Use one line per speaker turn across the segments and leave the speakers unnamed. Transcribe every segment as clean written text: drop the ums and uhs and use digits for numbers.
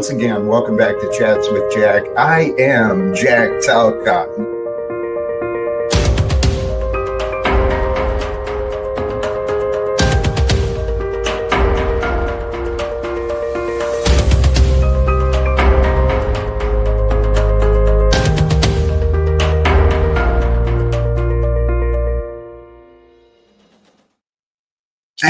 once again, welcome back to Chats with Jack. I am Jack Talcott.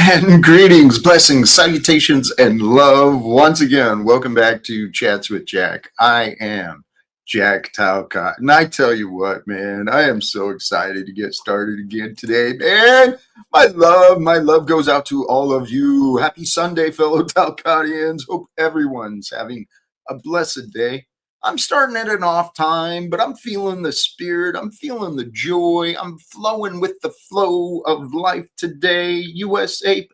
And greetings, blessings, salutations, and love. Once again, welcome back to Chats with Jack. I am Jack Talcott. And I tell you what, man, I am so excited to get started again today. Man, my love goes out to all of you. Happy Sunday, fellow Talcottians. Hope everyone's having a blessed day. I'm starting at an off time, but I'm feeling the spirit. I'm feeling the joy. I'm flowing with the flow of life today. USA,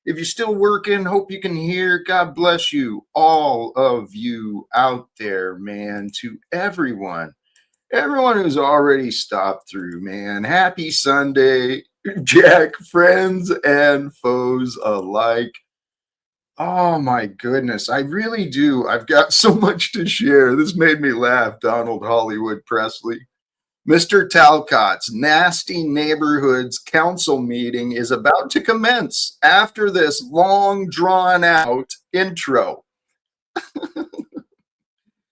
if you're still working, hope you can hear. God bless you, all of you out there, man. To everyone who's already stopped through, man. Happy Sunday, Jack, friends and foes alike. Oh my goodness, I really do. I've got so much to share. This made me laugh, Donald Hollywood Presley. Mr. Talcott's Nasty Neighborhoods Council meeting is about to commence after this long drawn out intro.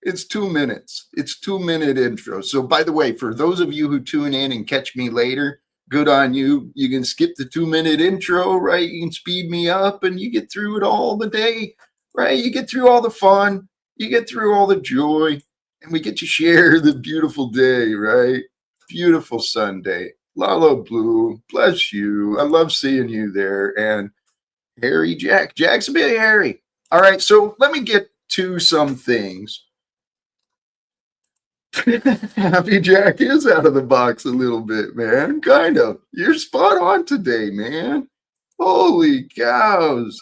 It's 2 minutes. It's 2 minute intro. So by the way, for those of you who tune in and catch me later, good on you. You can skip the 2 minute intro, right? You can speed me up and you get through it all the day, right? You get through all the fun, you get through all the joy, and we get to share the beautiful day, right? Beautiful Sunday. Lalo Blue, bless you. I love seeing you there. And Harry Jack's a bit hairy. All right, so let me get to some things. Happy Jack is out of the box a little bit, man. Kind of. You're spot on today, man. Holy cows.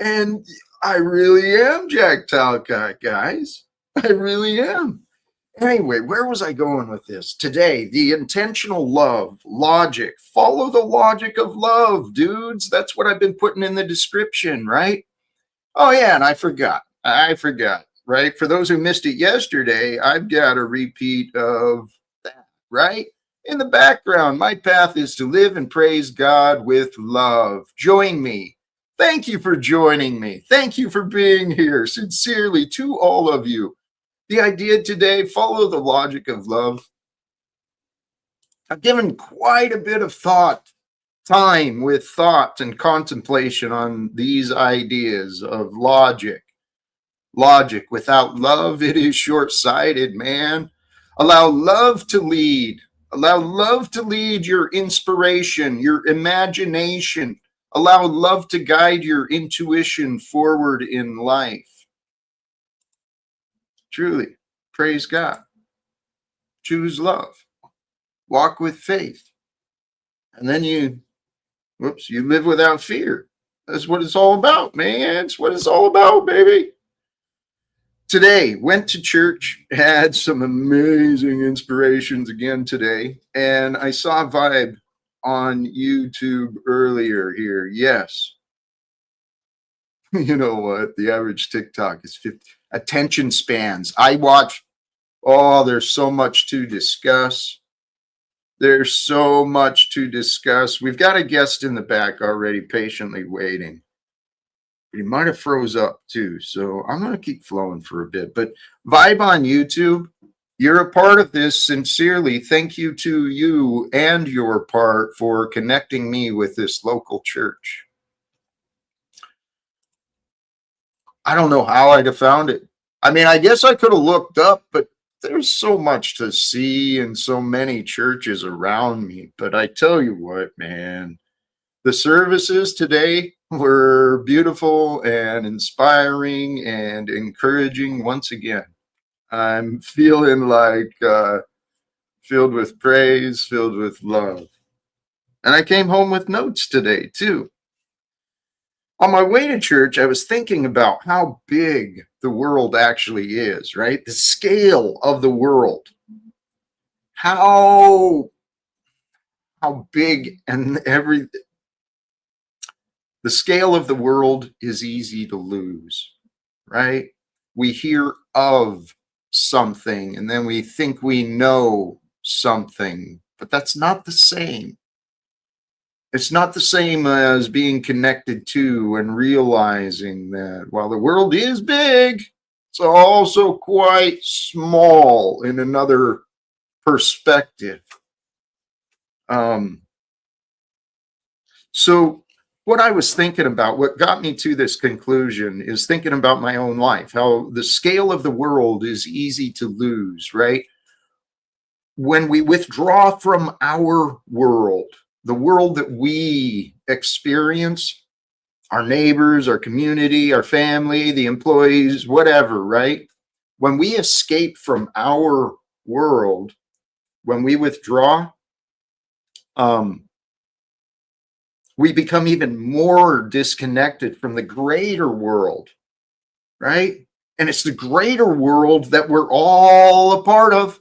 And I really am Jack Talcott, guys. I really am. Anyway, where was I going with this? Today, the intentional love, logic. Follow the logic of love, dudes. That's what I've been putting in the description, right? Oh, yeah, and I forgot. Right? For those who missed it yesterday, I've got a repeat of that, right? In the background, my path is to live and praise God with love. Join me. Thank you for joining me. Thank you for being here. Sincerely, to all of you. The idea today, follow the logic of love. I've given quite a bit of time with thought and contemplation on these ideas of logic. Logic without love, it is short-sighted, man. Allow love to lead. Allow love to lead your inspiration, your imagination. Allow love to guide your intuition forward in life. Truly, praise God. Choose love. Walk with faith. And then you live without fear. That's what it's all about, man. It's what it's all about, baby. Today, went to church, had some amazing inspirations again today, and I saw Vibe on YouTube earlier here. Yes. You know what? The average TikTok is 50. Attention spans. I watch, there's so much to discuss. There's so much to discuss. We've got a guest in the back already patiently waiting. He might have froze up too, so I'm going to keep flowing for a bit. But Vibe on YouTube, you're a part of this. Sincerely, thank you to you and your part for connecting me with this local church. I don't know how I'd have found it. I mean, I guess I could have looked up, but there's so much to see and so many churches around me. But I tell you what, man, the services today were beautiful and inspiring and encouraging once again. I'm feeling like filled with praise, filled with love. And I came home with notes today, too. On my way to church, I was thinking about how big the world actually is, right? The scale of the world. How big and the scale of the world is easy to lose, right? we hear of something and then we think we know something, but that's not the same. It's not the same as being connected to and realizing that while the world is big, it's also quite small in another perspective. Um, so, what I was thinking about, what got me to this conclusion, is thinking about my own life, how the scale of the world is easy to lose, right? When we withdraw from our world, the world that we experience, our neighbors, our community, our family, the employees, whatever, right? When we escape from our world, when we withdraw, we become even more disconnected from the greater world, right? And it's the greater world that we're all a part of.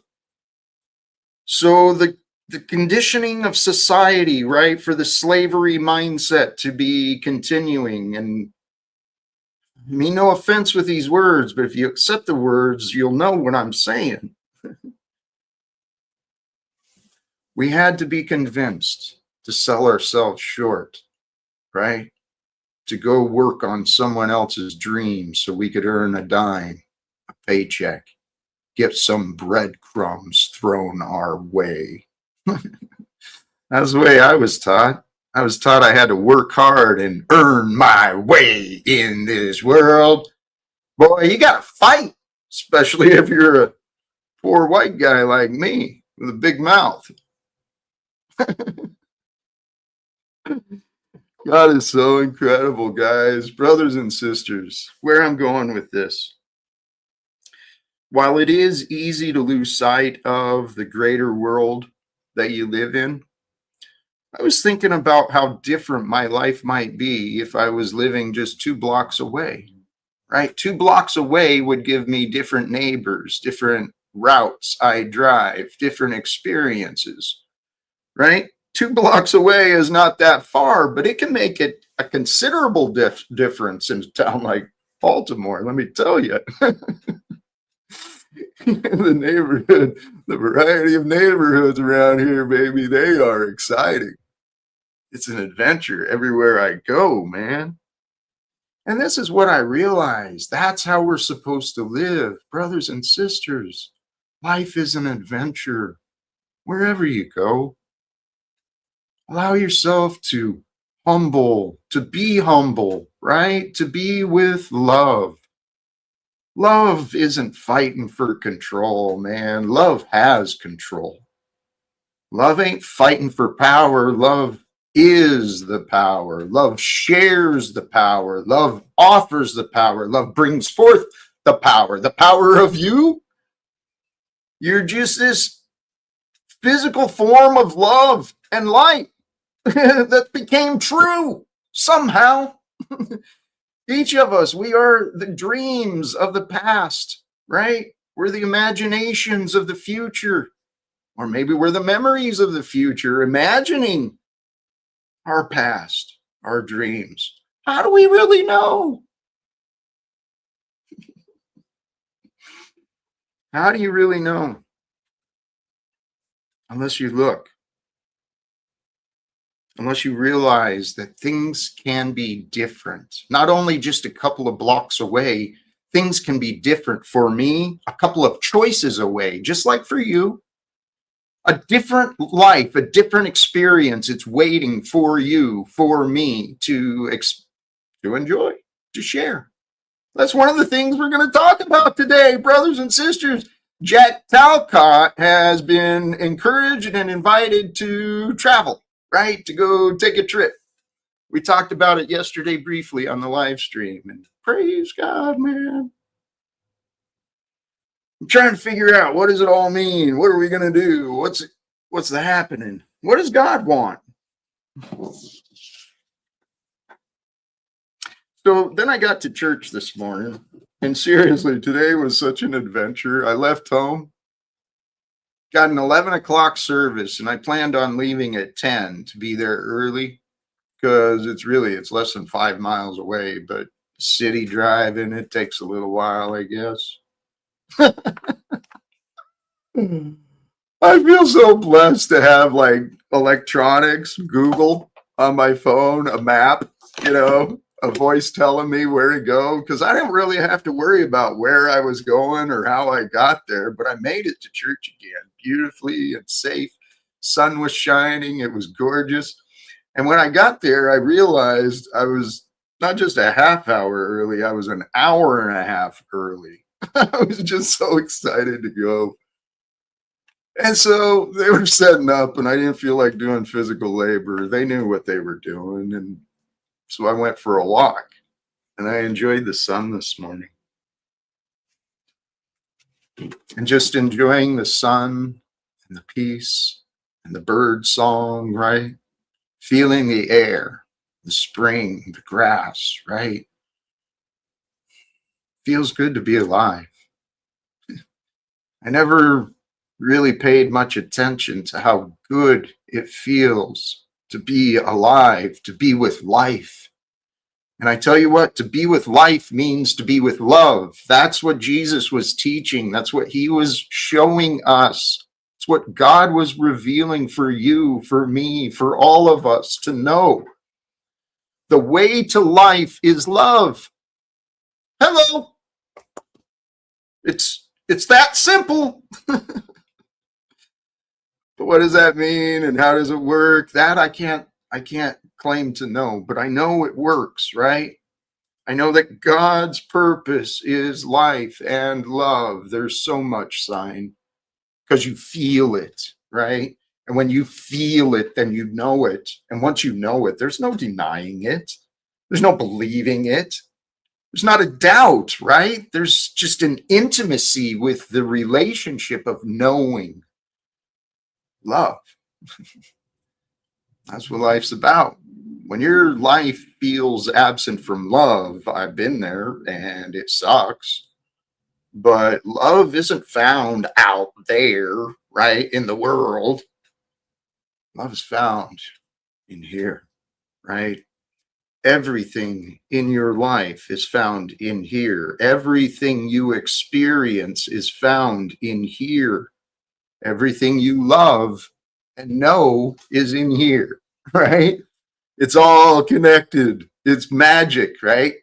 So the conditioning of society, right, for the slavery mindset to be continuing, and I mean, no offense with these words, but if you accept the words, you'll know what I'm saying. We had to be convinced to sell ourselves short, right? To go work on someone else's dream so we could earn a dime, a paycheck, get some breadcrumbs thrown our way. That's the way I was taught. I was taught I had to work hard and earn my way in this world. Boy, you got to fight, especially if you're a poor white guy like me with a big mouth. God is so incredible, guys, brothers and sisters. Where I'm going with this. While it is easy to lose sight of the greater world that you live in, I was thinking about how different my life might be if I was living just 2 blocks away, right? 2 blocks away would give me different neighbors, different routes I drive, different experiences, right? 2 blocks away is not that far, but it can make it a considerable difference in a town like Baltimore, let me tell you. The neighborhood, the variety of neighborhoods around here, baby, they are exciting. It's an adventure everywhere I go, man. And this is what I realized. That's how we're supposed to live, brothers and sisters. Life is an adventure wherever you go. Allow yourself to be humble, right? To be with love. Love isn't fighting for control, man. Love has control. Love ain't fighting for power. Love is the power. Love shares the power. Love offers the power. Love brings forth the power. The power of you. You're just this physical form of love and light that became true somehow. Each of us, we are the dreams of the past, right? We're the imaginations of the future. Or maybe we're the memories of the future, imagining our past, our dreams. How do we really know? How do you really know? Unless you look. Unless you realize that things can be different. Not only just a couple of blocks away, things can be different for me, a couple of choices away, just like for you. A different life, a different experience. It's waiting for you, for me to enjoy, to share. That's one of the things we're going to talk about today, brothers and sisters. Jack Talcott has been encouraged and invited to travel, right? To go take a trip. We talked about it yesterday briefly on the live stream, and praise God, man. I'm trying to figure out, what does it all mean? What are we going to do? What's the happening? What does God want? So then I got to church this morning, and seriously, today was such an adventure. I left home, got an 11 o'clock service, and I planned on leaving at 10 to be there early because it's less than 5 miles away. But City driving, it takes a little while, I guess. I feel so blessed to have like electronics, Google on my phone, a map, a voice telling me where to go. Because I didn't really have to worry about where I was going or how I got there, but I made it to church again beautifully and safe. Sun was shining, it was gorgeous. And when I got there, I realized I was not just a half hour early, I was an hour and a half early. I was just so excited to go. And so they were setting up, and I didn't feel like doing physical labor. They knew what they were doing. And so I went for a walk, and I enjoyed the sun this morning. And just enjoying the sun and the peace and the bird song, right? Feeling the air, the spring, the grass, right? Feels good to be alive. I never really paid much attention to how good it feels to be alive, to be with life. And I tell you what, to be with life means to be with love. That's what Jesus was teaching. That's what he was showing us. It's what God was revealing for you, for me, for all of us to know. The way to life is love. Hello. It's that simple. But what does that mean and how does it work? That I can't claim to know, but I know it works, right? I know that God's purpose is life and love. There's so much sign because you feel it, right? And when you feel it, then you know it. And once you know it, there's no denying it. There's no believing it. There's not a doubt, right? There's just an intimacy with the relationship of knowing love. That's what life's about. When your life feels absent from love, I've been there and it sucks. But love isn't found out there, right, in the world. Love is found in here, right? Everything in your life is found in here. Everything you experience is found in here. Everything you love and know is in here, right? It's all connected. It's magic, right?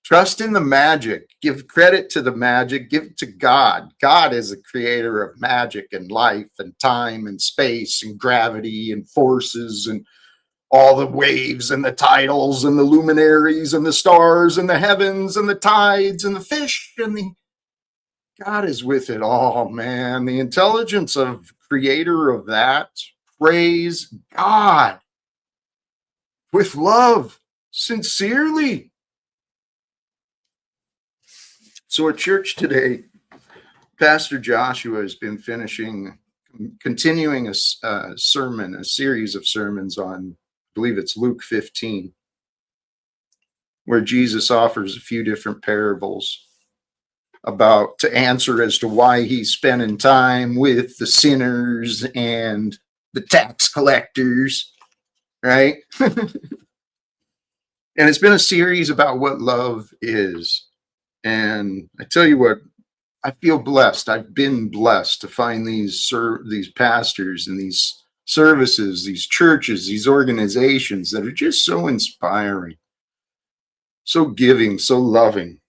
Trust in the magic. Give credit to the magic. Give it to God. God is the creator of magic and life and time and space and gravity and forces and all the waves and the tidals and the luminaries and the stars and the heavens and the tides and the fish and the God is with it all, man. The intelligence of creator of that. Praise God with love, sincerely. So at church today, Pastor Joshua has been continuing a sermon, a series of sermons on, I believe it's Luke 15, where Jesus offers a few different parables to answer as to why he's spending time with the sinners and the tax collectors, right? And it's been a series about what love is. And I tell you what, I feel blessed. I've been blessed to find these pastors and these services, these churches, these organizations that are just so inspiring, so giving, so loving.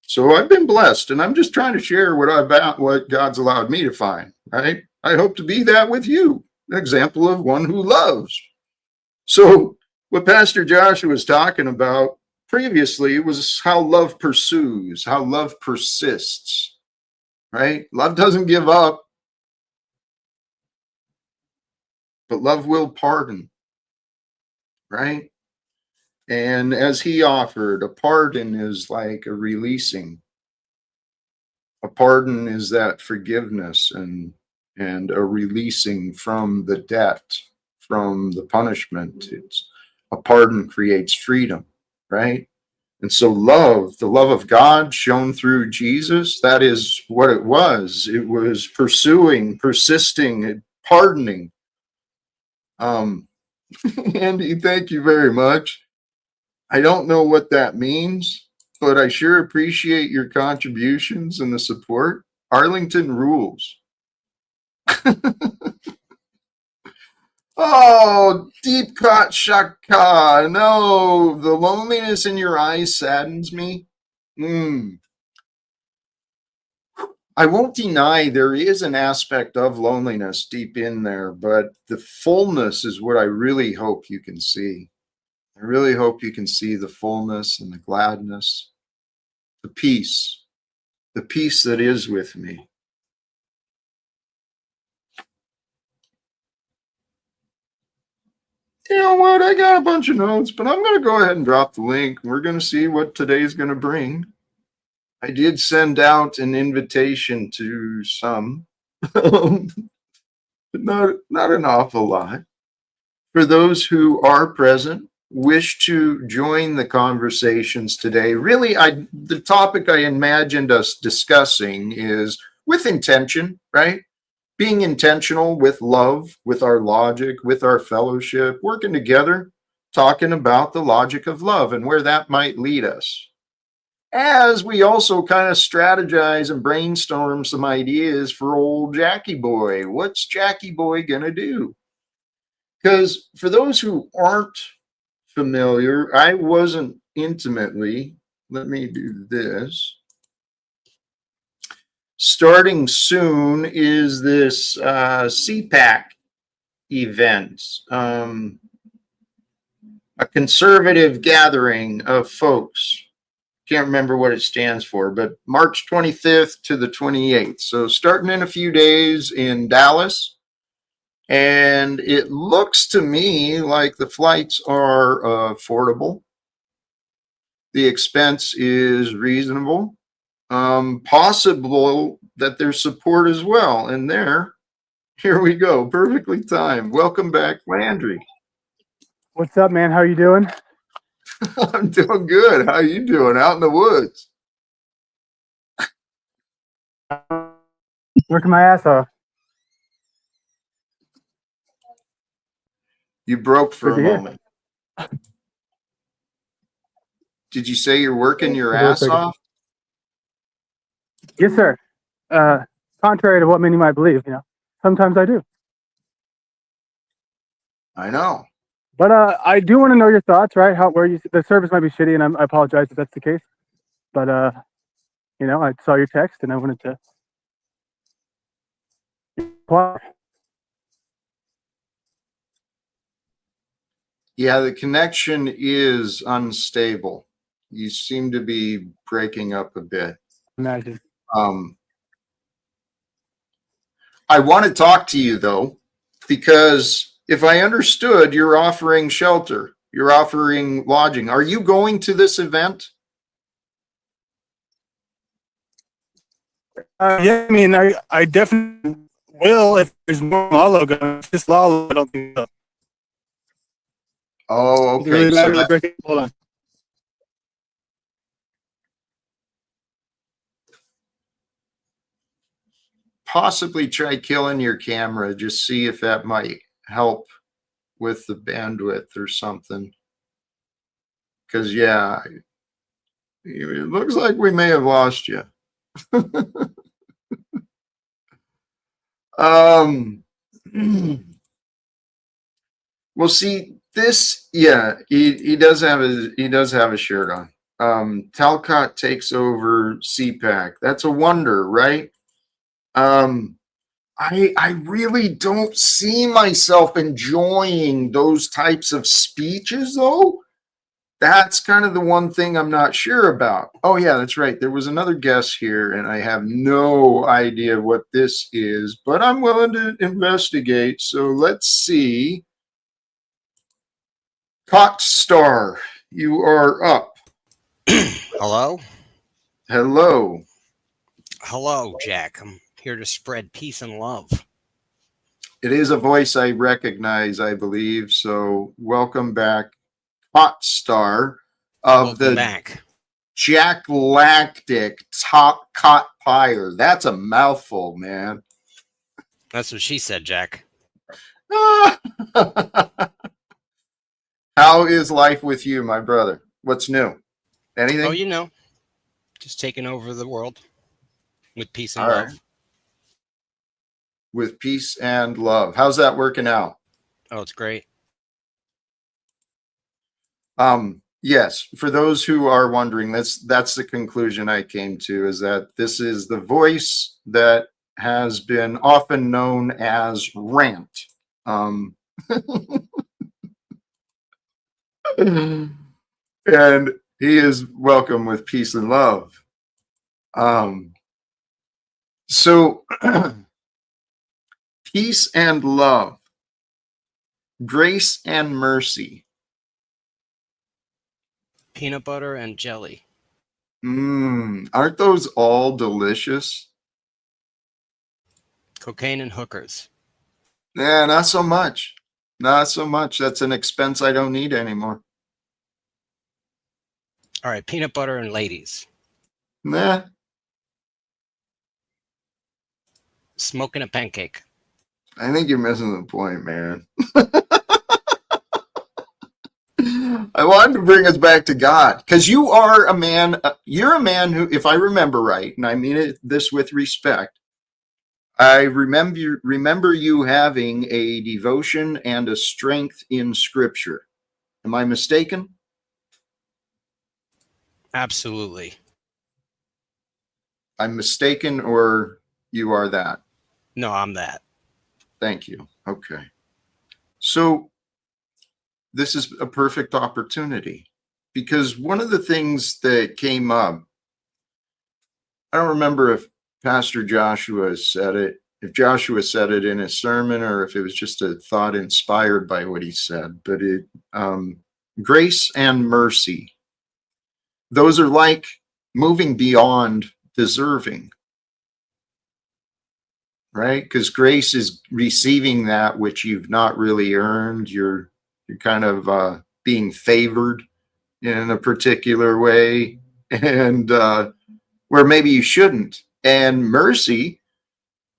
So I've been blessed, and I'm just trying to share what God's allowed me to find, right? I hope to be that with you, an example of one who loves. So what Pastor Joshua was talking about previously was how love pursues, how love persists, right? Love doesn't give up, but love will pardon, right? And as he offered, a pardon is like a releasing. A pardon is that forgiveness and a releasing from the debt, from the punishment. It's a pardon creates freedom, right? And so love, the love of God shown through Jesus, that is what it was. It was pursuing, persisting, pardoning. Andy, thank you very much. I don't know what that means, but I sure appreciate your contributions and the support. Arlington rules. Oh, deep cut shaka. No, the loneliness in your eyes saddens me. I won't deny there is an aspect of loneliness deep in there, but the fullness is what I really hope you can see. I really hope you can see the fullness and the gladness, the peace that is with me. You know what? I got a bunch of notes, but I'm going to go ahead and drop the link. We're going to see what today's going to bring. I did send out an invitation to some, but not an awful lot. For those who are present, wish to join the conversations today, really, the topic I imagined us discussing is with intention, right? Being intentional with love, with our logic, with our fellowship, working together, talking about the logic of love and where that might lead us. As we also kind of strategize and brainstorm some ideas for old Jackie Boy. What's Jackie Boy going to do? Because for those who aren't familiar, I wasn't intimately, let me do this. Starting soon is this CPAC event, a conservative gathering of folks. Can't remember what it stands for, but March 25th to the 28th. So starting in a few days in Dallas. And it looks to me like the flights are affordable. The expense is reasonable. Possible that there's support as well. And here we go. Perfectly timed. Welcome back, Landry.
What's up, man? How you doing?
I'm doing good. How you doing out in the woods?
Working my ass off.
You broke for a moment. Did you say you're working your ass off?
Yes, sir. Contrary to what many might believe, sometimes I do.
I know.
But I do want to know your thoughts, right? The service might be shitty, and I apologize if that's the case. But I saw your text, and I wanted to.
Yeah, the connection is unstable. You seem to be breaking up a bit.
Imagine.
I want to talk to you, though, because if I understood, you're offering shelter. You're offering lodging. Are you going to this event?
Yeah, I mean, I definitely will if there's more Lalo going. Just Lalo, I don't think so.
Oh, okay.
Hold on.
Possibly try killing your camera. Just see if that might help with the bandwidth or something. Because, yeah, it looks like we may have lost you. Well, see, this, yeah, he does have a shirt on. Talcott takes over CPAC. That's a wonder, right? I really don't see myself enjoying those types of speeches, though. That's kind of the one thing I'm not sure about. Oh, yeah, that's right. There was another guest here, and I have no idea what this is, but I'm willing to investigate. So let's see. Hot Star, you are up.
Hello?
Hello.
Hello, Jack. I'm here to spread peace and love.
It is a voice I recognize, I believe. So welcome back, Hot Star of the
back.
Jack Lactic Talcott Pyre. That's a mouthful, man.
That's what she said, Jack.
How is life with you, my brother? What's new? Anything?
Oh, you know, just taking over the world with peace and
All right.
love.
With peace and love. How's that working out?
Oh, it's great.
Yes, for those who are wondering, that's the conclusion I came to, is that this is the voice that has been often known as Rant. Um, and he is welcome with peace and love. So peace and love, grace and mercy.
Peanut butter and jelly.
Aren't those all delicious?
Cocaine and hookers.
Yeah, not so much. Not so much. That's an expense I don't need anymore.
All right, peanut butter and ladies.
Nah,
Smoking a pancake.
I think you're missing the point, man. I wanted to bring us back to God, because you are a man. You're a man who, if I remember right, and I mean this with respect, I remember you having a devotion and a strength in Scripture. Am I mistaken?
Absolutely.
I'm mistaken, or you are that?
No, I'm that.
Thank you. Okay. So this is a perfect opportunity, because one of the things that came up, I don't remember if Pastor Joshua said it, if Joshua said it in his sermon, or if it was just a thought inspired by what he said, but grace and mercy, those are like moving beyond deserving, right? Because grace is receiving that which you've not really earned. You're kind of being favored in a particular way, and where maybe you shouldn't. And mercy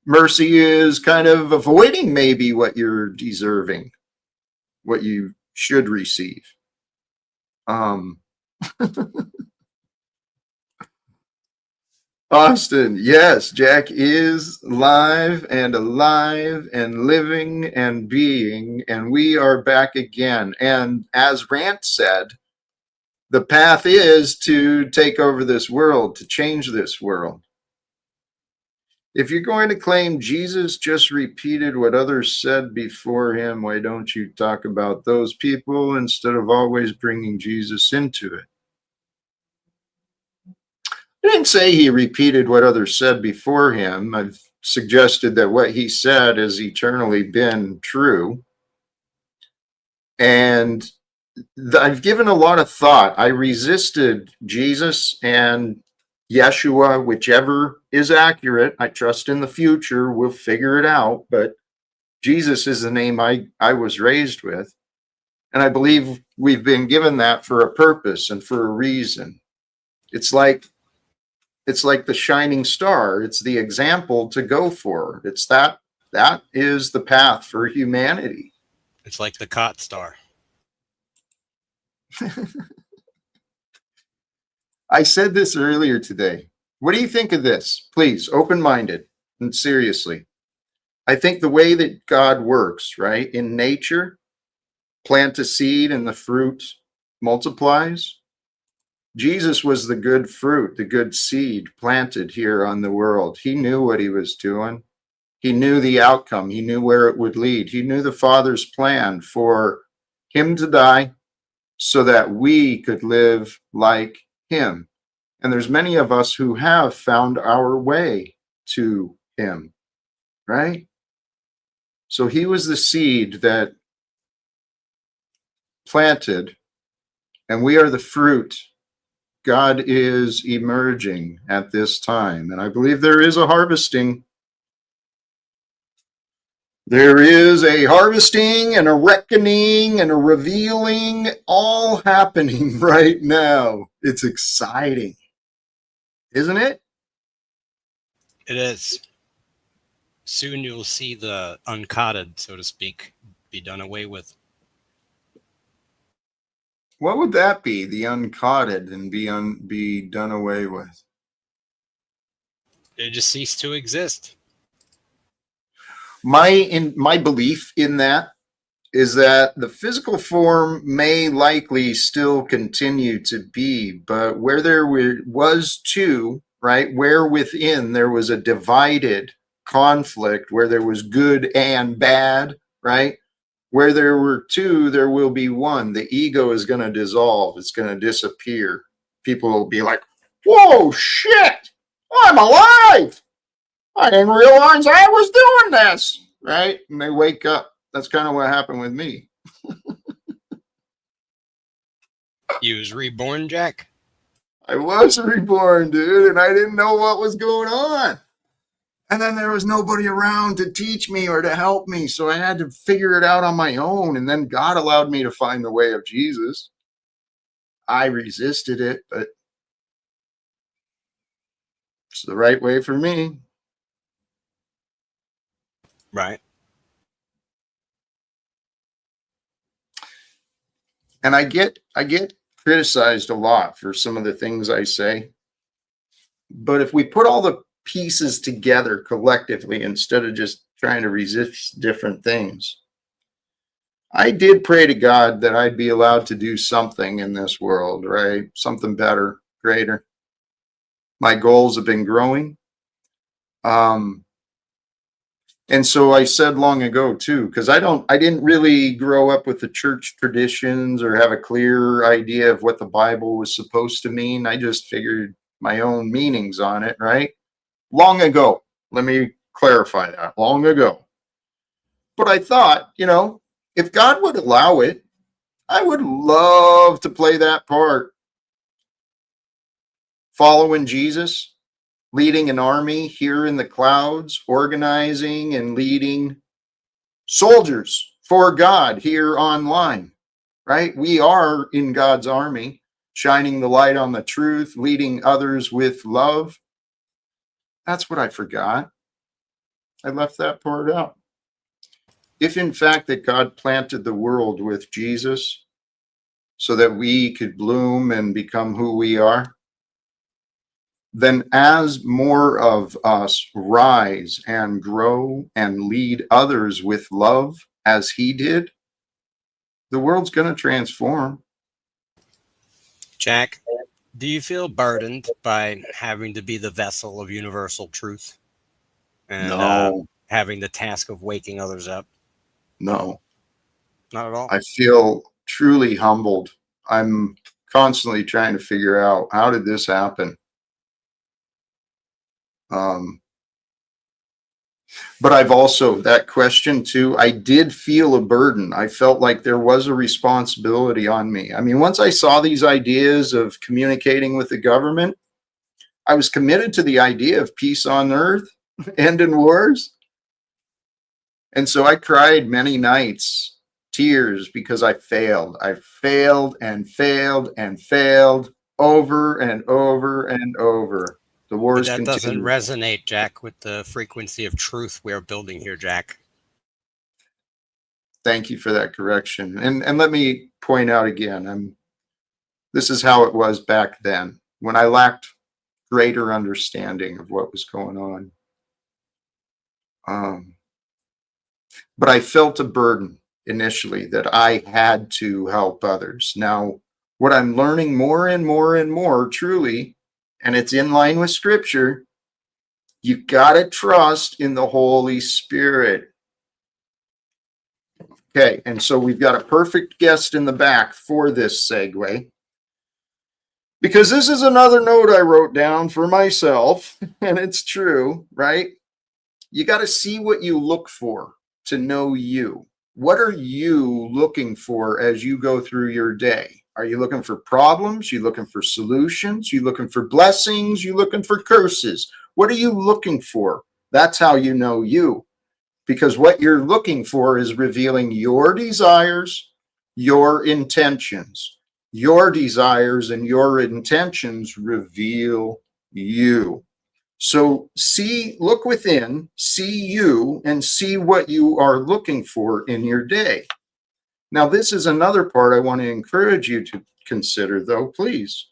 is kind of avoiding maybe what you're deserving, what you should receive. Um, Austin, yes, Jack is live and alive and living and being, and we are back again. And as Rant said, the path is to take over this world, to change this world. If you're going to claim Jesus just repeated what others said before him, why don't you talk about those people instead of always bringing Jesus into it? I didn't say he repeated what others said before him. I've suggested that what he said has eternally been true. And I've given a lot of thought. I resisted Jesus and Yeshua, whichever is accurate. I trust in the future we'll figure it out. But Jesus is the name I was raised with. And I believe we've been given that for a purpose and for a reason. It's like the shining star. It's the example to go for. It's that is the path for humanity.
It's like the Cot star.
I said this earlier today. What do you think of this? Please, open-minded and seriously. I think the way that God works, right, in nature, plant a seed and the fruit multiplies. Jesus was the good fruit, the good seed planted here on the world. He knew what he was doing. He knew the outcome. He knew where it would lead. He knew the Father's plan for him to die so that we could live like him. And there's many of us who have found our way to him, right? So he was the seed that planted, and we are the fruit. God is emerging at this time, and I believe there is a harvesting. There is a harvesting and a reckoning and a revealing all happening right now. It's exciting, isn't it?
It is. Soon you'll see the uncotted, so to speak, be done away with.
What would that be? The uncaughted and be done away with.
It just ceased to exist.
My belief in that is that the physical form may likely still continue to be, but where there was two, right, where within there was a divided conflict, where there was good and bad, right, where there were two, there will be one. The ego is going to dissolve, it's going to disappear. People will be like, whoa, shit, I'm alive. I didn't realize I was doing this, right? And they wake up. That's kind of what happened with me.
You was reborn, Jack?
I was reborn, dude, and I didn't know what was going on. And then there was nobody around to teach me or to help me, so I had to figure it out on my own. And then God allowed me to find the way of Jesus. I resisted it, but it's the right way for me.
Right.
And I get criticized a lot for some of the things I say. But if we put all the pieces together collectively instead of just trying to resist different things, I did pray to God that I'd be allowed to do something in this world, right? Something better, greater. My goals have been growing. And so I said long ago too, because I didn't really grow up with the church traditions or have a clear idea of what the Bible was supposed to mean. I just figured my own meanings on it, right? Long ago. Let me clarify that. Long ago. But I thought, if God would allow it, I would love to play that part. Following Jesus, leading an army here in the clouds, organizing and leading soldiers for God here online, right? We are in God's army, shining the light on the truth, leading others with love. That's what I forgot. I left that part out. If in fact that God planted the world with Jesus so that we could bloom and become who we are, then as more of us rise and grow and lead others with love as he did, the world's going to transform.
Jack, do you feel burdened by having to be the vessel of universal truth and
No,
having the task of waking others up?
no.
Not at all.
I feel truly humbled. I'm constantly trying to figure out, how did this happen? But I've also, that question too, I did feel a burden. I felt like there was a responsibility on me. I mean, once I saw these ideas of communicating with the government, I was committed to the idea of peace on earth, end in wars. And so I cried many nights, tears, because I failed. I failed and failed and failed over and over and over. The
But
wars
that doesn't
continue.
resonate, Jack, with the frequency of truth we're building here, Jack.
Thank you for that correction. And let me point out again, this is how it was back then when I lacked greater understanding of what was going on. But I felt a burden initially that I had to help others. Now, what I'm learning more and more and more truly, and it's in line with scripture, you got to trust in the Holy Spirit. Okay, and so we've got a perfect guest in the back for this segue. Because this is another note I wrote down for myself, and it's true, right? You got to see what you look for to know you. What are you looking for as you go through your day? Are you looking for problems? You looking for solutions? You looking for blessings? You looking for curses? What are you looking for? That's how you know you. Because what you're looking for is revealing your desires, your intentions. Your desires and your intentions reveal you. So look within, see you, and see what you are looking for in your day. Now, this is another part I want to encourage you to consider, though, please.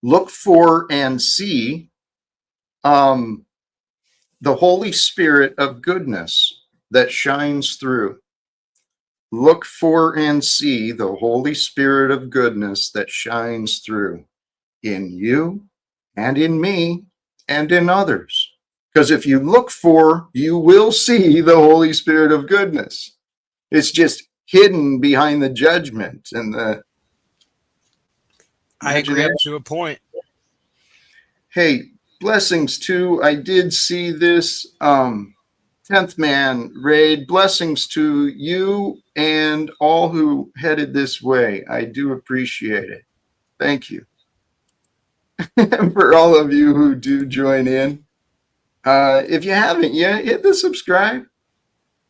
Look for and see the Holy Spirit of goodness that shines through. Look for and see the Holy Spirit of goodness that shines through in you and in me and in others. Because if you look for, you will see the Holy Spirit of goodness. It's just hidden behind the judgment and the.
I agree up to a point.
Hey, blessings too. I did see this 10th man raid. Blessings to you and all who headed this way. I do appreciate it. Thank you. And for all of you who do join in, if you haven't yet, hit the subscribe.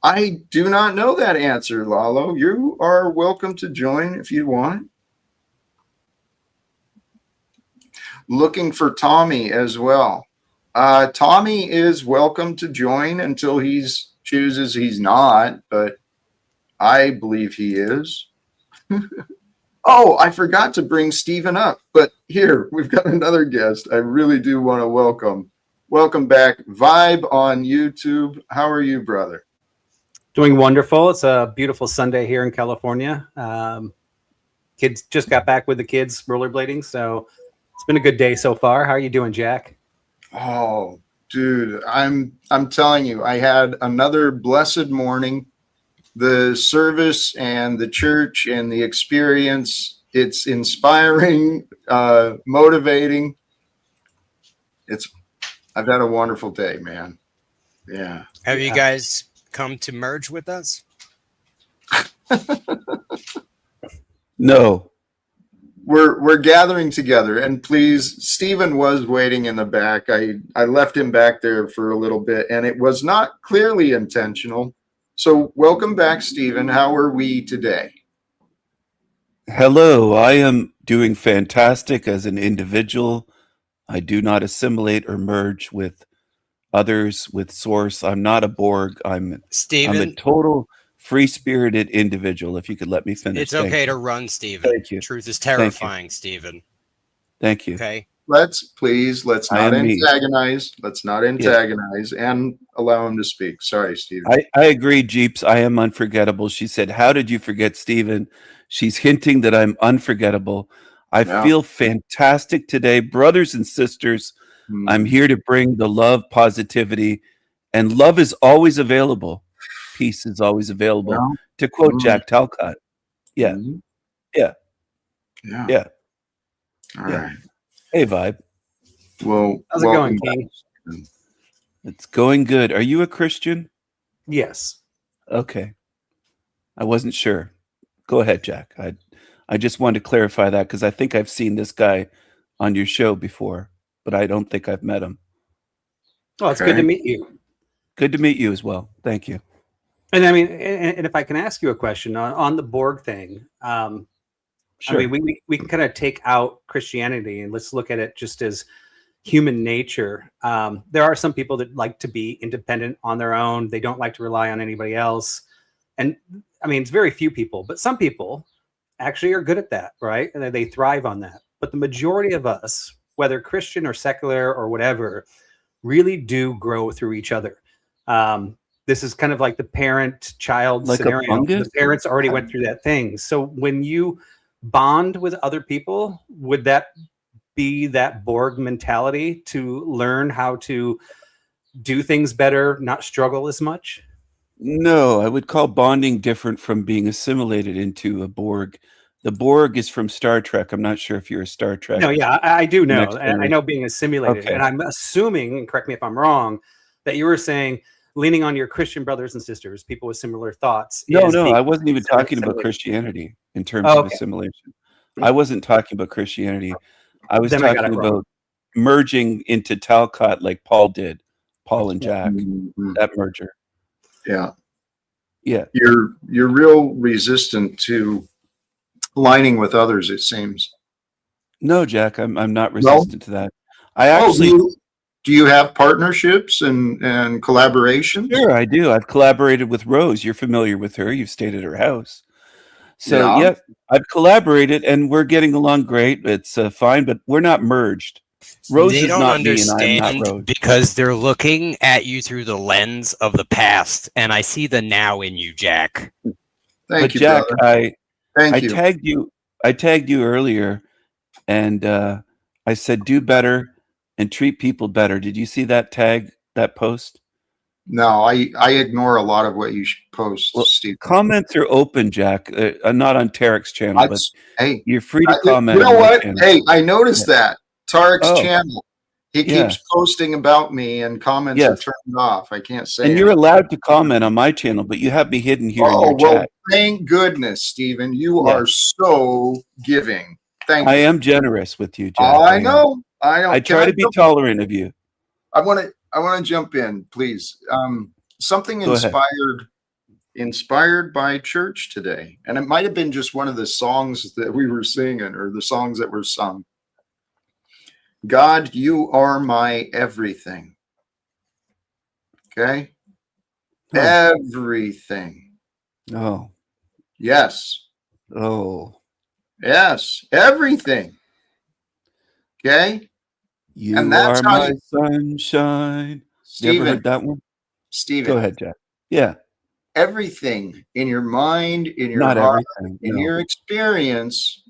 I do not know that answer, Lalo. You are welcome to join if you want. Looking for Tommy as well. Tommy is welcome to join until he chooses he's not, but I believe he is. Oh, I forgot to bring Stephen up, but here, we've got another guest I really do want to welcome. Welcome back, Vibe on YouTube. How are you, brother?
Doing wonderful. It's a beautiful Sunday here in California. Kids just got back with the kids rollerblading, so it's been a good day so far. How are you doing, Jack?
Oh, dude, I'm telling you, I had another blessed morning. The service and the church and the experience, it's inspiring, motivating. I've had a wonderful day, man. Yeah.
Have you guys come to merge with us?
No.
We're gathering together, and please, Stephen was waiting in the back. I left him back there for a little bit, and it was not clearly intentional. So welcome back, Stephen. How are we today?
Hello, I am doing fantastic as an individual. I do not assimilate or merge with others, with Source. I'm not a Borg. I'm a
Stephen,
total free-spirited individual. If you could let me finish.
it's okay to run, Stephen.
Thank you.
Truth is terrifying, Stephen.
Thank you.
Okay.
Let's not
am me.
antagonize. Let's not antagonize and allow him to speak. Sorry, Stephen.
I agree, Jeeps. I am unforgettable. She said, "How did you forget Stephen?" She's hinting that I'm unforgettable. I feel fantastic today. Brothers and sisters, I'm here to bring the love, positivity, and love is always available. Peace is always available. To quote Jack Talcott. Yeah. Yeah.
All right.
Hey, Vibe.
Well,
How's it going, King?
It's going good. Are you a Christian?
Yes.
Okay. I wasn't sure. Go ahead, Jack. I just wanted to clarify that because I think I've seen this guy on your show before, but I don't think I've met him.
Oh, it's good to meet you.
Good to meet you as well. Thank you.
And I mean, and if I can ask you a question on the Borg thing,
Sure.
I mean, we can kind of take out Christianity and let's look at it just as human nature. There are some people that like to be independent on their own. They don't like to rely on anybody else. And I mean, it's very few people, but some people actually are good at that, right? And they thrive on that. But the majority of us, whether Christian or secular or whatever, really do grow through each other. This is kind of like the parent-child scenario. The parents already went through that thing. So when you bond with other people, would that be that Borg mentality to learn how to do things better, not struggle as much?
No, I would call bonding different from being assimilated into a Borg. The Borg is from Star Trek. I'm not sure if you're a Star Trek.
No, yeah, I do know. I know being assimilated.
Okay.
And I'm assuming, and correct me if I'm wrong, that you were saying leaning on your Christian brothers and sisters, people with similar thoughts.
No, I wasn't even talking about Christianity in terms of assimilation. I wasn't talking about Christianity. I was talking about merging into Talcott like Paul did, Paul and Jack, that merger.
Yeah.
Yeah.
You're real resistant to aligning with others, it seems.
No, Jack, I'm not resistant to that. I actually
Do you have partnerships and collaborations?
Sure, I do. I've collaborated with Rose. You're familiar with her. You've stayed at her house. So,
Yeah.
yeah, I've collaborated and we're getting along great. It's fine, but we're not merged. Rose
They
is
don't
not me and I am not
understand
Rose.
because they're looking at you through the lens of the past, and I see the now in you, Jack.
Thank
But
you,
Jack,
brother. Thank
I
you.
tagged you earlier and I said do better and treat people better. Did you see that post?
No, I ignore a lot of what you post,
Well,
Steve.
comments are open, Jack. I'm not on Tarek's channel, but
Hey,
you're free to comment
you know
on my
what?
channel.
Hey, I noticed that Tarek's
Oh.
channel. He
Yeah.
keeps posting about me, and comments are
Yes.
turned off. I can't say.
And you're
anything.
allowed to comment on my channel, but you have me hidden here in
Oh
your
well,
chat.
thank goodness, Stephen. You
Yeah.
are so giving. Thank
I
you.
am generous with you, Jack.
I
am.
know. I know.
I
Can
try to be
jump-
tolerant of you.
I want to jump in, please. Something
Go ahead.
inspired by church today, and it might have been just one of the songs that we were singing or the songs that were sung. God, you are my everything. Okay?
Oh.
Everything.
Oh.
Yes.
Oh.
Yes. Everything. Okay?
You
And that's
are
how
my sunshine. You ever
Stephen,
heard that one?
Stephen,
Go ahead, Jack. Yeah.
everything in your mind, in your
Not
heart,
everything.
in
No.
your experience,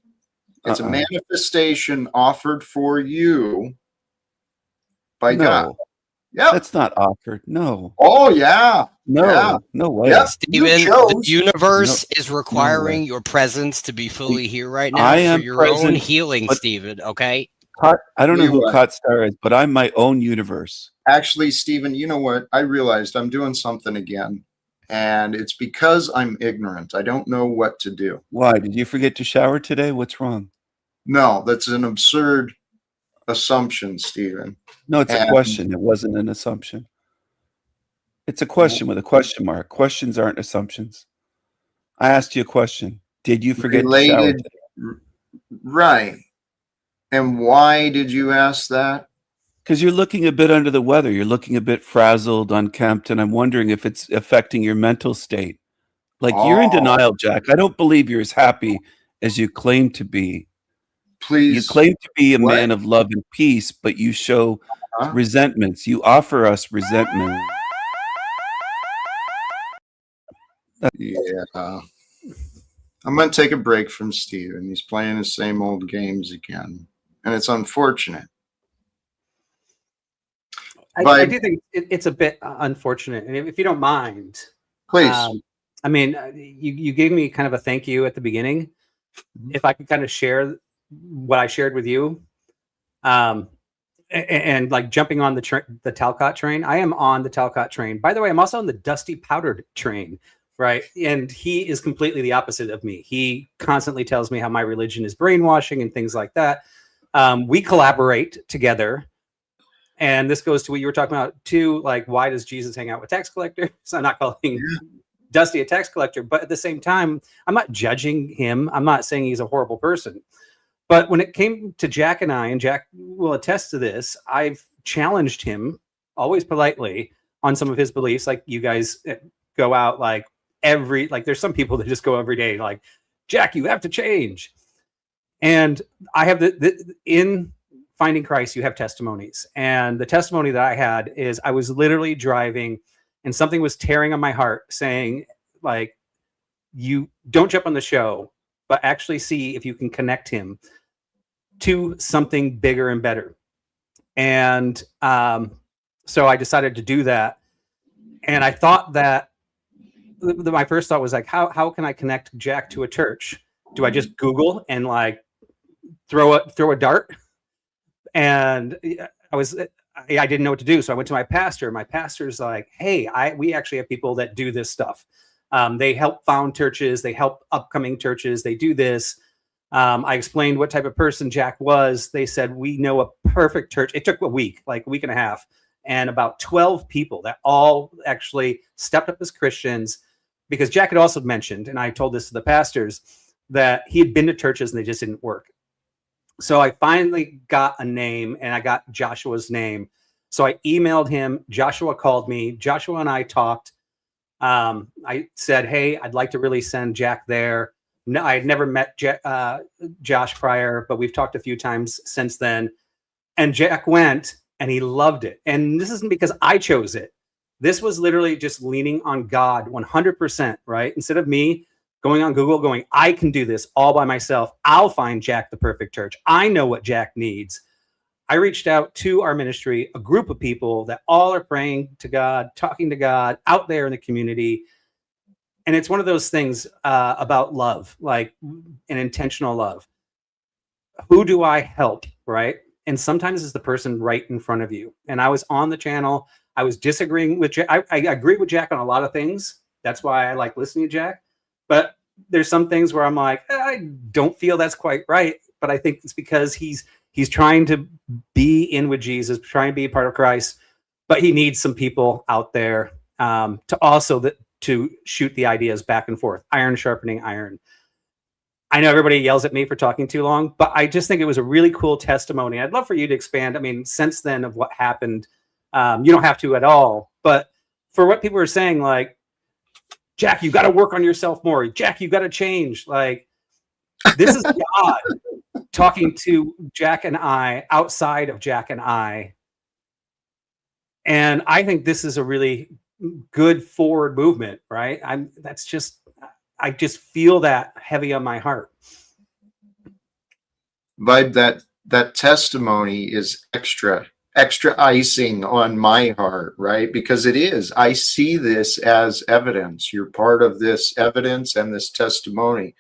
it's a
Uh-uh.
manifestation offered for you by God.
No.
Yep.
That's not offered. No.
Oh yeah.
No.
Yeah.
No way.
Yep.
Steven,
You
the
chose.
universe is
No
requiring
way.
your presence to be fully here right now
I
for
am
your own
present,
healing,
but-
Steven, okay?
I don't know
You
who
what?
Cot Star is, but I'm my own universe.
Actually, Stephen, you know what? I realized I'm doing something again. And it's because I'm ignorant. I don't know what to do.
Why? Did you forget to shower today? What's wrong?
No, that's an absurd assumption, Stephen.
No, it's a
And-
question. It wasn't an assumption. It's a question with a question mark. Questions aren't assumptions. I asked you a question. Did you forget to shower
Related,
today?
right. And why did you ask that?
Because you're looking a bit under the weather. You're looking a bit frazzled, unkempt, and I'm wondering if it's affecting your mental state. Like you're in
Oh.
denial, Jack. I don't believe you're as happy as you claim to be.
Please.
You claim to be a
What?
man of love and peace, but you show
Huh?
resentments. You offer us resentment.
Yeah. I'm going to take a break from Stephen. He's playing the same old games again. And it's unfortunate.
I do think it's a bit unfortunate. And if you don't mind,
Please.
I mean, you gave me kind of a thank you at the beginning. If I could kind of share what I shared with you, and like jumping on the Talcott train. I am on the Talcott train. By the way, I'm also on the Dusty Powdered train, right? And he is completely the opposite of me. He constantly tells me how my religion is brainwashing and things like that. We collaborate together. And this goes to what you were talking about too, like why does Jesus hang out with tax collectors? So I'm not calling Dusty a tax collector, but at the same time, I'm not judging him. I'm not saying he's a horrible person. But when it came to Jack and I, and Jack will attest to this, I've challenged him, always politely, on some of his beliefs. Like you guys go out like there's some people that just go every day like, Jack, you have to change. And I have in Finding Christ, you have testimonies. And the testimony that I had is I was literally driving and something was tearing on my heart saying, like, you don't jump on the show, but actually see if you can connect him to something bigger and better. And so I decided to do that. And I thought that my first thought was like, how can I connect Jack to a church? Do I just Google and like throw a dart? And I didn't know what to do. So I went to my pastor. My pastor's like, hey, we actually have people that do this stuff. They help found churches. They help upcoming churches. They do this. I explained what type of person Jack was. They said, we know a perfect church. It took a week and a half, and about 12 people that all actually stepped up as Christians, because Jack had also mentioned, and I told this to the pastors, that he had been to churches and they just didn't work. So I finally got a name, and I got Joshua's name. So I emailed him. Joshua called me. Joshua and I talked. I said, hey, I'd like to really send Jack there. No, I had never met Josh prior, but we've talked a few times since then. And Jack went and he loved it. And this isn't because I chose it. This was literally just leaning on God 100%, right? Instead of me going on Google going, I can do this all by myself. I'll find Jack the perfect church. I know what Jack needs. I reached out to our ministry, a group of people that all are praying to God, talking to God out there in the community. And it's one of those things about love, like an intentional love. Who do I help, right? And sometimes it's the person right in front of you. And I was on the channel. I was disagreeing with Jack. I agree with Jack on a lot of things. That's why I like listening to Jack. But there's some things where I'm like, I don't feel that's quite right. But I think it's because he's trying to be in with Jesus, trying to be a part of Christ. But he needs some people out there to also to shoot the ideas back and forth, iron sharpening iron. I know everybody yells at me for talking too long, but I just think it was a really cool testimony. I'd love for you to expand. I mean, since then of what happened, you don't have to at all, but for what people are saying, like, Jack, you got to work on yourself more. Jack, you got to change. Like, this is God talking to Jack and I outside of Jack and I. And I think this is a really good forward movement, right? I just feel that heavy on my heart.
Vibe, that testimony is extra icing on my heart, right? Because it is. I see this as evidence. You're part of this evidence and this testimony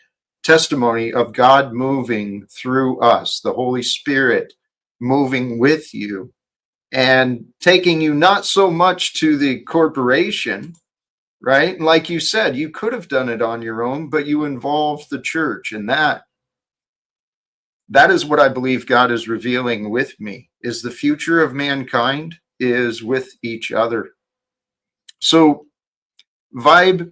of God moving through us, the Holy Spirit moving with you and taking you not so much to the corporation, right? Like you said, you could have done it on your own, but you involved the church, and that is what I believe God is revealing with me, is the future of mankind is with each other. So, Vibe,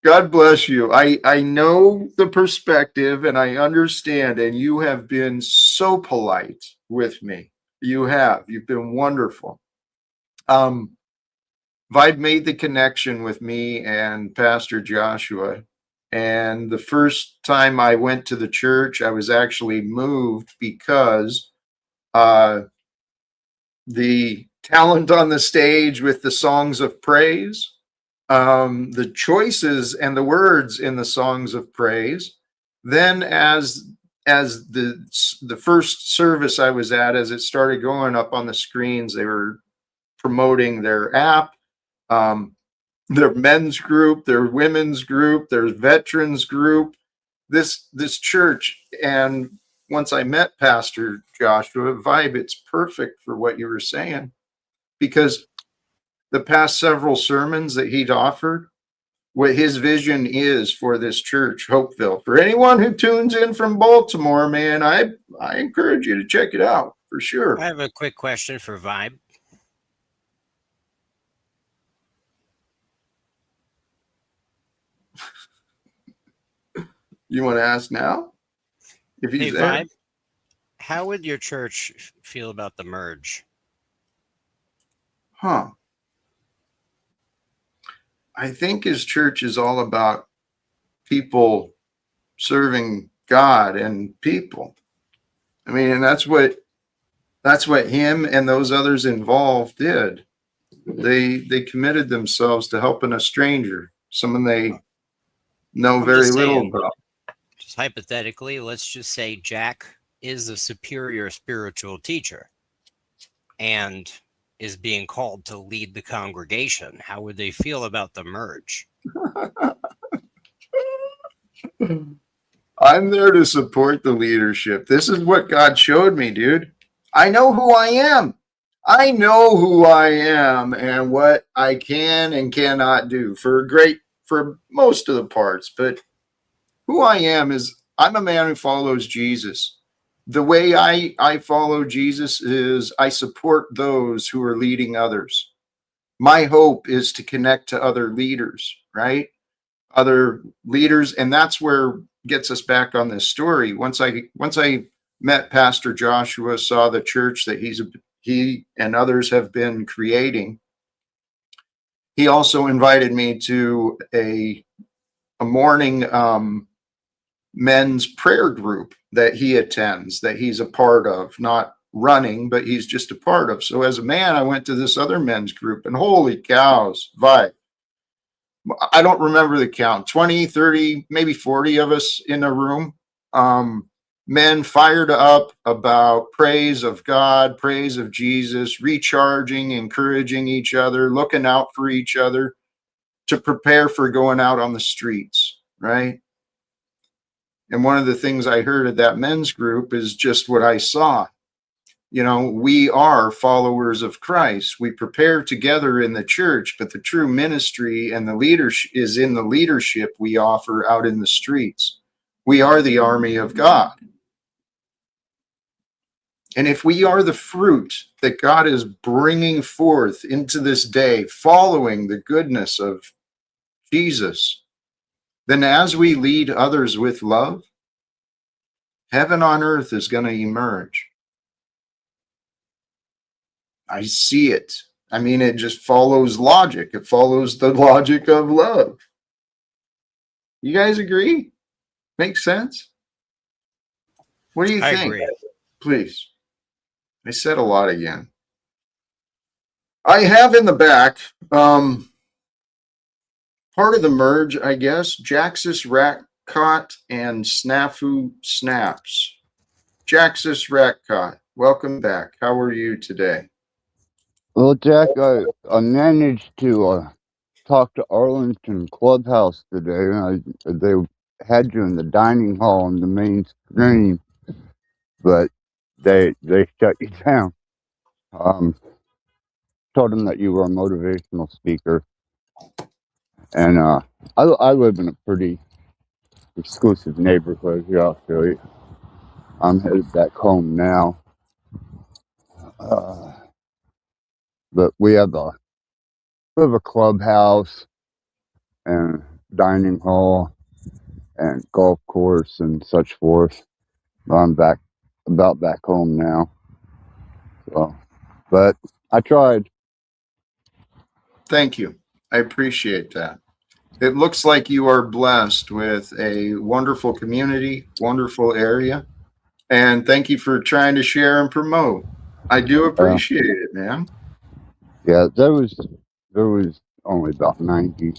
God bless you. I know the perspective and I understand, and you have been so polite with me. You've been wonderful. Vibe made the connection with me and Pastor Joshua. And the first time I went to the church, I was actually moved because the talent on the stage with the songs of praise, the choices and the words in the songs of praise. Then as the first service I was at, as it started going up on the screens, they were promoting their app, their men's group, their women's group, their veterans group, this church. And once I met Pastor Joshua, Vibe, it's perfect for what you were saying, because the past several sermons that he'd offered, what his vision is for this church, Hopeville. For anyone who tunes in from Baltimore, man, I encourage you to check it out for sure.
I have a quick question for Vibe.
You want to ask now? If he's
Hey,
there.
Vibe, how would your church feel about the merge?
Huh. I think his church is all about people serving God and people. I mean, and that's what him and those others involved did. They committed themselves to helping a stranger, someone they know very little about.
Just hypothetically, let's just say Jack is a superior spiritual teacher and is being called to lead the congregation. How would they feel about the merge?
I'm there to support the leadership. This is what God showed me, dude. I know who I am. I know who I am and what I can and cannot do for most of the parts. But who I am is I'm a man who follows Jesus. The way I follow Jesus is I support those who are leading others. My hope is to connect to other leaders, right? Other leaders. And that's where gets us back on this story. Once I met Pastor Joshua, saw the church that he and others have been creating. He also invited me to a morning men's prayer group that he attends, that he's a part of, not running, but he's just a part of. So as a man, I went to this other men's group, and holy cows, vibe. I don't remember the count, 20, 30, maybe 40 of us in a room. Men fired up about praise of God, praise of Jesus, recharging, encouraging each other, looking out for each other to prepare for going out on the streets, right? And one of the things I heard at that men's group is just what I saw. You know, we are followers of Christ. We prepare together in the church, but the true ministry and the leadership is in the leadership we offer out in the streets. We are the army of God. And if we are the fruit that God is bringing forth into this day, following the goodness of Jesus, then as we lead others with love, heaven on earth is going to emerge. I see it. I mean, it just follows logic. It follows the logic of love. You guys agree? Makes sense? What do you
I
think?
agree.
Please. I said a lot again. I have in the back part of the merge, I guess, Jaxus Ratcott and Snafu Snaps. Jaxus Ratcott, welcome back. How are you today?
Well, Jack, I managed to talk to Arlington Clubhouse today. They had you in the dining hall on the main screen, but they shut you down. Told them that you were a motivational speaker, and I live in a pretty exclusive neighborhood here. I'll show you. I'm headed back home now, but we have a clubhouse and dining hall and golf course and such forth. I'm back home now. So, but I tried.
Thank you. I appreciate that. It looks like you are blessed with a wonderful community, wonderful area, and thank you for trying to share and promote. I do appreciate it, man.
Yeah, there was only about 90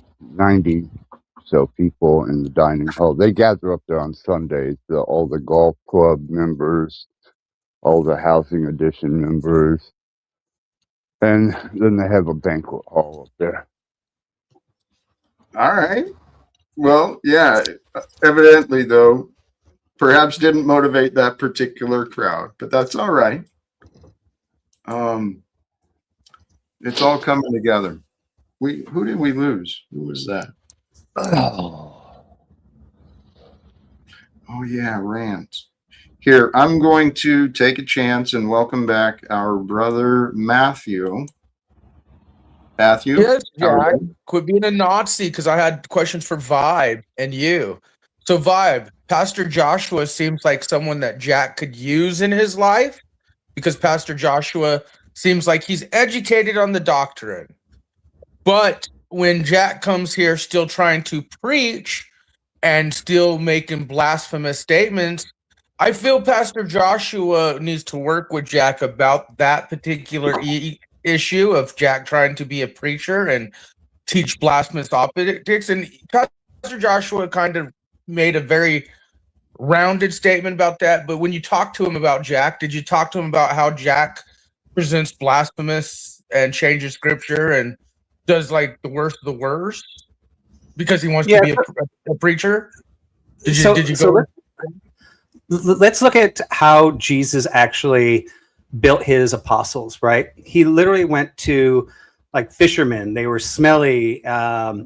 so people in the dining hall. They gather up there on Sundays, all the golf club members, all the housing edition members, and then they have a banquet hall up there.
All right. Well, yeah, evidently, though, perhaps didn't motivate that particular crowd, but that's all right. It's all coming together. Who did we lose? Who was that? Oh yeah, Rant. Here, I'm going to take a chance and welcome back our brother Matthew. Matthew?
Yes, Jack. Quit being a Nazi, because I had questions for Vibe and you. So Vibe, Pastor Joshua seems like someone that Jack could use in his life, because Pastor Joshua seems like he's educated on the doctrine. But when Jack comes here still trying to preach and still making blasphemous statements, I feel Pastor Joshua needs to work with Jack about that particular issue of Jack trying to be a preacher and teach blasphemous optics. And Pastor Joshua kind of made a very rounded statement about that. But when you talk to him about Jack, did you talk to him about how Jack presents blasphemous and changes scripture and does like the worst of the worst because he wants to be a preacher? Did you go?
Let's look at how Jesus actually built his apostles, right? He literally went to like fishermen. They were smelly, okay, are
we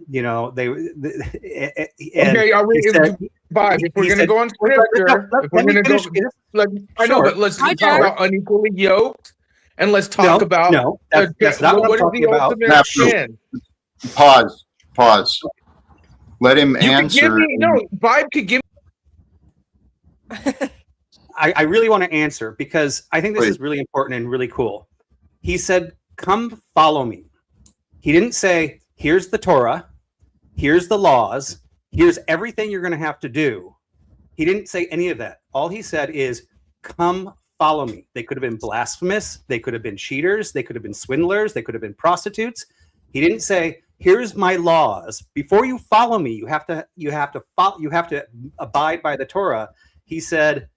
if we're going to go on scripture, I know, but let's talk about unequally yoked, and let's talk about
that's not what I'm talking about.
Pause. Let him answer.
Vibe could give.
I really want to answer because I think this is really important and really cool. He said, come follow me. He didn't say, here's the Torah, here's the laws, here's everything you're going to have to do. He didn't say any of that. All he said is, come follow me. They could have been blasphemous. They could have been cheaters. They could have been swindlers. They could have been prostitutes. He didn't say, here's my laws. Before you follow me, you have to abide by the Torah. He said,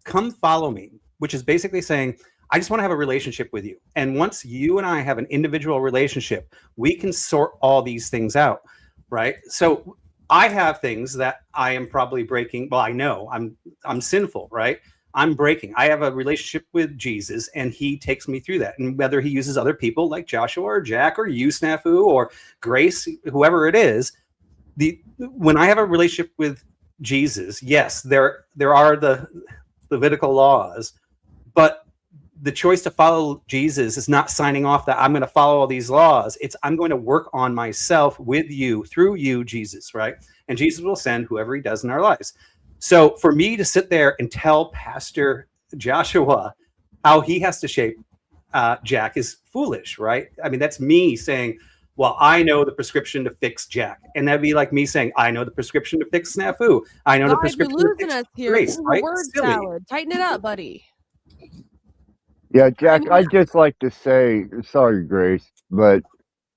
come follow me, which is basically saying, I just want to have a relationship with you. And once you and I have an individual relationship, we can sort all these things out, right? So I have things that I am probably breaking. Well, I know I'm sinful, right? I'm breaking. I have a relationship with Jesus, and he takes me through that. And whether he uses other people like Joshua or Jack or you, Snafu, or Grace, whoever it is, when I have a relationship with Jesus, yes, there are the Levitical laws, but the choice to follow Jesus is not signing off that I'm going to follow all these laws. It's I'm going to work on myself with you, through you, Jesus, right? And Jesus will send whoever he does in our lives. So for me to sit there and tell Pastor Joshua how he has to shape Jack is foolish, right? I mean, that's me saying, well, I know the prescription to fix Jack. And that'd be like me saying, I know the prescription to fix Snafu. I know the prescription
you're
to fix
losing us here.
Grace,
This is
right?
a word
Silly.
salad. Tighten it up, buddy.
Yeah, Jack, I'd just like to say, sorry, Grace, but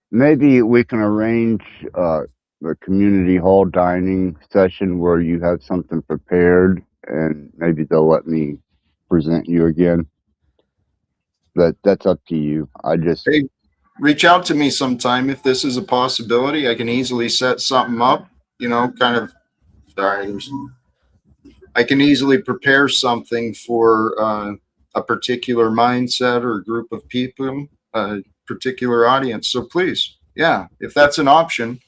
maybe we can arrange a community hall dining session where you have something prepared, and maybe they'll let me present you again. That's up to you.
Hey, reach out to me sometime if this is a possibility. I can easily set something up, kind of. Sorry, I can easily prepare something for a particular mindset or group of people, a particular audience. So please, yeah, if that's an option,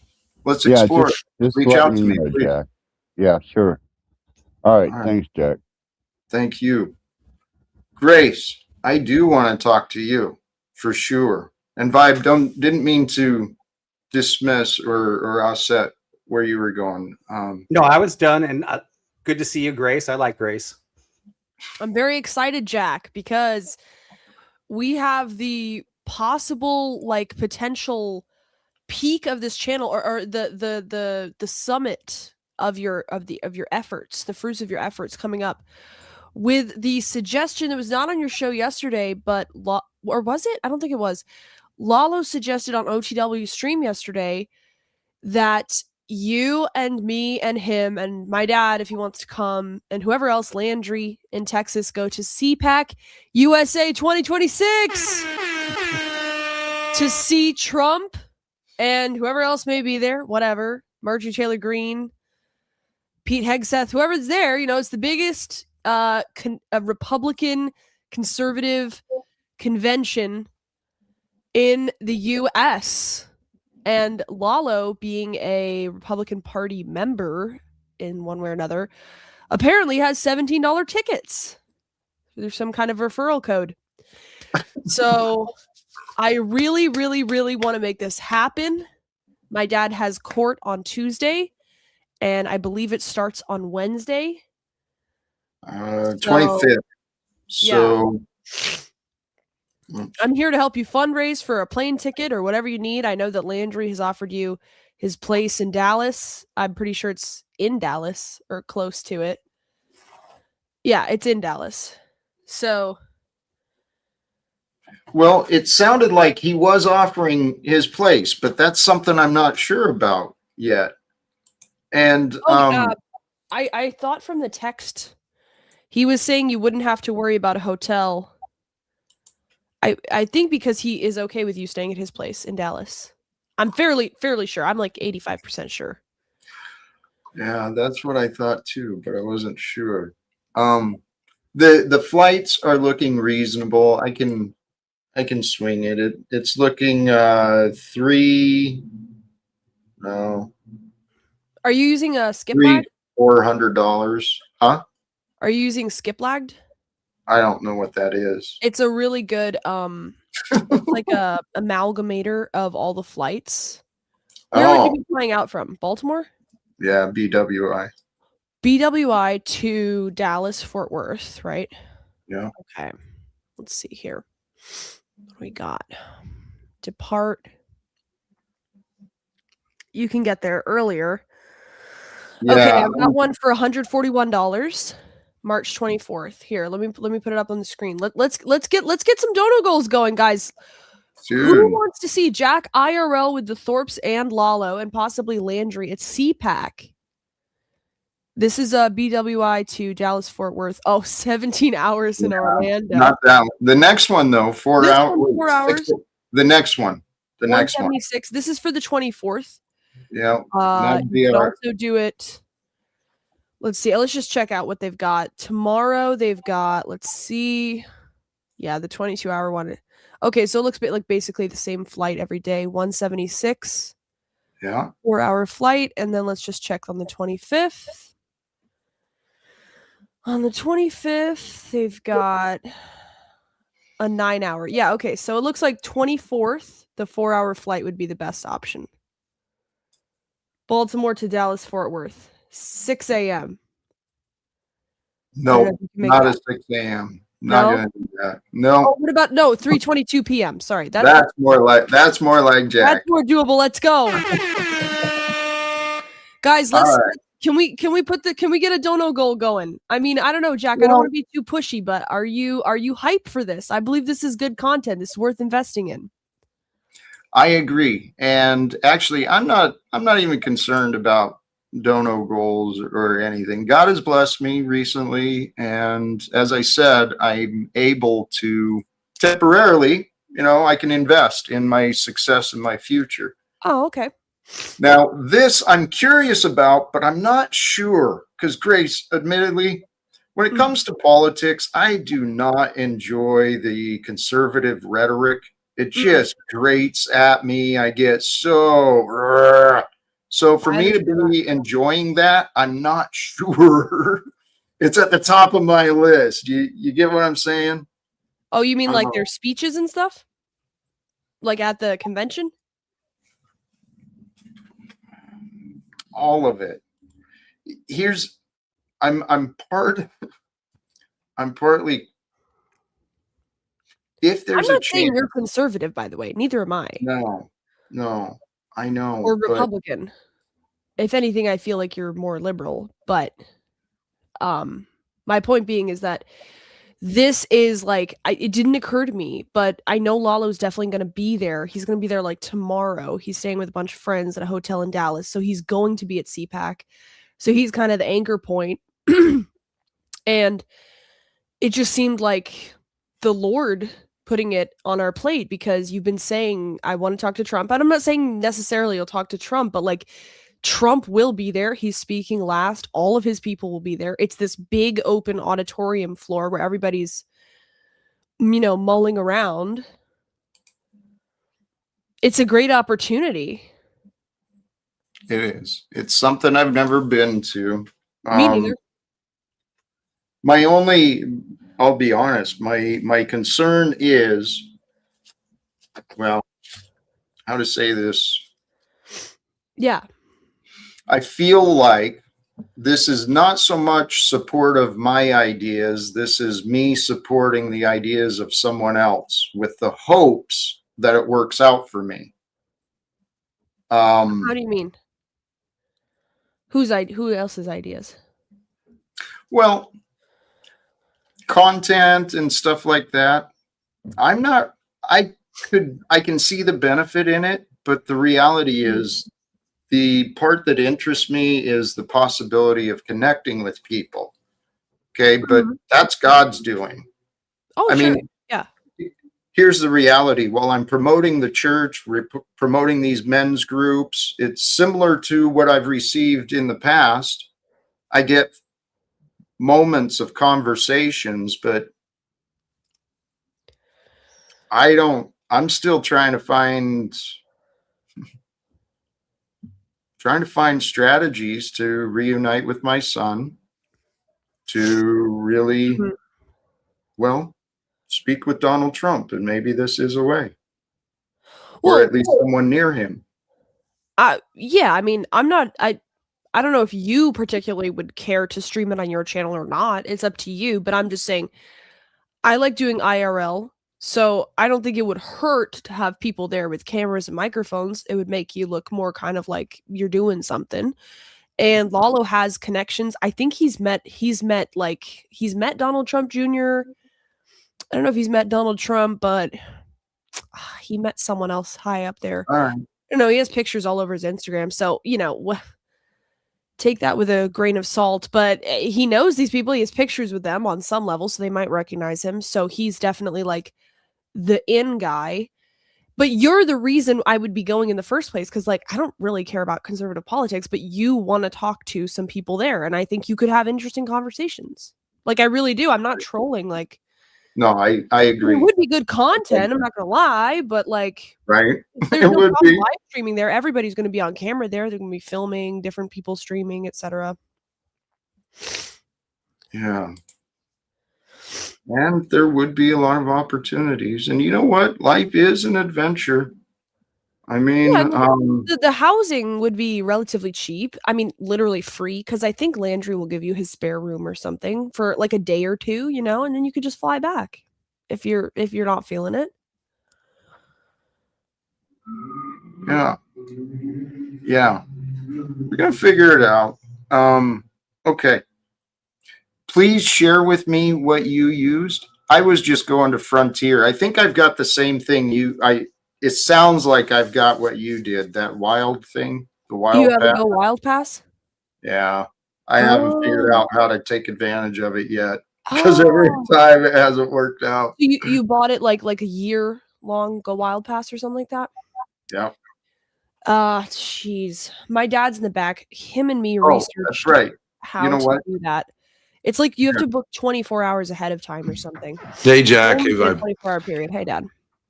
let's explore it.
Just
Reach
let
out
me
to me,
know,
please.
Jack. Yeah, sure. All right,
All right.
thanks, Jack.
Thank you. Grace, I do want to talk to you for sure. And Vibe, didn't mean to dismiss or offset where you were going.
No, I was done, and good to see you, Grace. I like Grace.
I'm very excited, Jack, because we have the possible potential peak of this channel, or the summit of your efforts, the fruits of your efforts coming up with the suggestion that was not on your show yesterday, but or was it? I don't think it was. Lalo suggested on OTW stream yesterday that you and me and him and my dad, if he wants to come, and whoever else, Landry in Texas, go to CPAC USA 2026 to see Trump and whoever else may be there, whatever, Marjorie Taylor Greene, Pete Hegseth, whoever's there. It's the biggest Republican conservative convention in the U.S., and Lalo, being a Republican Party member in one way or another, apparently has $17 tickets. There's some kind of referral code. So I really, really, really want to make this happen. My dad has court on Tuesday, and I believe it starts on Wednesday.
25th. So
I'm here to help you fundraise for a plane ticket or whatever you need. I know that Landry has offered you his place in Dallas. I'm pretty sure it's in Dallas or close to it. Yeah, it's in Dallas. So.
Well, it sounded like he was offering his place, but that's something I'm not sure about yet. And
I thought from the text, he was saying you wouldn't have to worry about a hotel. I think because he is okay with you staying at his place in Dallas. I'm fairly sure. I'm like 85% sure.
Yeah, that's what I thought too, but I wasn't sure. The flights are looking reasonable. I can swing it. It's looking $3. No.
Are you using a skip lag?
$400. Huh?
Are you using skip lagged?
I don't know what that is.
It's a really good like a amalgamator of all the flights. Where would you be flying out from? Baltimore?
Yeah, BWI.
BWI to Dallas, Fort Worth, right?
Yeah.
Okay. Let's see here. What do we got? Depart. You can get there earlier. Okay,
Yeah.
I've got one for $141. March 24th. Here, let me put it up on the screen. Let's get some dono goals going, guys. Who
Dude.
wants to see Jack IRL with the Thorpes and Lalo and possibly Landry at CPAC? This is a BWI to Dallas Fort Worth. Oh, 17 hours in Orlando.
Not that one. The next one though, 4
This
hours.
one's 4 hours.
The next one. The next one.
176. This is for the 24th.
Yeah.
You
That'd be
can
all right.
also do it. Let's see. Let's just check out what they've got. Tomorrow they've got, let's see. Yeah, the 22-hour one. Okay, so it looks like basically the same flight every day. 176.
Yeah.
4-hour flight. And then let's just check on the 25th. On the 25th, they've got a 9-hour. Yeah, okay. So it looks like 24th, the 4-hour flight would be the best option. Baltimore to Dallas Fort Worth, 6 a.m.
No, not at 6 a.m. Not gonna do that. No.
Oh, what about 3:22 p.m. Sorry,
that's more like Jack.
That's more doable. Let's go, guys. Can we get a dono goal going? I mean, I don't know, Jack. I don't want to be too pushy, but are you hyped for this? I believe this is good content. This is worth investing in.
I agree. And actually, I'm not even concerned about dono goals or anything. God has blessed me recently. And as I said, I'm able to temporarily, I can invest in my success and my future.
Oh, okay.
Now, this I'm curious about, but I'm not sure because Grace, admittedly, when it comes to politics, I do not enjoy the conservative rhetoric. It just grates at me. I get so for me to be enjoying that, I'm not sure it's at the top of my list. You get what I'm saying?
Oh, you mean like their speeches and stuff? Like at the convention?
All of it. I'm partly. If there's
I'm not
a
saying
chance,
you're conservative, by the way. Neither am I.
No, I know.
Or Republican. If anything, I feel like you're more liberal. But my point being is that this is like, it didn't occur to me, but I know Lalo's definitely going to be there. He's going to be there like tomorrow. He's staying with a bunch of friends at a hotel in Dallas. So he's going to be at CPAC. So he's kind of the anchor point. And it just seemed like the Lord putting it on our plate because you've been saying, I want to talk to Trump. And I'm not saying necessarily you'll talk to Trump, but like Trump will be there. He's speaking last. All of his people will be there. It's this big open auditorium floor where everybody's, mulling around. It's a great opportunity.
It is. It's something I've never been to.
Me neither.
I'll be honest, my concern is, well, how to say this?
Yeah.
I feel like this is not so much support of my ideas. This is me supporting the ideas of someone else with the hopes that it works out for me.
How do you mean? Who else's ideas?
Well, content and stuff like that. I can see the benefit in it, but the reality is the part that interests me is the possibility of connecting with people. Okay. But that's God's doing.
Oh,
I
sure.
mean,
yeah.
Here's the reality. While I'm promoting the church, promoting these men's groups, it's similar to what I've received in the past. I get moments of conversations, but I'm still trying to find strategies to reunite with my son, to really, speak with Donald Trump, and maybe this is a way, or at least someone near him.
Yeah, I mean, I don't know if you particularly would care to stream it on your channel or not. It's up to you, but I'm just saying I like doing IRL So I don't think it would hurt to have people there with cameras and microphones. It would make you look more kind of like you're doing something. And Lalo has connections. I think he's met Donald Trump Jr. I don't know if he's met Donald Trump, but he met someone else high up there.
All right.
No, he has pictures all over his Instagram. So, take that with a grain of salt, but he knows these people. He has pictures with them on some level, so they might recognize him. So he's definitely like the in guy. But you're the reason I would be going in the first place, because like I don't really care about conservative politics, but you want to talk to some people there, and I think you could have interesting conversations. Like I really do. I'm not trolling. Like
No, I agree.
it would be good content. I'm not gonna lie, but like
Right?
there's
It
no
would
problem
be.
live streaming there. Everybody's going to be on camera there. They're going to be filming different people streaming, etc.
Yeah. And there would be a lot of opportunities. And you know what? Life is an adventure. I mean,
Yeah, the housing would be relatively cheap. I mean, literally free, because I think Landry will give you his spare room or something for like a day or two, and then you could just fly back if you're not feeling it.
yeah. Yeah. We're going to figure it out. Okay. Please share with me what you used. I was just going to Frontier. I think I've got the same thing it sounds like I've got what you did, that wild thing, the wild
You have a
path.
Go Wild Pass?
Yeah. I haven't figured
Oh.
out how to take advantage of it yet, because every
Oh.
time it hasn't worked out.
You bought it like a year long Go Wild Pass or something like that?
Yeah.
Jeez. My dad's in the back. Him and me
Oh,
researched
that's right.
how
You know
to
what?
do that. It's like you have to book 24 hours ahead of time or something.
Hey, Jack.
Only
Hey,
a
Vibe.
24-hour period. Hey, Dad.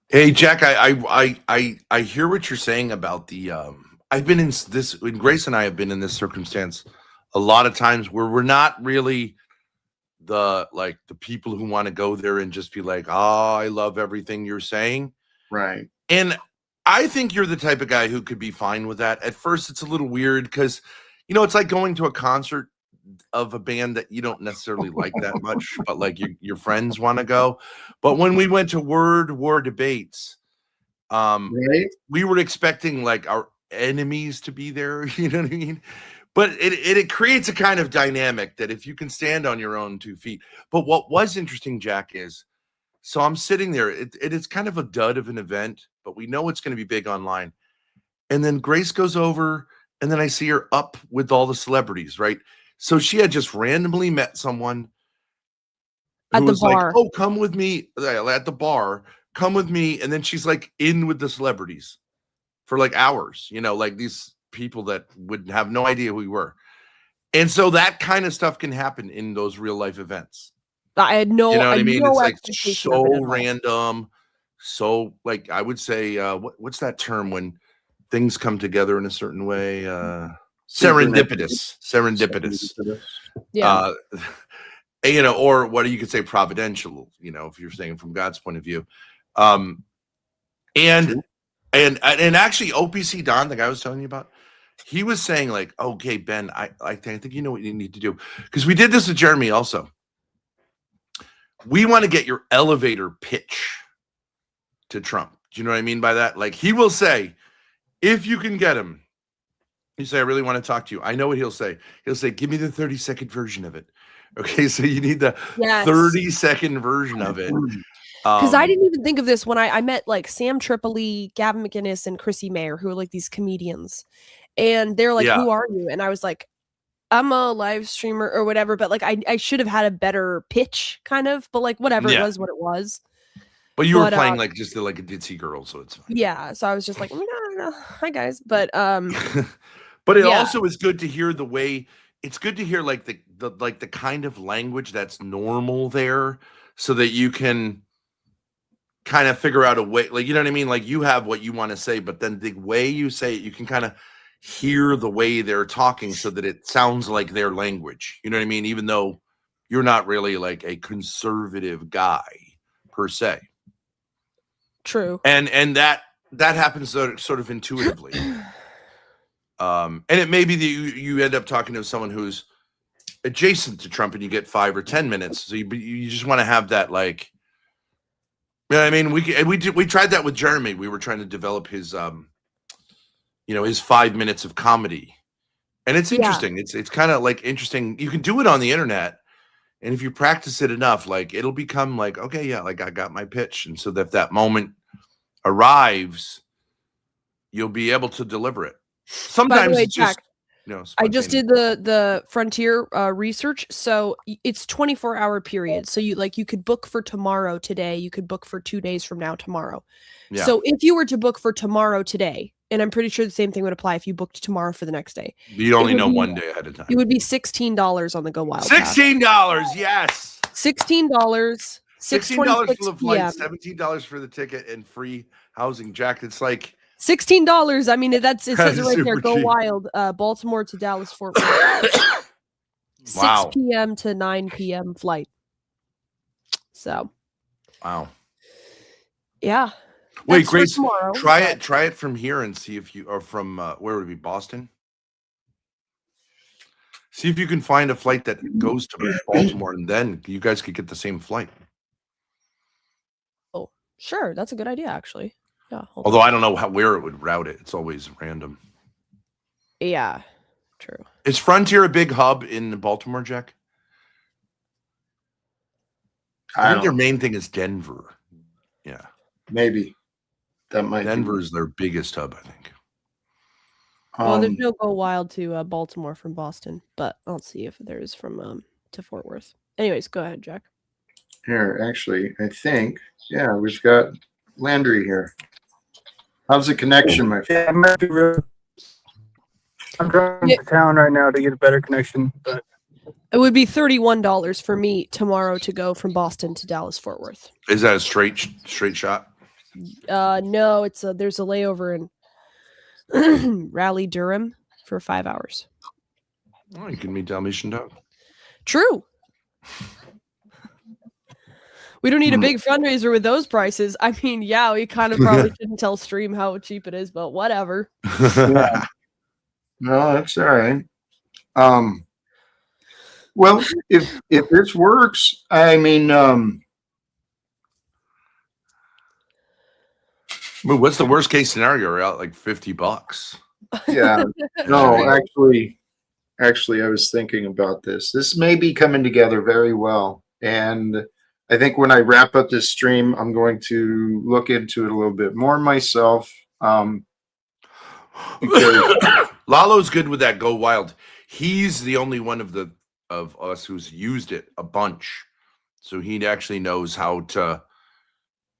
Hey, Jack. I hear what you're saying about the. I've been in this. When Grace and I have been in this circumstance a lot of times where we're not really the people who want to go there and just be like, oh, I love everything you're saying.
Right.
And I think you're the type of guy who could be fine with that. At first, it's a little weird because, it's like going to a concert of a band that you don't necessarily like that much, but like your friends want to go. But when we went to Word War Debates,
Right.
we were expecting like our enemies to be there, you know what I mean? But it creates a kind of dynamic that if you can stand on your own 2 feet. But what was interesting, Jack, is so I'm sitting there. It is kind of a dud of an event, but we know it's going to be big online. And then Grace goes over, and then I see her up with all the celebrities, right? So she had just randomly met someone who
At the
was like,
bar.
"Oh, come with me at the bar. Come with me." And then she's like in with the celebrities for like hours, like these people that would have no idea who we were. And so that kind of stuff can happen in those real life events.
I had no,
You know what I mean?
no
It's like
expectation of it
so
at all.
random. So like I would say, what's that term when things come together in a certain way? Serendipitous.
Yeah.
Or what you could say providential, if you're saying from God's point of view. And actually OPC Don, the guy I was telling you about, he was saying like, okay, Ben, I think you know what you need to do. Because we did this with Jeremy also. We want to get your elevator pitch to Trump. Do you know what I mean by that? Like he will say, if you can get him, you say, I really want to talk to you. I know what he'll say. He'll say, give me the 30-second version of it. Okay, so you need the 30-second version of it.
Because I didn't even think of this when I met like Sam Tripoli, Gavin McInnes, and Chrissy Mayer, who are like these comedians. And they're like, who are you? And I was like, I'm a live streamer or whatever, but like I should have had a better pitch, kind of, but like whatever, it was what it was.
But you were playing like just like a ditzy girl, so it's fine.
Yeah, so I was just like, no, hi guys, but
but it also is good to hear the way. It's good to hear like the kind of language that's normal there, so that you can kind of figure out a way, like, you know what I mean? Like you have what you want to say, but then the way you say it, you can kind of hear the way they're talking so that it sounds like their language. You know what I mean? Even though you're not really like a conservative guy per se.
True.
And that happens sort of intuitively. And it may be that you end up talking to someone who's adjacent to Trump and you get 5 or 10 minutes. So you just want to have that like Yeah, I mean, we tried that with Jeremy. We were trying to develop his his 5 minutes of comedy, and it's
Yeah.
interesting. It's kind of like interesting. You can do it on the internet, and if you practice it enough, like it'll become like, okay, yeah, like I got my pitch, and so that if that moment arrives, you'll be able to deliver it.
By the
Sometimes
way,
it's just
Jack, I just did the Frontier research. So it's 24-hour period. So you could book for tomorrow today. You could book for 2 days from now tomorrow.
Yeah.
So if you were to book for tomorrow today, and I'm pretty sure the same thing would apply if you booked tomorrow for the next day.
You'd only
would
know
be-
1 day ahead of time.
It would be $16 on the Go Wild Pass.
$16, yes.
$16.
$16 for the flight,
PM.
$17 for the ticket, and free housing. Jack, it's like
$16. I mean, it says it right there.
super
Go
cheap.
Wild. Baltimore to Dallas Fort Worth. 6
Wow.
p.m. to 9 p.m. flight. So
Wow.
yeah.
Wait,
That's for
Grace,
tomorrow,
try
but-
it. Try it from here and see if you are from where would it be? Boston. See if you can find a flight that goes to Baltimore, and then you guys could get the same flight.
Oh, sure. That's a good idea, actually. Yeah. hold
Although
on.
I don't know where it would route it. It's always random.
Yeah. True.
Is Frontier a big hub in Baltimore, Jack? I think their main thing is Denver. Yeah.
Maybe that might
Denver
be.
is their biggest hub, I think.
Well, there's no Go Wild to Baltimore from Boston, but I'll see if there is from to Fort Worth. Anyways, go ahead, Jack.
Here, actually, I think, yeah, we've got Landry here. How's the connection, my friend?
Yeah, it might be real. I'm driving to town right now to get a better connection, but
It would be $31 for me tomorrow to go from Boston to Dallas Fort Worth.
Is that a straight shot?
No, it's there's a layover in Raleigh, Durham for 5 hours.
Oh, you can meet Dalmatian Dog.
True. We don't need a big fundraiser with those prices. I mean, yeah, we kind of probably shouldn't tell Stream how cheap it is, but whatever.
Yeah. No, that's all right. Well, if this works, I mean,
Well, what's the worst case scenario? We're out like $50.
yeah. No, actually, I was thinking about this. This may be coming together very well, and I think when I wrap up this stream, I'm going to look into it a little bit more myself. Because
Lalo's good with that Go Wild. He's the only one of us who's used it a bunch, so he actually knows how to.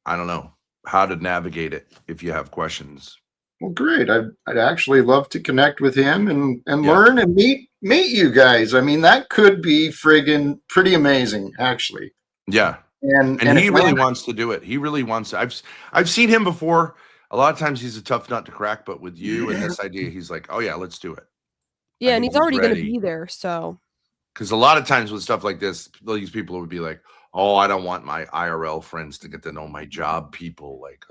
I don't know how to navigate it if you have questions.
well, great. I'd actually love to connect with him and
Yeah.
learn and meet you guys. I mean, that could be friggin' pretty amazing, actually.
Yeah,
And
he
if
really
Landry-
wants to do it. He really wants to. I've seen him before. A lot of times he's a tough nut to crack, but with you and this idea, he's like, oh yeah, let's do it.
Yeah, and
think
he's already going to
ready.
be there, so
Because a lot of times with stuff like this, these people would be like, "Oh, I don't want my IRL friends to get to know my job people." Like,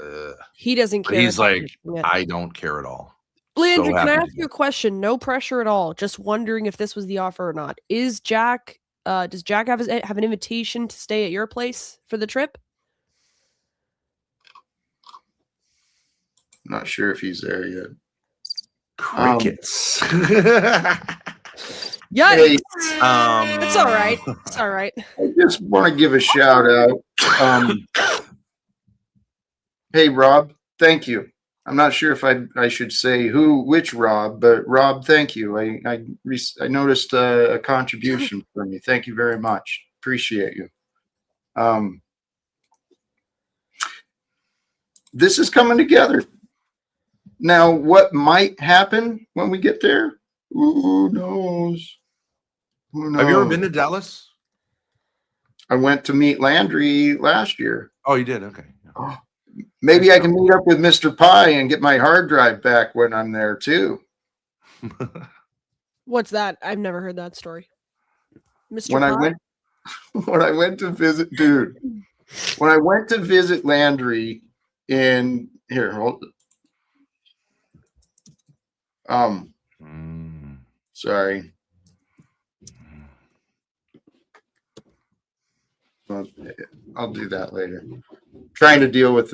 he doesn't
but
care.
he's
about
like,
it. Yeah.
I don't care at all.
Landry,
So
can I
happy
ask
to
you a
do
question? No pressure at all. Just wondering if this was the offer or not. Is Jack? Does Jack have an invitation to stay at your place for the trip?
not sure if he's there yet.
Crickets.
Yeah,
Hey,
it's all right. It's all right.
I just want to give a shout out. Hey, Rob, thank you. I'm not sure if I should say which Rob, but Rob, thank you. I noticed a contribution from you. Thank you very much. Appreciate you. This is coming together. Now, what might happen when we get there? Who knows? Who knows?
Have you ever been to Dallas?
I went to meet Landry last year.
Oh, you did. Okay.
Maybe I can meet up with Mr. Pie and get my hard drive back when I'm there too.
What's that? I've never heard that story. Mr.
When I
Pie?
went when I went to visit when I went to visit Landry in here, sorry. I'll do that later. trying to deal with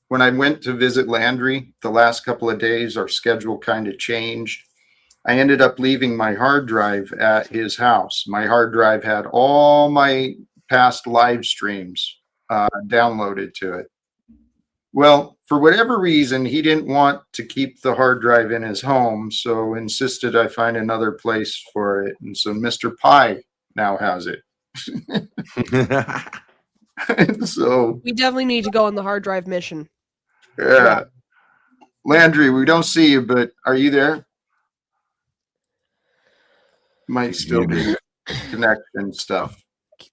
when I went to visit Landry the last couple of days, our schedule kind of changed. I ended up leaving my hard drive at his house. My hard drive had all my past live streams downloaded to it. Well, for whatever reason, he didn't want to keep the hard drive in his home, so insisted I find another place for it. And so Mr. Pie now has it. So
We definitely need to go on the hard drive mission.
yeah. Landry, we don't see you, but are you there? Might still be connection stuff.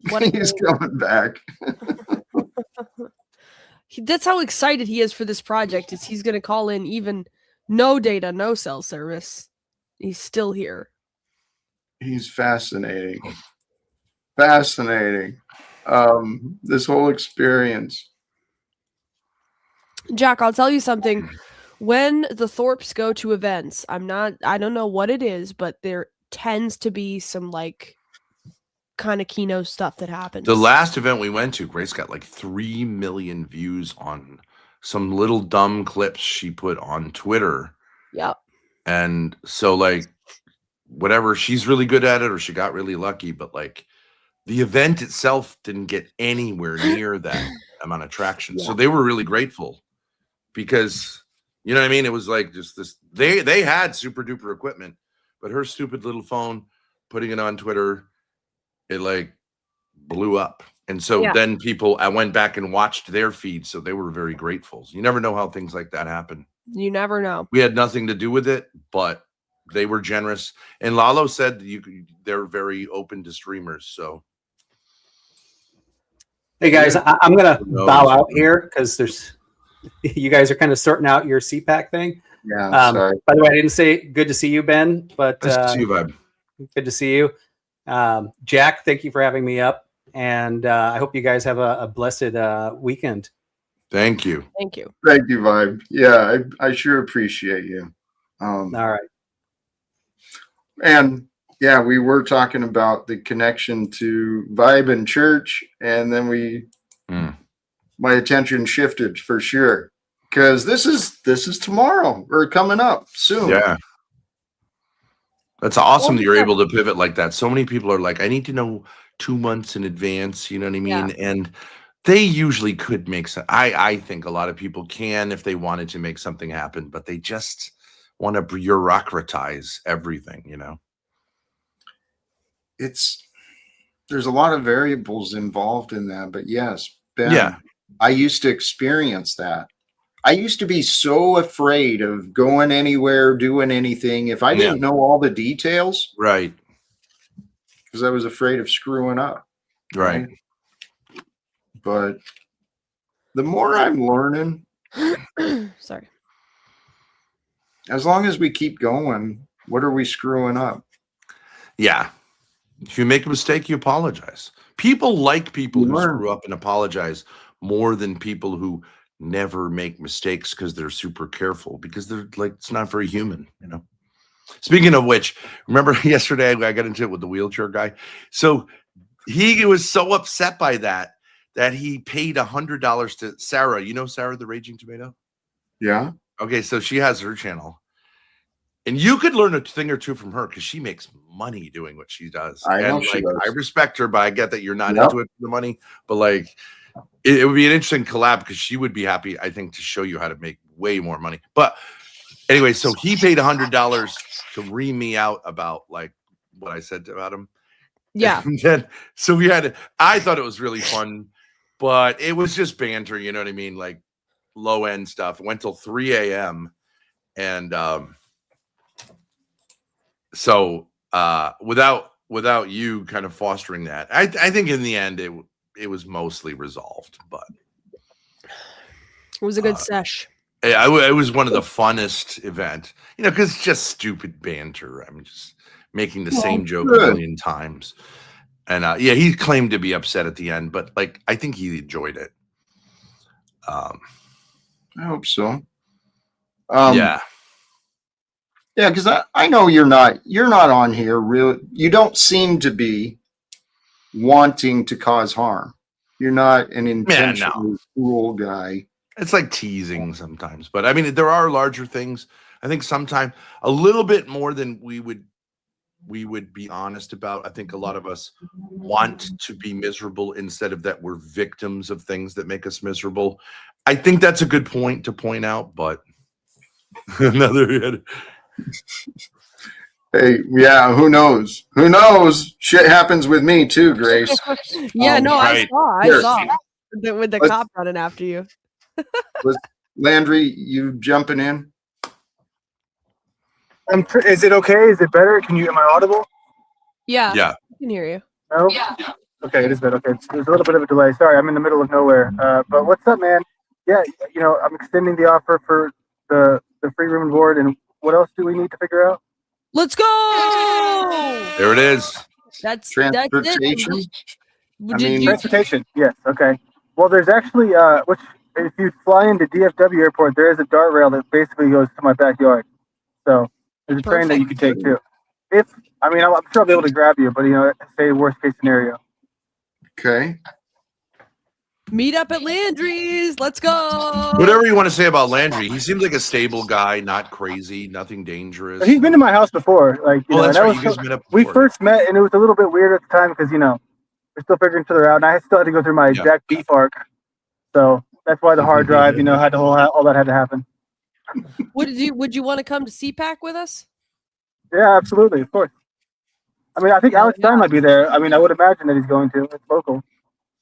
What
He's coming back.
That's how excited he is for this project. Is he's going to call in even no data, no cell service. He's still here.
He's fascinating. Fascinating. This whole experience.
Jack, I'll tell you something. When the Thorpes go to events, I don't know what it is, but there tends to be some like kind of keynote stuff that happens.
The last event we went to, Grace got like 3 million views on some little dumb clips she put on Twitter.
Yep.
And so like whatever, she's really good at it or she got really lucky, but like the event itself didn't get anywhere near that amount of traction.
Yeah.
So they were really grateful because you know what I mean? It was like just this, they had super duper equipment, but her stupid little phone, putting it on Twitter, it like blew up. And so then I went back and watched their feed. So they were very grateful. You never know how things like that happen.
You never know.
We had nothing to do with it, but they were generous. And Lalo said they're very open to streamers. So,
hey guys, I'm gonna bow out here because you guys are kind of sorting out your CPAC thing.
Yeah. Sorry.
By the way, I didn't say good to see you, Ben, but
nice to see you, Vibe.
Good to see you. Jack, thank you for having me up. And I hope you guys have a blessed weekend.
Thank you.
Thank you.
Thank you, Vibe. Yeah, I sure appreciate you.
All right.
And yeah, we were talking about the connection to Vibe and church, and then my attention shifted for sure because this is tomorrow or coming up soon.
Yeah. That's awesome that you're able to pivot like that. So many people are like, I need to know 2 months in advance. You know what I mean?
Yeah.
And they usually could make some. I think a lot of people can if they wanted to make something happen, but they just want to bureaucratize everything, you know?
There's a lot of variables involved in that, but yes, Ben,
Yeah.
I used to experience that. I used to be so afraid of going anywhere, doing anything if I didn't know all the details.
Right.
Because I was afraid of screwing up.
Right.
But the more I'm learning,
Sorry.
as long as we keep going, what are we screwing up?
Yeah. If you make a mistake, you apologize. People like people who
Learn.
screw up and apologize more than people who never make mistakes because they're super careful, because they're like, it's not very human, you know? Speaking of which, remember yesterday I got into it with the wheelchair guy. So he was so upset by that he paid $100 to Sarah. You know Sarah, the Raging Tomato?
Yeah.
Okay, so she has her channel. And you could learn a thing or two from her because she makes money doing what she does.
I know
and
she
like,
does.
I respect her, but I get that you're not into it for the money. But like, it would be an interesting collab because she would be happy, I think, to show you how to make way more money. But anyway, so he paid $100 to ream me out about like what I said about him.
Yeah.
And then, so I thought it was really fun, but it was just banter, you know what I mean? Like low end stuff. It went till 3 a.m. And so without you kind of fostering that, I think in the end it was mostly resolved, but
It was a good sesh.
it was one of the funnest event, you know, because it's just stupid banter. I'm just making the same joke a million times. And yeah, he claimed to be upset at the end, but like I think he enjoyed it.
I hope so.
Yeah.
Yeah, because I know you're not on here really. You don't seem to be wanting to cause harm. You're not an
no.
intentionally cruel guy.
It's like teasing sometimes, but I mean, there are larger things. I think sometimes a little bit more than we would be honest about. I think a lot of us want to be miserable instead of that we're victims of things that make us miserable. I think that's a good point to point out, but another.
Hey, yeah, who knows? Who knows? Shit happens with me too, Grace.
Yeah, no,
right.
I
Here.
saw with the
Let's-
cop running after you.
Landry, you jumping in?
Is it okay? Is it better? Am I audible?
Yeah,
Yeah.
I can hear you.
No? Okay, it is better. Okay, there's a little bit of a delay. Sorry, I'm in the middle of nowhere. But what's up, man? Yeah, I'm extending the offer for the free room and board. And what else do we need to figure out?
Let's go.
There it is.
That's
Transportation?
it.
I
Did
mean-
you?
Transportation. Yes. Okay. Well, there's actually which if you fly into DFW Airport, there is a dart rail that basically goes to my backyard. So there's a train that you could take too. I'm sure I'll be able to grab you, but say worst case scenario.
Okay.
Meet up at Landry's. Let's go.
Whatever you want to say about Landry, he seems like a stable guy, not crazy, nothing dangerous.
He's been to my house before, like
That's
and
right.
that
You guys
was,
met up
we
before.
first met, and it was a little bit weird at the time because we're still figuring each other out, and I still had to go through my
Yeah.
Jack Beef arc, so that's why the hard drive, had all that had to happen.
Would you want to come to CPAC with us?
Yeah, absolutely, of course. I mean, I think Alex Stein might be there. I mean, I would imagine that he's going to. It's local.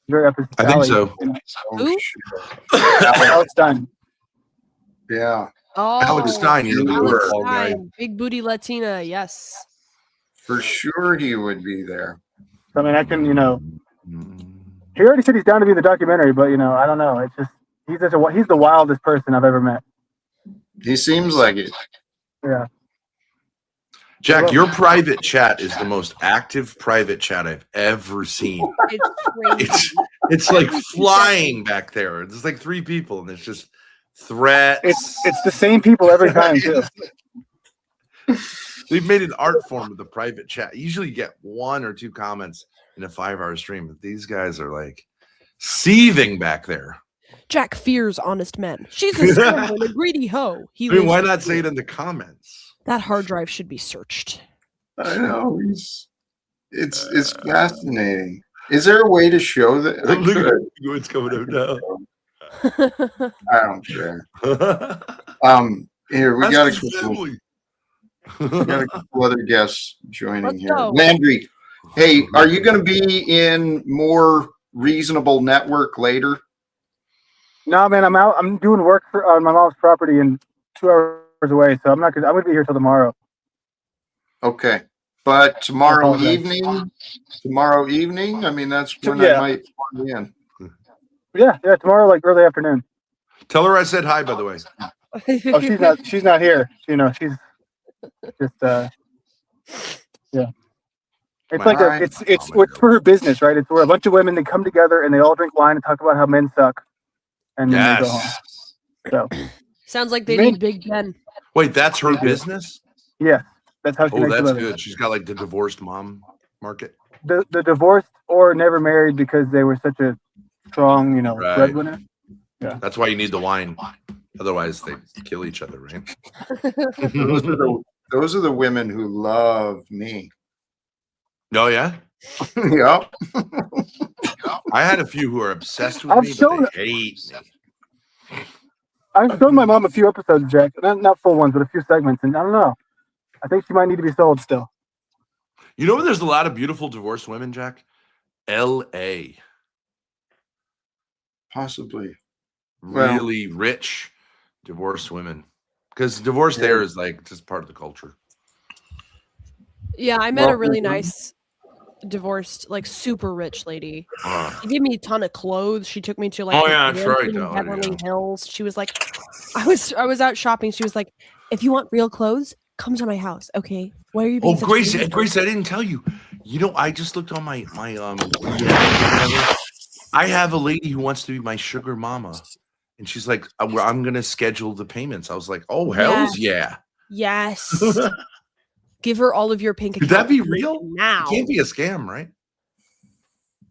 Very up his
I think
alley,
so.
Oh,
Who?
shit.
Alex Stein.
Yeah,
Oh,
Alex Stein, the
Alex
football guy.
Stein, big booty Latina. Yes.
for sure he would be there.
I mean, I can, he already said he's down to be in the documentary, but I don't know. It's just he's the wildest person I've ever met.
He seems like it.
Yeah.
Jack, your private chat is the most active private chat I've ever seen.
It's crazy.
It's like flying back there. There's like 3 people, and it's just threats.
It's the same people every time too.
They've made an art form of the private chat. Usually you get 1 or 2 comments in a 5-hour stream, but these guys are like seething back there.
Jack fears honest men. She's a scum and a greedy hoe.
I mean, why not say it in the comments?
That hard drive should be searched.
I know. It's fascinating. Is there a way to show that?
Look at what's coming up now.
I don't care. Here we got a couple other guests joining
Let's
here.
go.
Landry, hey, are you going to be in more reasonable network later?
No, man, I'm out. I'm doing work on my mom's property and 2 hours away, so I'm gonna be here till tomorrow.
Okay, but tomorrow
apologize.
evening. I mean, that's when
Yeah.
I might plug in.
Yeah, tomorrow, like early afternoon.
Tell her I said hi, by the way.
Oh, she's not here. She's just yeah. It's like
Alright.
it's for her business, right? It's where a bunch of women, they come together and they all drink wine and talk about how men suck, and then they go home.
Yes.
So
Sounds like they need Big Ben.
Wait, that's her business?
yeah, that's how she
Oh,
makes a
that's
living.
good. She's got like the divorced mom market.
The divorced or never married because they were such a strong,
Right.
breadwinner.
That's why you need the wine. Otherwise, they kill each other, right?
Those are the women who love me.
Oh, yeah?
Yep.
I had a few who are obsessed with
I've
me,
shown-
but they hate me.
I've shown my mom a few episodes, Jack. Not full ones, but a few segments, and I don't know. I think she might need to be sold still.
You know where there's a lot of beautiful divorced women, Jack? L.A.
Possibly. Well-
Really rich divorced women. Because divorce there is like just part of the culture.
Yeah, I met a
Well,
really nice divorced, like super rich lady.
Uh,
She gave me a ton of clothes. She took me to like
Oh,
the
yeah, that's right,
mansion in
though,
Beverly
yeah.
Hills. She was like, I was out shopping. She was like, if you want real clothes, come to my house. Okay. Why are you being
oh,
such a
Grace,
sweetie?"
Grace, I didn't tell you. You know, I just looked on my I have a lady who wants to be my sugar mama. And she's like, I'm going to schedule the payments. I was like, oh, hells yeah.
Yes. Give her all of your pink
Could that
account
be
information
real?
now?
It can't be a scam, right?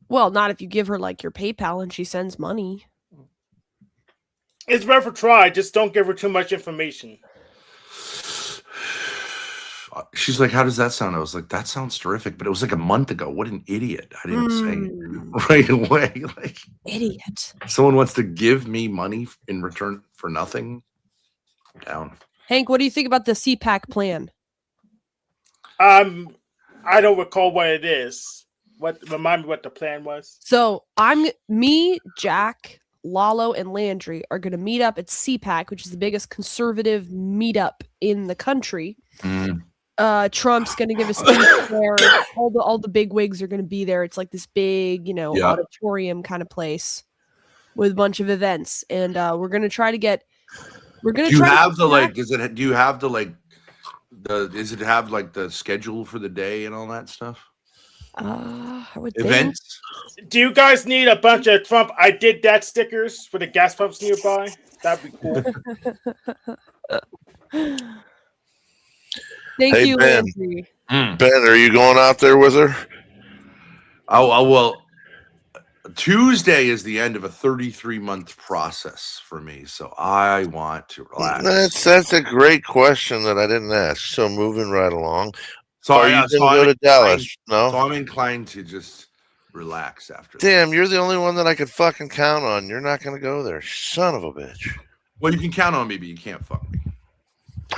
Well, not if you give her like your PayPal and she sends money.
It's worth a try. Just don't give her too much information.
She's like, how does that sound? I was like, that sounds terrific, but it was like a month ago. What an idiot. I didn't say right away. Like,
Idiot.
someone wants to give me money in return for nothing. Down.
Hank, what do you think about the CPAC plan?
I don't recall what it is. Remind me what the plan was.
So me, Jack, Lalo, and Landry are going to meet up at CPAC, which is the biggest conservative meetup in the country. Trump's going to give a speech there. All the big wigs are going to be there. It's like this big, auditorium kind of place with a bunch of events, and we're going to try to get. We're going to.
Do you have the like? Does it? Do you have the like? Does it have like the schedule for the day and all that stuff?
I would
Events.
Do you guys need a bunch of Trump "I did that" stickers for the gas pumps nearby? That'd be cool.
Thank you,
Ben.
Landry.
Ben, are you going out there with her?
Oh well. Tuesday is the end of a 33-month process for me, so I want to relax.
That's a great question that I didn't ask. So moving right along.
So
are you going to go to Dallas? No.
So I'm inclined to just relax after.
Damn, you're the only one that I could fucking count on. You're not going to go there, son of a bitch.
Well, you can count on me, but you can't fuck me.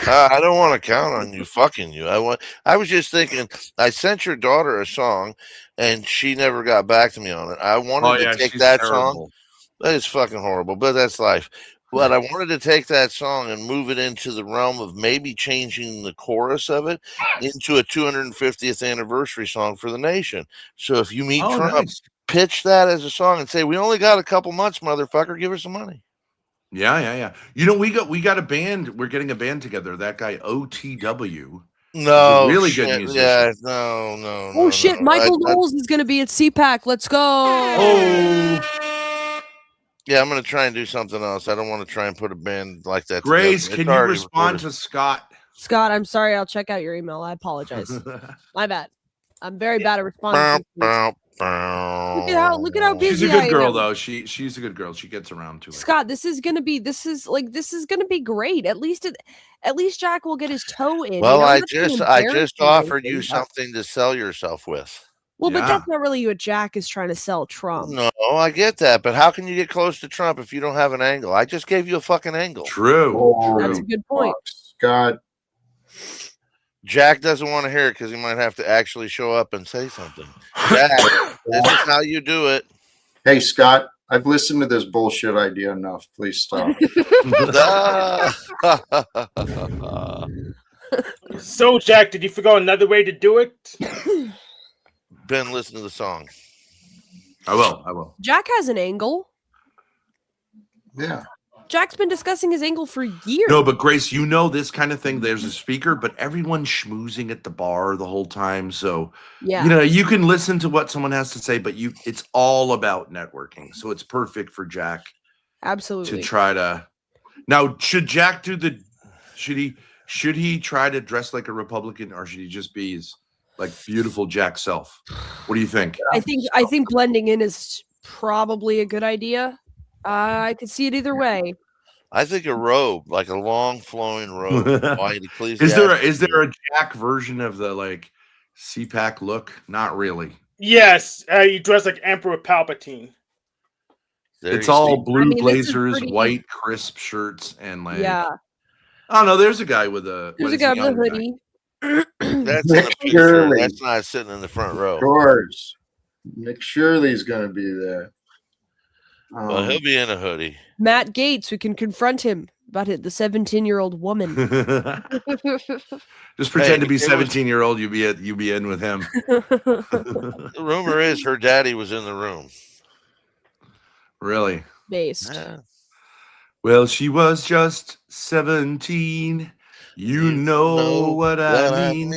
I don't want to count on you fucking you. I was just thinking. I sent your daughter a song, and she never got back to me on it. I wanted to take that song. That is fucking horrible, but that's life. But I wanted to take that song and move it into the realm of maybe changing the chorus of it into a 250th anniversary song for the nation. So if you meet Trump, pitch that as a song and say, "We only got a couple months, motherfucker. Give her some money."
Yeah. You know, we got a band. We're getting a band together. That guy OTW.
No,
really good musician.
Yeah, no.
Oh shit! Michael Knowles is going to be at CPAC. Let's go.
Oh.
Yeah, I'm going to try and do something else. I don't want to try and put a band like that
Grace,
together.
can you respond to Scott?
Scott, I'm sorry. I'll check out your email. I apologize. My bad. I'm very bad at responding. Look at how busy
she's a good girl,
I am.
though. She's a good girl. She gets around to it.
Scott, this is gonna be great. At least Jack will get his toe in.
Well, I just offered you something to sell yourself with.
Well, but that's not really what Jack is trying to sell Trump.
No, I get that, but how can you get close to Trump if you don't have an angle? I just gave you a fucking angle.
True.
That's a good point.
Scott.
Jack doesn't want to hear it because he might have to actually show up and say something. Jack, this is how you do it.
Hey, Scott, I've listened to this bullshit idea enough. Please stop.
So, Jack, did you figure out another way to do it?
Ben, listen to the song.
I will.
Jack has an angle.
Yeah.
Jack's been discussing his angle for years.
No, but Grace, you know this kind of thing. There's a speaker, but everyone's schmoozing at the bar the whole time. So, you can listen to what someone has to say, but it's all about networking. So it's perfect for Jack.
Absolutely.
To try to. Now, should Jack should he try to dress like a Republican, or should he just be his like beautiful Jack self? What do you think?
I think blending in is probably a good idea. I could see it either way.
I think a robe, like a long flowing robe.
Is there a Jack version of the like CPAC look? Not really.
Yes, you dress like Emperor Palpatine.
It's all blue blazers, white crisp shirts, and like Oh no, there's a guy with a
hoodie.
That's in the picture. That's not sitting in the front row.
Of course. Nick Shirley's gonna be there.
Well, he'll be in a hoodie.
Matt Gaetz, we can confront him about it, the 17-year-old woman.
Just pretend to be 17-year-old. You be in with him.
The rumor is her daddy was in the room.
Really?
Based.
Yeah.
Well, she was just 17. You know what I mean.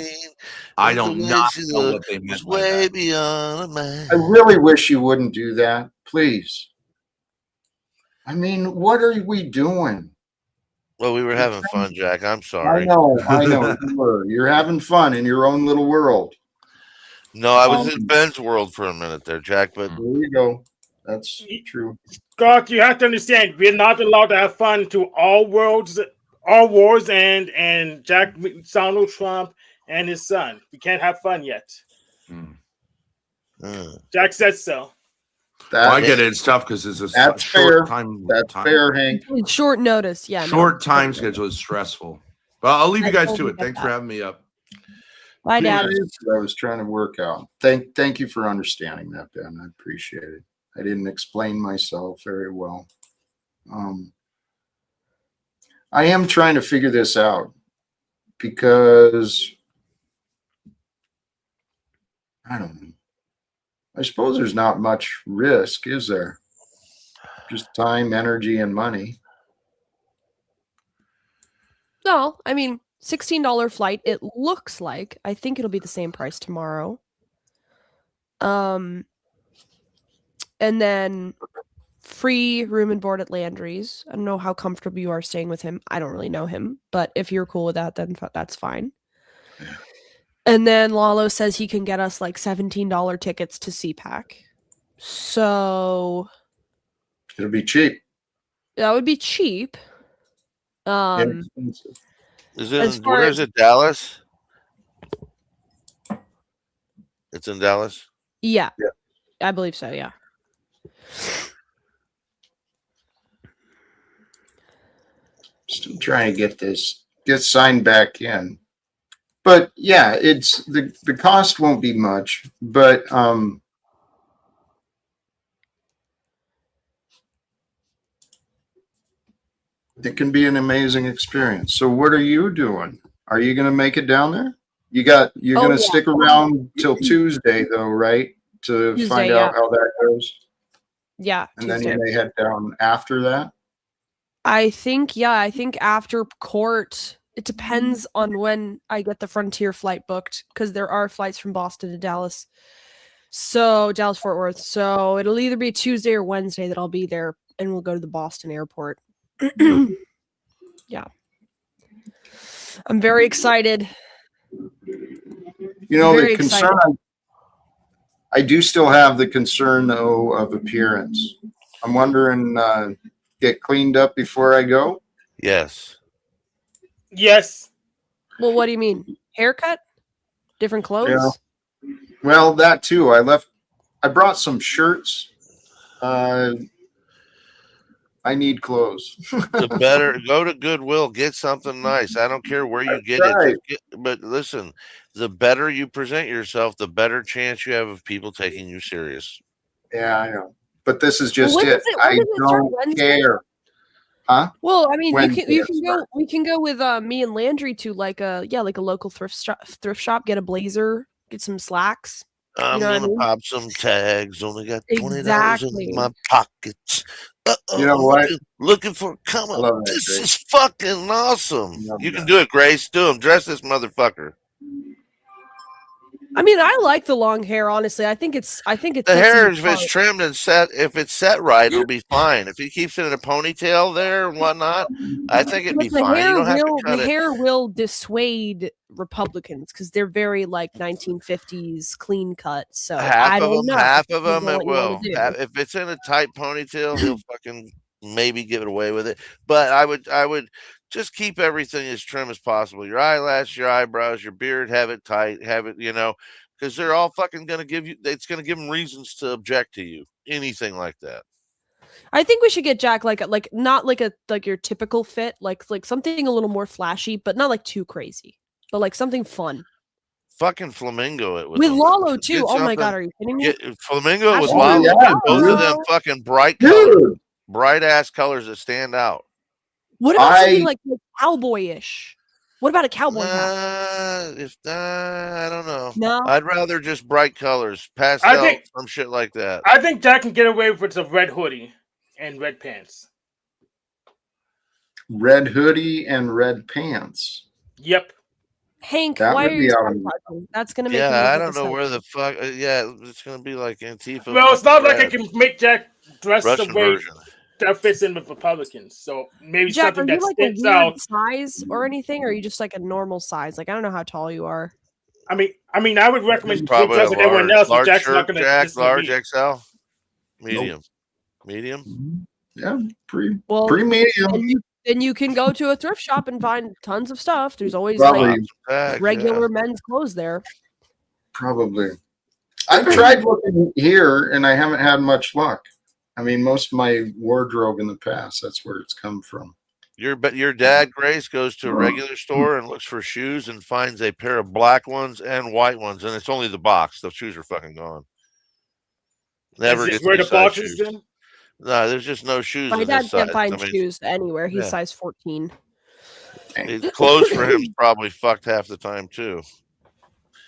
I don't know what they meant by
way
that.
Beyond a man.
I really wish you wouldn't do that. Please. I mean, what are we doing?
Well, we were having fun, Jack. I'm sorry.
I know. You were. You're having fun in your own little world.
No, I was in Ben's world for a minute there, Jack. But
There you go. That's true.
Scott, you have to understand, we're not allowed to have fun to all wars, and Donald Trump and his son. We can't have fun yet. Jack said so.
I get it. It's tough because it's a
That's
short
fair.
time.
That's fair, Hank.
Short notice, yeah.
Short time schedule is stressful. Well, I'll leave you guys to
totally
it.
get
Thanks
that.
for having me up.
Bye, Dad.
I was trying to work out. Thank you for understanding that, Ben. I appreciate it. I didn't explain myself very well. I am trying to figure this out because I don't know. I suppose there's not much risk, is there? Just time, energy, and money.
No, I mean, $16 flight. It looks like. I think it'll be the same price tomorrow. And then free room and board at Landry's. I don't know how comfortable you are staying with him. I don't really know him, but if you're cool with that, then that's fine. Yeah. And then Lalo says he can get us like $17 tickets to CPAC. So
it'll be cheap.
That would be cheap.
Is it? Where is it? Dallas? It's in Dallas.
Yeah, I believe so. Yeah.
Still trying to get signed back in. But yeah, it's the cost won't be much, but it can be an amazing experience. So what are you doing? Are you going to make it down there? You're going to stick around till Tuesday though, right? To Tuesday, find out how that goes.
Yeah.
And Tuesday. Then you may head down after that.
I think after court, it depends on when I get the Frontier flight booked, because there are flights from Boston to Dallas. So Dallas Fort Worth. So it'll either be Tuesday or Wednesday that I'll be there, and we'll go to the Boston airport. Yeah. I'm very excited.
You know, the concern I do still have the concern though of appearance. I'm wondering, get cleaned up before I go?
Yes.
Yes.
Well, what do you mean? Haircut? Different clothes?
Yeah. Well, that too. I brought some shirts. I need clothes.
The better go to Goodwill, get something nice. I don't care where you get it. But listen, the better you present yourself, the better chance you have of people taking you serious.
Yeah, I know. But this is just it. I don't care. Huh?
Well, I mean, we can go with me and Landry to like a local thrift shop, get a blazer, get some slacks.
I'm gonna pop some tags. Only got $20 in my pockets.
You know what?
Looking for come on. This is fucking awesome. You can do it, Grace. Do them. Dress this motherfucker.
I mean, I like the long hair. Honestly, I think it's
the hair. If it's trimmed and set, if it's set right, it'll be fine. If he keeps it in a ponytail there and whatnot, I think it'd be fine. You don't have to cut
the hair will dissuade Republicans because they're very like 1950s clean cut. So
half of them it will. If it's in a tight ponytail, he'll fucking maybe give it away with it. But I would just keep everything as trim as possible. Your eyelash, your eyebrows, your beard, have it tight, have it, because they're all fucking going to give you, it's going to give them reasons to object to you. Anything like that.
I think we should get Jack not like your typical fit, like something a little more flashy, but not like too crazy, but like something fun.
Fucking flamingo it
with Lalo too. Oh my god, are you kidding me?
Flamingo with Lalo. Yeah, both of them fucking bright colors, bright ass colors that stand out.
What about something like cowboyish? What about a cowboy hat?
I don't know.
No,
I'd rather just bright colors, pastel, some shit like that.
I think Jack can get away with a red hoodie and red pants.
Red hoodie and red pants.
Yep.
Hank, why are you talking? That's gonna make
I don't know where the fuck. It's gonna be like Antifa.
Well, it's not like I can make Jack dress
Russian
the way
version
that fits in with Republicans. So maybe
Jack,
something that sticks
a
out.
size or anything, or are you just like a normal size? Like I don't know how tall you are.
I mean, I mean, I would recommend
Probably
Jack's
a
like everyone else, but
large
Jack's not
shirt,
going to
Jack,
listen to
large
me.
XL, medium, medium.
Yeah, pretty
Well,
medium.
then you can go to a thrift shop and find tons of stuff. There's always
Probably,
like
Tags,
regular
yeah.
men's clothes there.
probably. I've tried looking here, and I haven't had much luck. I mean, most of my wardrobe in the past, that's where it's come from.
Your dad, Grace, goes to a regular store and looks for shoes and finds a pair of black ones and white ones, and it's only the box. The shoes are fucking gone. Never
Is this
gets
where
any
the
size
box is
shoes.
then?
No, there's just no shoes
My
in
dad
this
can't
size.
find
I mean,
shoes anywhere. He's
yeah.
size 14.
Clothes for him's probably fucked half the time too.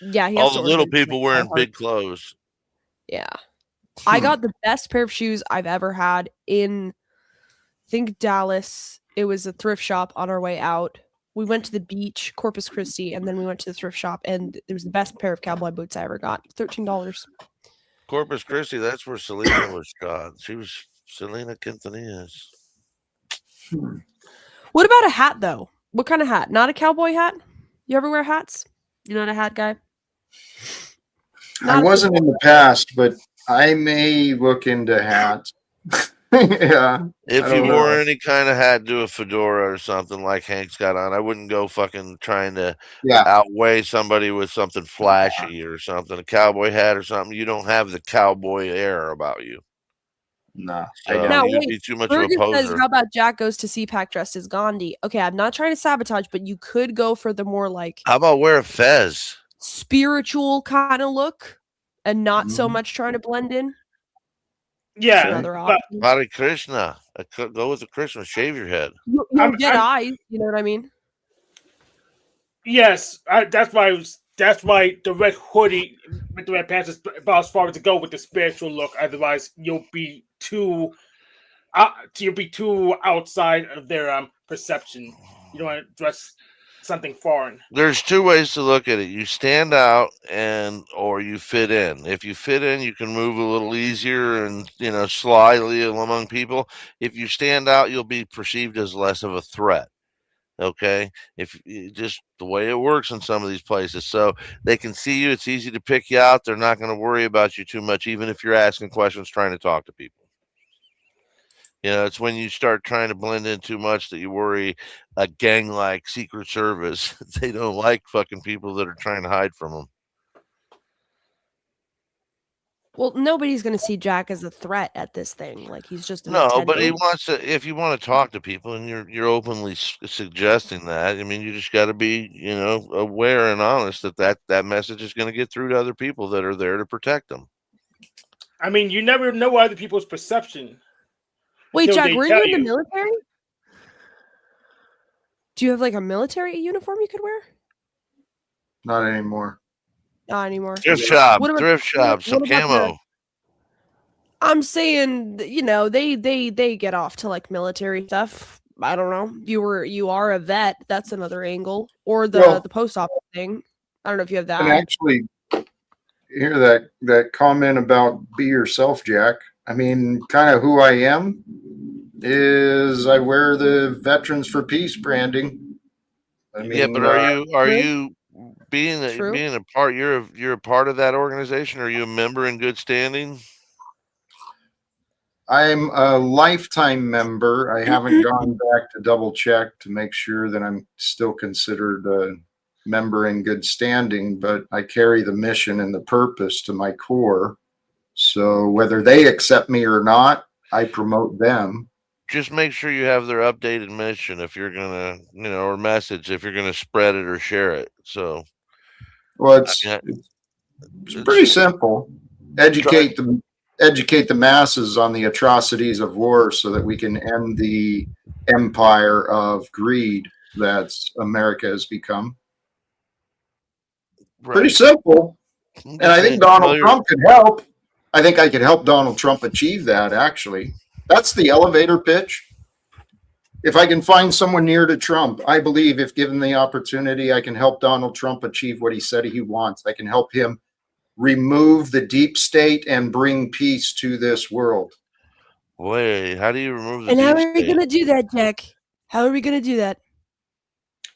Yeah, he
All
has
the
to
little
order
people
like
wearing
500.
big clothes.
Yeah. I got the best pair of shoes I've ever had in, I think, Dallas. It was a thrift shop on our way out. We went to the beach, Corpus Christi, and then we went to the thrift shop, and it was the best pair of cowboy boots I ever got. $13.
Corpus Christi, that's where Selena was shot. She was Selena Quintanillas.
What about a hat, though? What kind of hat? Not a cowboy hat? You ever wear hats? You're not a hat guy?
I wasn't in the past, but I may look into hats. Yeah.
If
I
you
don't
wore
know.
any kind of hat, do a fedora or something like Hank's got on. I wouldn't go fucking trying to
Yeah.
outweigh somebody with something flashy or something, a cowboy hat or something. You don't have the cowboy air about you.
No,
So
I don't.
Now,
you'd
wait,
be too much of a
Bergen says,
poser.
how about Jack goes to CPAC dressed as Gandhi? Okay, I'm not trying to sabotage, but you could go for the more like
How about wear a fez?
spiritual kind of look and not so much trying to blend in.
Yeah,
Another
but
option.
Hare Krishna. Go with the Krishna. Shave your head.
You'll get eyes. You know what I mean?
yes, that's why the red hoodie with the red pants is about as far as to go with the spiritual look. Otherwise, you'll be too outside of their perception. You don't want to dress something foreign.
There's two ways to look at it. You stand out or you fit in. If you fit in, you can move a little easier and, slyly among people. If you stand out, you'll be perceived as less of a threat. Okay? Just the way it works in some of these places. So they can see you, it's easy to pick you out. They're not going to worry about you too much, even if you're asking questions, trying to talk to people. It's when you start trying to blend in too much that you worry a gang like Secret Service. They don't like fucking people that are trying to hide from them.
Well, nobody's going to see Jack as a threat at this thing. Like he's just an
No, but he
attendant.
wants to. If you want to talk to people and you're openly suggesting that, I mean, you just got to be, aware and honest that message is going to get through to other people that are there to protect them.
I mean, you never know other people's perception.
Wait,
until
Jack,
they
were
tell
you in the military? Do you have like a military uniform you could wear?
Not anymore.
Not anymore.
Thrift shop, some
what about
camo.
I'm saying, they get off to like military stuff. I don't know. You are a vet. That's another angle. Or the post office thing. I don't know if you have that.
And actually, hear that comment about be yourself, Jack. I mean, kind of who I am is I wear the Veterans for Peace branding. I mean,
Yeah, but are you being a part? You're a part of that organization. Are you a member in good standing?
I'm a lifetime member. I haven't gone back to double check to make sure that I'm still considered a member in good standing, but I carry the mission and the purpose to my core. So whether they accept me or not, I promote them.
Just make sure you have their updated mission if you're gonna, or message if you're gonna spread it or share it. So,
well, it's pretty simple. Educate the masses on the atrocities of war so that we can end the empire of greed that's America has become. Right. Pretty simple. And I think Donald Trump could help. I think I could help Donald Trump achieve that, actually. That's the elevator pitch. If I can find someone near to Trump, I believe if given the opportunity, I can help Donald Trump achieve what he said he wants. I can help him remove the deep state and bring peace to this world.
Wait, how do you remove the
deep state? And how
state?
are we going to do that, Jack? How are we going to do that?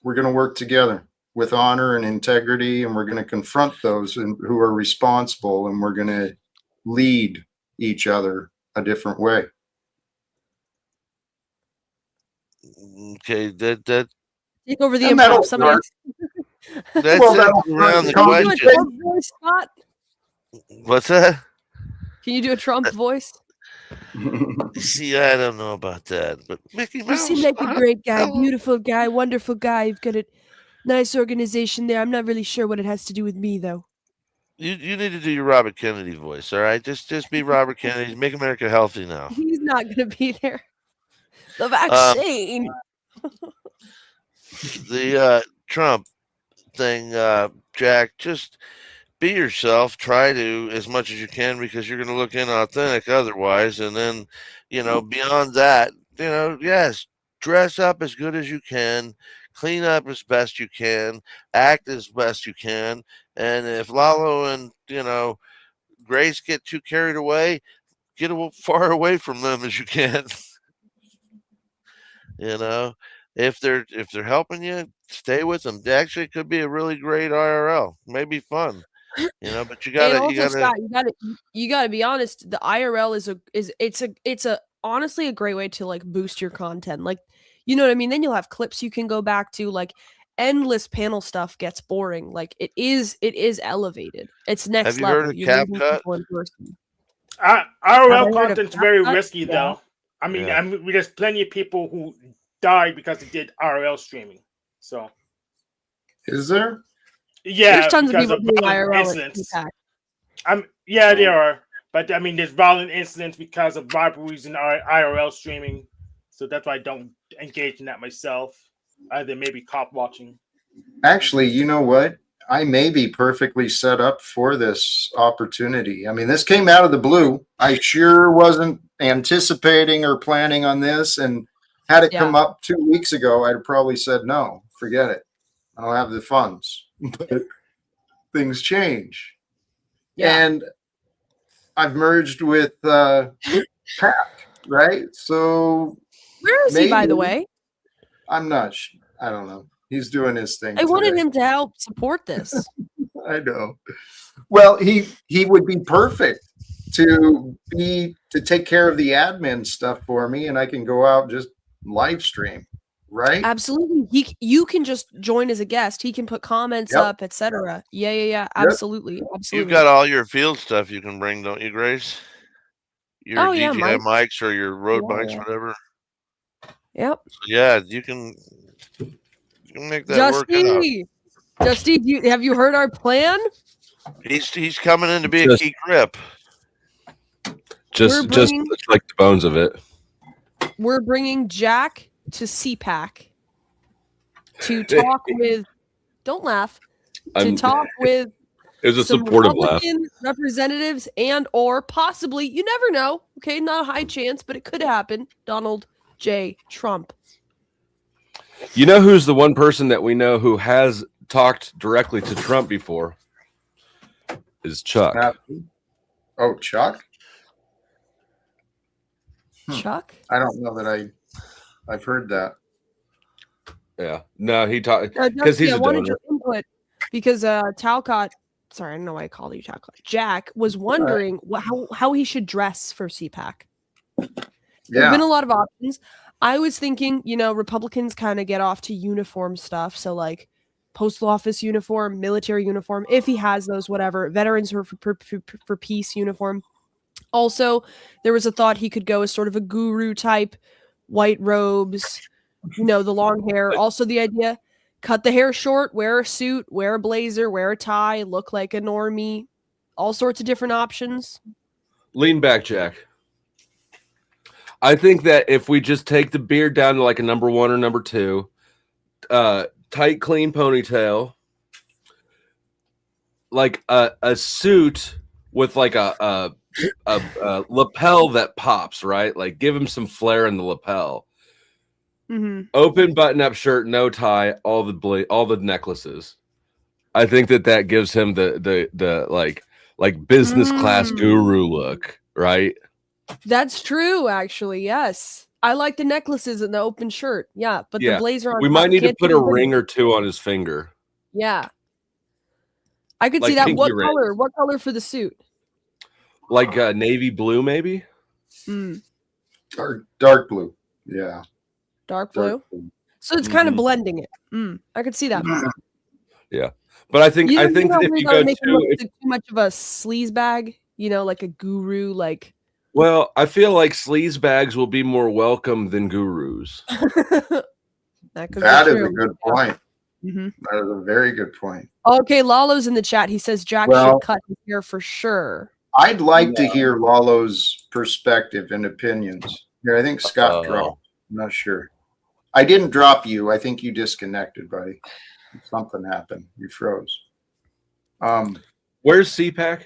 We're going to work together. with honor and integrity, and we're going to confront those who are responsible, and we're going to lead each other a different way.
Okay, that
Take over the
And
improv.
that'll
Somebody
work.
that's
Well,
it
that'll
around the
start
Can you do a
question.
Trump voice, Scott?
What's that?
Can you do a Trump voice?
See, I don't know about that, but Mickey
You seem
Mouse.
like a great guy,
Hello.
beautiful guy, wonderful guy. You've got a nice organization there. I'm not really sure what it has to do with me, though.
You need to do your Robert Kennedy voice, all right? Just be Robert Kennedy. Make America healthy now.
He's not going to be there. The
Um,
vaccine.
the Trump thing, Jack, just be yourself. Try to as much as you can, because you're going to look inauthentic otherwise. And then, beyond that, yes, dress up as good as you can, clean up as best you can, act as best you can. And if Lalo and Grace get too carried away, get far away from them as you can. If they're helping you, stay with them. They actually could be a really great IRL, maybe fun. But you
And
gotta
also, Scott, you gotta be honest. The IRL it's a honestly a great way to like boost your content. Like, you know what I mean? Then you'll have clips you can go back to. Like, endless panel stuff gets boring. Like, it is elevated. It's next
Have you
level.
heard of
You're meeting
CapCut?
people in person.
IRL
Have I heard of
content's very
CapCut?
risky,
Yeah.
though. I mean, there's plenty of people who died because they did IRL streaming. So,
Is there?
yeah,
There's tons of
because
people doing
violent
IRL
incidents.
at
Yeah, there are. But I mean, there's violent incidents because of robberies and IRL streaming. So that's why I don't engage in that myself. Either maybe cop watching.
Actually, you know what? I may be perfectly set up for this opportunity. I mean, this came out of the blue. I sure wasn't anticipating or planning on this. And had it come up 2 weeks ago, I'd have probably said, no, forget it. I don't have the funds. But things change.
Yeah.
And I've merged with Pat, right? So
Where is he, by the way?
I'm not. I don't know. He's doing his thing.
I wanted
today.
him to help support this.
I know. Well, he would be perfect to take care of the admin stuff for me, and I can go out and just live stream, right?
Absolutely. You can just join as a guest. He can put comments up, etc. Yeah. Absolutely.
You've got all your field stuff you can bring, don't you, Grace? Your DJI mics or your Rode mics, whatever.
Yep.
So yeah, you can make that work out.
Justy, have you heard our plan?
He's coming in to be a key grip.
Just like the bones of it.
We're bringing Jack to CPAC to talk with. Don't laugh. To talk with.
It was a
some
supportive laugh.
Republican representatives and or possibly, you never know. Okay, not a high chance, but it could happen. Donald J. Trump.
You know who's the one person that we know who has talked directly to Trump before? Is Chuck.
Oh, Chuck?
Chuck?
I don't know that I've heard that.
Yeah. No, he talked because he's a
wanted
donor.
your input because Talcott, sorry, I don't know why I called you Talcott. Jack was wondering how he should dress for CPAC. There have been a lot of options. I was thinking, Republicans kind of get off to uniform stuff. So like postal office uniform, military uniform, if he has those, whatever. Veterans for peace uniform. Also, there was a thought he could go as sort of a guru type, white robes, the long hair. Also the idea, cut the hair short, wear a suit, wear a blazer, wear a tie, look like a normie. All sorts of different options.
Lean back, Jack. I think that if we just take the beard down to like a number 1 or number 2, tight, clean ponytail, like a suit with like a lapel that pops, right? Like give him some flair in the lapel.
Mm-hmm.
Open button-up shirt, no tie, all the necklaces. I think that gives him the like business class guru look, right?
That's true, actually. Yes, I like the necklaces and the open shirt. Yeah, but the blazer on
we
top
might need to
can't
put
be
a
hidden.
ring or two on his finger.
Yeah. I could
Like
see that.
pinky
What
red.
color? What color for the suit?
Like navy blue, maybe.
Mm,
Dark blue. Yeah.
dark blue.
Dark blue.
So it's kind of
Mhm.
blending it. I could see that.
Yeah, but I think
You
that
know,
if
we
you
don't
go
make him look
to,
too much of a sleaze bag. You know, like a guru. Like
well, I feel like sleaze bags will be more welcome than gurus.
that could
That
be
is
true.
a good point. That is a very good point.
Okay, Lalo's in the chat. He says Jack
Well-
should cut his hair for sure.
I'd like to hear Lalo's perspective and opinions. Here, I think Scott dropped. I'm not sure. I didn't drop you. I think you disconnected, buddy. Something happened. You froze.
Where's CPAC?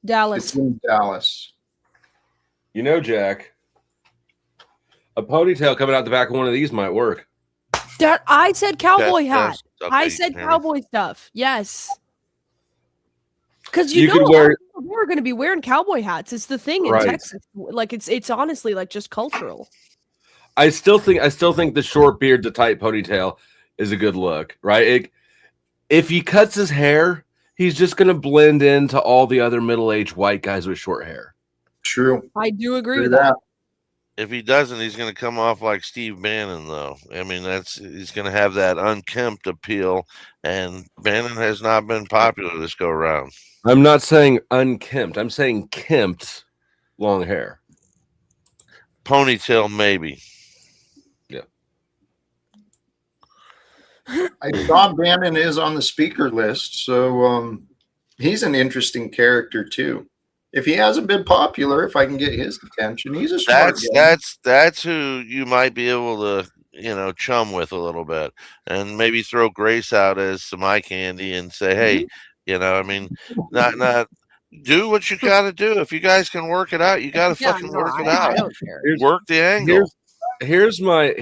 Dallas.
It's in Dallas.
You know, Jack, a ponytail coming out the back of one of these might work.
That I said cowboy hat.
Okay,
I said
yeah.
cowboy stuff. Yes. Because
You
know
could
a lot
wear-
of people there are going to be wearing cowboy hats. It's the thing in
Right.
Texas. Like it's honestly like just cultural.
I still think the short beard, the tight ponytail is a good look, right? If he cuts his hair, he's just going to blend into all the other middle-aged white guys with short hair.
True.
I do agree
True
with that.
If he doesn't, he's going to come off like Steve Bannon, though. I mean, he's going to have that unkempt appeal, and Bannon has not been popular this go around.
I'm not saying unkempt. I'm saying kempt long hair.
Ponytail, maybe.
Yeah.
I saw Bannon is on the speaker list, so he's an interesting character too. If he hasn't been popular, if I can get his attention, he's a smart guy.
That's who you might be able to chum with a little bit, and maybe throw Grace out as some eye candy and say, hey, I mean, not do what you got to do. If you guys can work it out, you got to fucking work it out.
I don't care.
Work the angle.
Here's my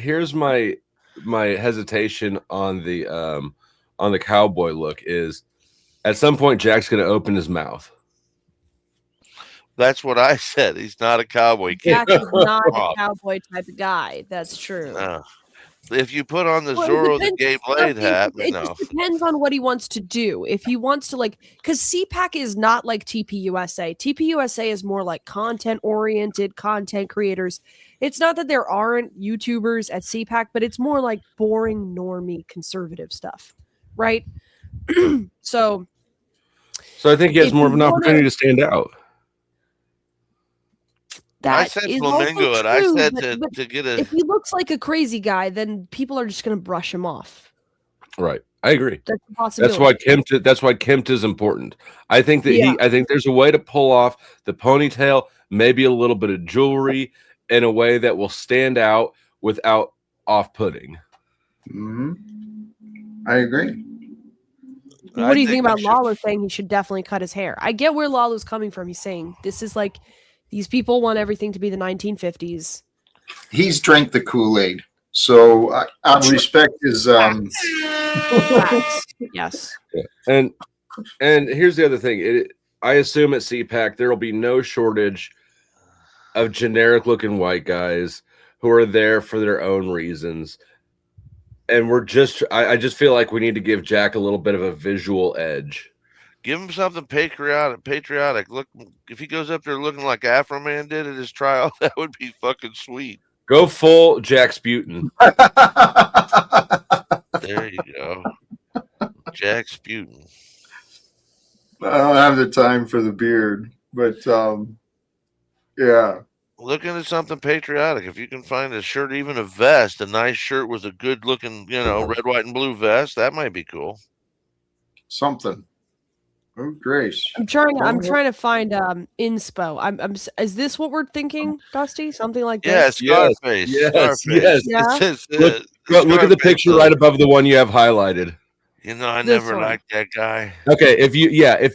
hesitation on the cowboy look is at some point Jack's going to open his mouth.
That's what I said. He's not a cowboy.
Jack is not a cowboy type of guy. That's true.
If you put on the
Well, it
Zorro the
depends-
Gay Blade hat,
It
no.
just depends on what he wants to do. If he wants to because CPAC is not like TPUSA. TPUSA is more like content-oriented content creators. It's not that there aren't YouTubers at CPAC, but it's more like boring, normie, conservative stuff, right? So
I think he has
if
more of
you
an
wanna-
opportunity to stand out.
I
that
said
is
flamingo
also
it. I
true,
said
but
to get a.
if he looks like a crazy guy, then people are just going to brush him off.
Right. I agree.
That's a possibility.
That's why kempt is important. I think that I think there's a way to pull off the ponytail, maybe a little bit of jewelry in a way that will stand out without off-putting.
I agree.
What do you think about Lalo saying he should definitely cut his hair? I get where Lalo's coming from. He's saying this is like these people want everything to be the 1950s.
He's drank the Kool-Aid, so I respect his.
Facts. Yes.
And here's the other thing. I assume at CPAC there will be no shortage of generic-looking white guys who are there for their own reasons. And I just feel like we need to give Jack a little bit of a visual edge.
Give him something patriotic. Look, if he goes up there looking like Afro Man did at his trial, that would be fucking sweet.
Go full Jack Sputin.
There you go. Jack Sputin.
I don't have the time for the beard, but yeah.
Looking at something patriotic. If you can find a shirt, even a vest, a nice shirt with a good looking, red, white, and blue vest, that might be cool.
Something. Oh, Grace.
I'm trying to find inspo. Is this what we're thinking, Dusty? Something like this?
Yeah, Scarface.
Yes.
Yeah?
Look at the picture right above the one you have highlighted.
I
This
never
one.
liked that guy.
Okay, if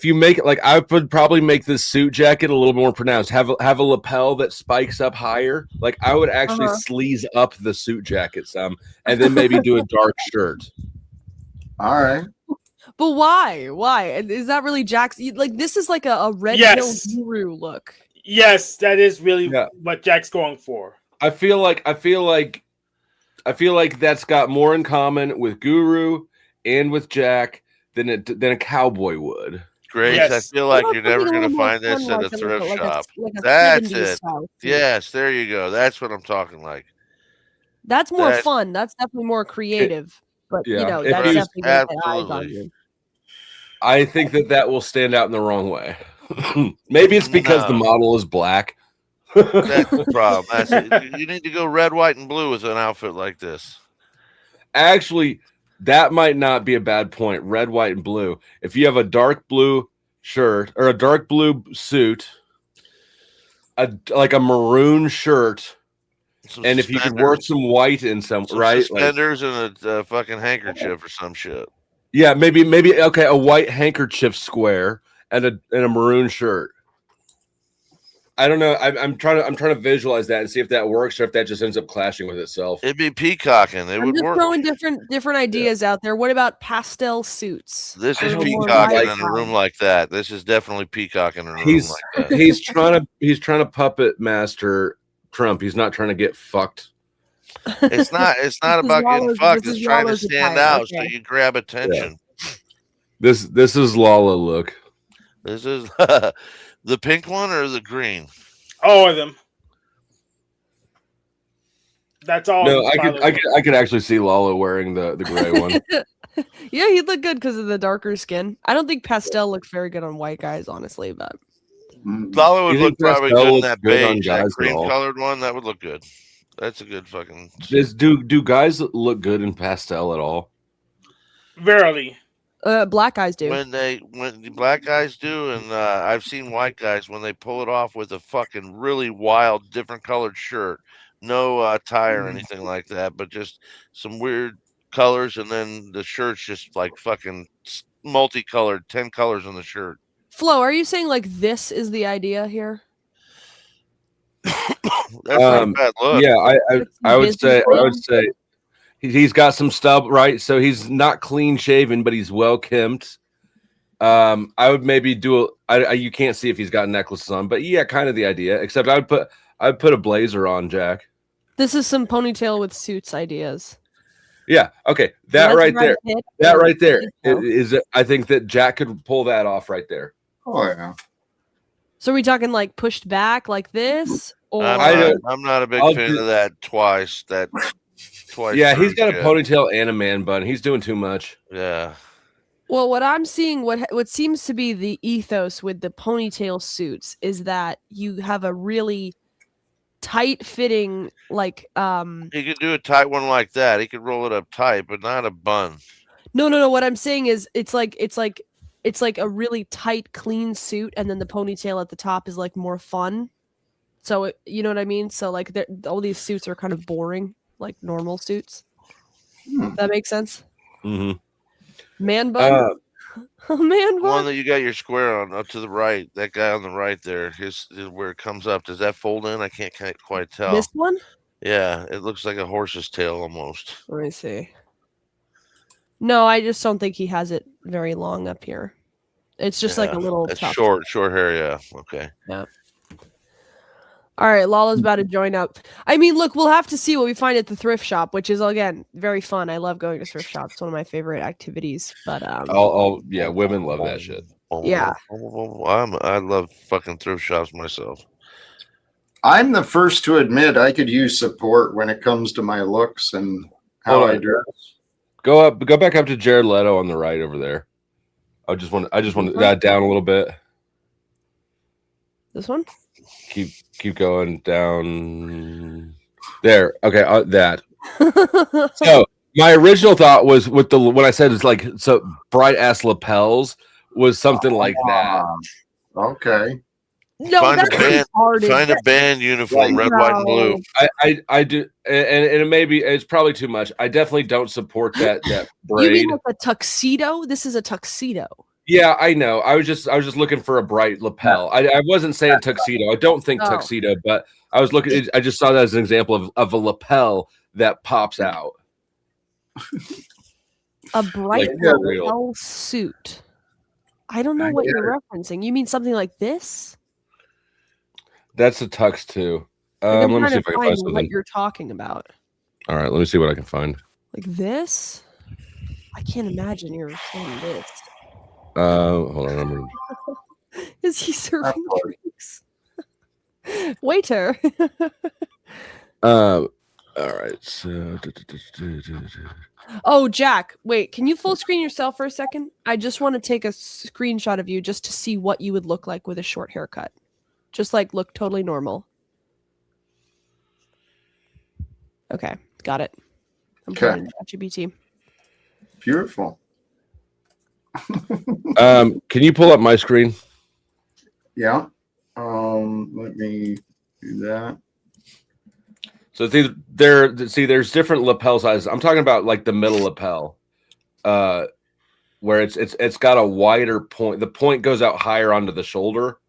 you make it I would probably make this suit jacket a little more pronounced. Have a lapel that spikes up higher. I would actually sleaze up the suit jacket some, and then maybe do a dark shirt.
All right.
But why? Why? Is that really Jack's? This is like a red pill guru look.
Yes, that is really what Jack's going for.
I feel like that's got more in common with Guru and with Jack than a cowboy would.
Grace,
Yes.
I feel like
Well,
you're
something
never
a
going
little
to
more
find this
fun,
at a
like a
thrift
like a
shop.
like a
That's
70s
it.
style suit.
Yes, there you go. That's what I'm talking like.
That's more
That's-
fun. That's definitely more creative. But
yeah,
you know,
if
that's
he-
definitely gonna get eyes on
absolutely.
you.
I think that will stand out in the wrong way. Maybe it's because the
No.
model is black.
That's the problem. That's it. You need to go red, white, and blue with an outfit like this.
Actually, that might not be a bad point. Red, white, and blue. If you have a dark blue shirt or a dark blue suit, like a maroon shirt, and if you could work some white in some right,
suspenders and a fucking handkerchief or some shit.
Yeah, maybe okay, a white handkerchief square and a maroon shirt. I don't know. I'm trying to visualize that and see if that works or if that just ends up clashing with itself.
It'd be peacocking. It
I'm
would
just
work.
throwing different ideas out there. What about pastel suits?
This is
A little more
peacocking in a
lifestyle.
room like that. This is definitely peacocking in a room like that.
He's trying to puppet master Trump. He's not trying to get fucked.
It's not about getting fucked. It's trying to stand out so you grab attention.
Yeah. This is Lala look.
This is the pink one or the green?
All of them. That's all.
No, I could actually see Lala wearing the gray one.
Yeah, he'd look good because of the darker skin. I don't think pastel looks very good on white guys, honestly, but
Lala would
You
look
think
probably
pastel
good in
looks
that
good on
beige, that
guys at
cream
all?
colored one. That would look good. That's a good fucking.
Do guys look good in pastel at all?
Verily.
Black guys do.
When the black guys do, and I've seen white guys when they pull it off with a fucking really wild, different colored shirt, no tie or anything like that, but just some weird colors, and then the shirt's just like fucking multicolored, 10 colors on the shirt.
Flo, are you saying like this is the idea here?
That's not a bad look.
Yeah, I would say he's got some stub, right? So he's not clean shaven, but he's well kempt. I would maybe do you can't see if he's got necklaces on, but yeah, kind of the idea. Except I'd put a blazer on, Jack.
This is some ponytail with suits ideas.
Yeah, okay, that
That's
right there,
right,
that right there
so.
is. I think that Jack could pull that off right there.
Oh yeah.
So are we talking like pushed back like this? Or
I'm not a big fan of that twice.
Yeah, he's got a ponytail and a man bun. He's doing too much.
Yeah.
Well, what I'm seeing, what seems to be the ethos with the ponytail suits is that you have a really tight fitting, like
He could do a tight one like that. He could roll it up tight, but not a bun.
No. What I'm saying is it's like a really tight, clean suit, and then the ponytail at the top is like more fun. So you know what I mean? So like all these suits are kind of boring, like normal suits. That makes sense.
Mm-hmm.
Man bun. Man bun.
One that you got your square on up to the right. That guy on the right there, his where it comes up. Does that fold in? I can't quite tell.
This one?
Yeah, it looks like a horse's tail almost.
Let me see. No, I just don't think he has it very long up here. It's just like a little
It's
tuft.
short hair. Yeah. Okay.
Yeah. All right, Lala's about to join up. I mean, look, we'll have to see what we find at the thrift shop, which is again very fun. I love going to thrift shops; it's one of my favorite activities. But
yeah, women love that shit.
Yeah.
I love fucking thrift shops myself.
I'm the first to admit I could use support when it comes to my looks and how I dress.
Go back up to Jared Leto on the right over there. I just want that down a little bit.
This one?
Keep going down there. Okay, that. So my original thought was with what I said is like so bright ass lapels was something like that.
Okay.
No,
Find
that's
find a band uniform, red, white, and blue.
I do, and it may be it's probably too much. I definitely don't support that braid.
You mean like a tuxedo? This is a tuxedo.
Yeah, I know. I was just looking for a bright lapel. I wasn't saying tuxedo. I don't think tuxedo, but I was looking. I just saw that as an example of a lapel that pops out.
A bright
Like,
lapel suit. I don't know what you're referencing. You mean something like this?
That's a tux too.
Like,
Let me see if I can find
what
something.
you're talking about.
All right, let me see what I can find.
Like this? I can't imagine you're saying this.
Hold on.
Is he serving drinks? Waiter.
All right. So.
Oh, Jack, wait, can you full screen yourself for a second? I just want to take a screenshot of you just to see what you would look like with a short haircut. Just like look totally normal. Okay, got it. I'm putting it in ChatGPT.
Beautiful.
Can you pull up my screen?
Yeah. Let me do that.
So there's different lapel sizes. I'm talking about like the middle lapel, where it's got a wider point. The point goes out higher onto the shoulder.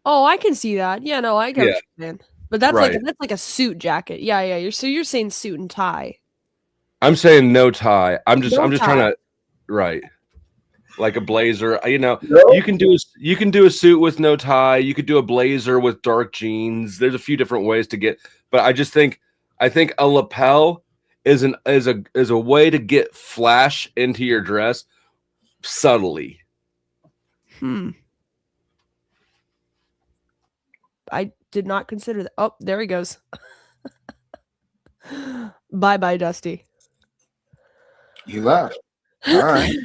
Oh, I can see that. Yeah, no, I get what you're saying. But that's
Right.
like a suit jacket. Yeah. You're saying suit and tie.
I'm saying no tie. I'm just
No
trying
tie.
to right. Like a blazer, you know,
No.
you can do a suit with no tie. You could do a blazer with dark jeans. There's a few different ways to get, but I think a lapel is a way to get flash into your dress subtly.
I did not consider that. Oh, there he goes. Bye, Dusty.
He left. All right.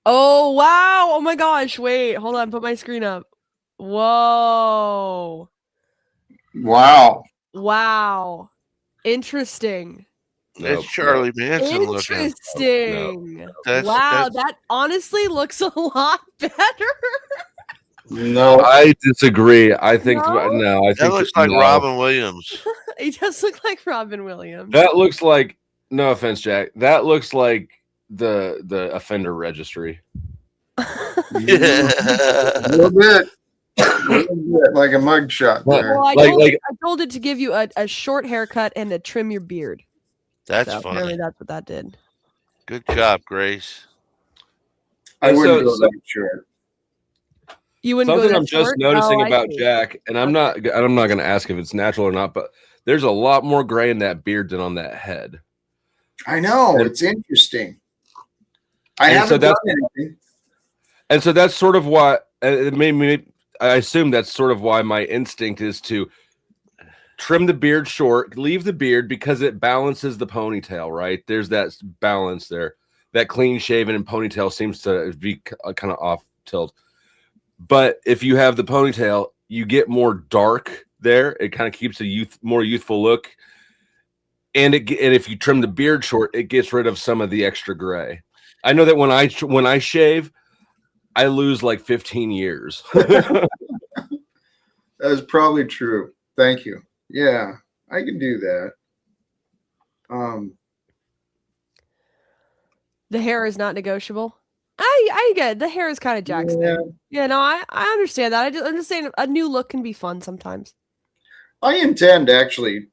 Oh wow! Oh my gosh! Wait, hold on. Put my screen up. Whoa!
Wow.
Interesting.
That's Charlie Manson looking.
Interesting.
That's-
wow,
that's-
that honestly looks a lot better.
No.
I disagree. I think
No?
I think
That looks like
no.
Robin Williams.
He does look like Robin Williams.
That looks like, no offense, Jack. That looks like the offender registry.
A little bit. Like a mugshot there.
Well, I told it to give you a short haircut and to trim your beard.
That's
So
funny.
apparently that's what that did.
Good job, Grace.
I wouldn't go
so-
that short.
You wouldn't
Something
go that
I'm just
short?
noticing
Oh, I
about
see.
Jack, and I'm not going to ask if it's natural or not, but there's a lot more gray in that beard than on that head.
I know. It's interesting. I
And
haven't
so
done
that's-
anything.
And so that's sort of why it made me. I assume that's sort of why my instinct is to trim the beard short, leave the beard because it balances the ponytail. Right there's that balance there. That clean shaven and ponytail seems to be kind of off tilt. But if you have the ponytail, you get more dark there. It kind of keeps a more youthful look. And if you trim the beard short, it gets rid of some of the extra gray. I know that when I shave, I lose like 15 years.
That is probably true. Thank you. Yeah, I can do that.
The hair is not negotiable. I get it. The hair is kind of Jack's thing. Yeah, no, I understand that. I'm just saying a new look can be fun sometimes.
I intend actually.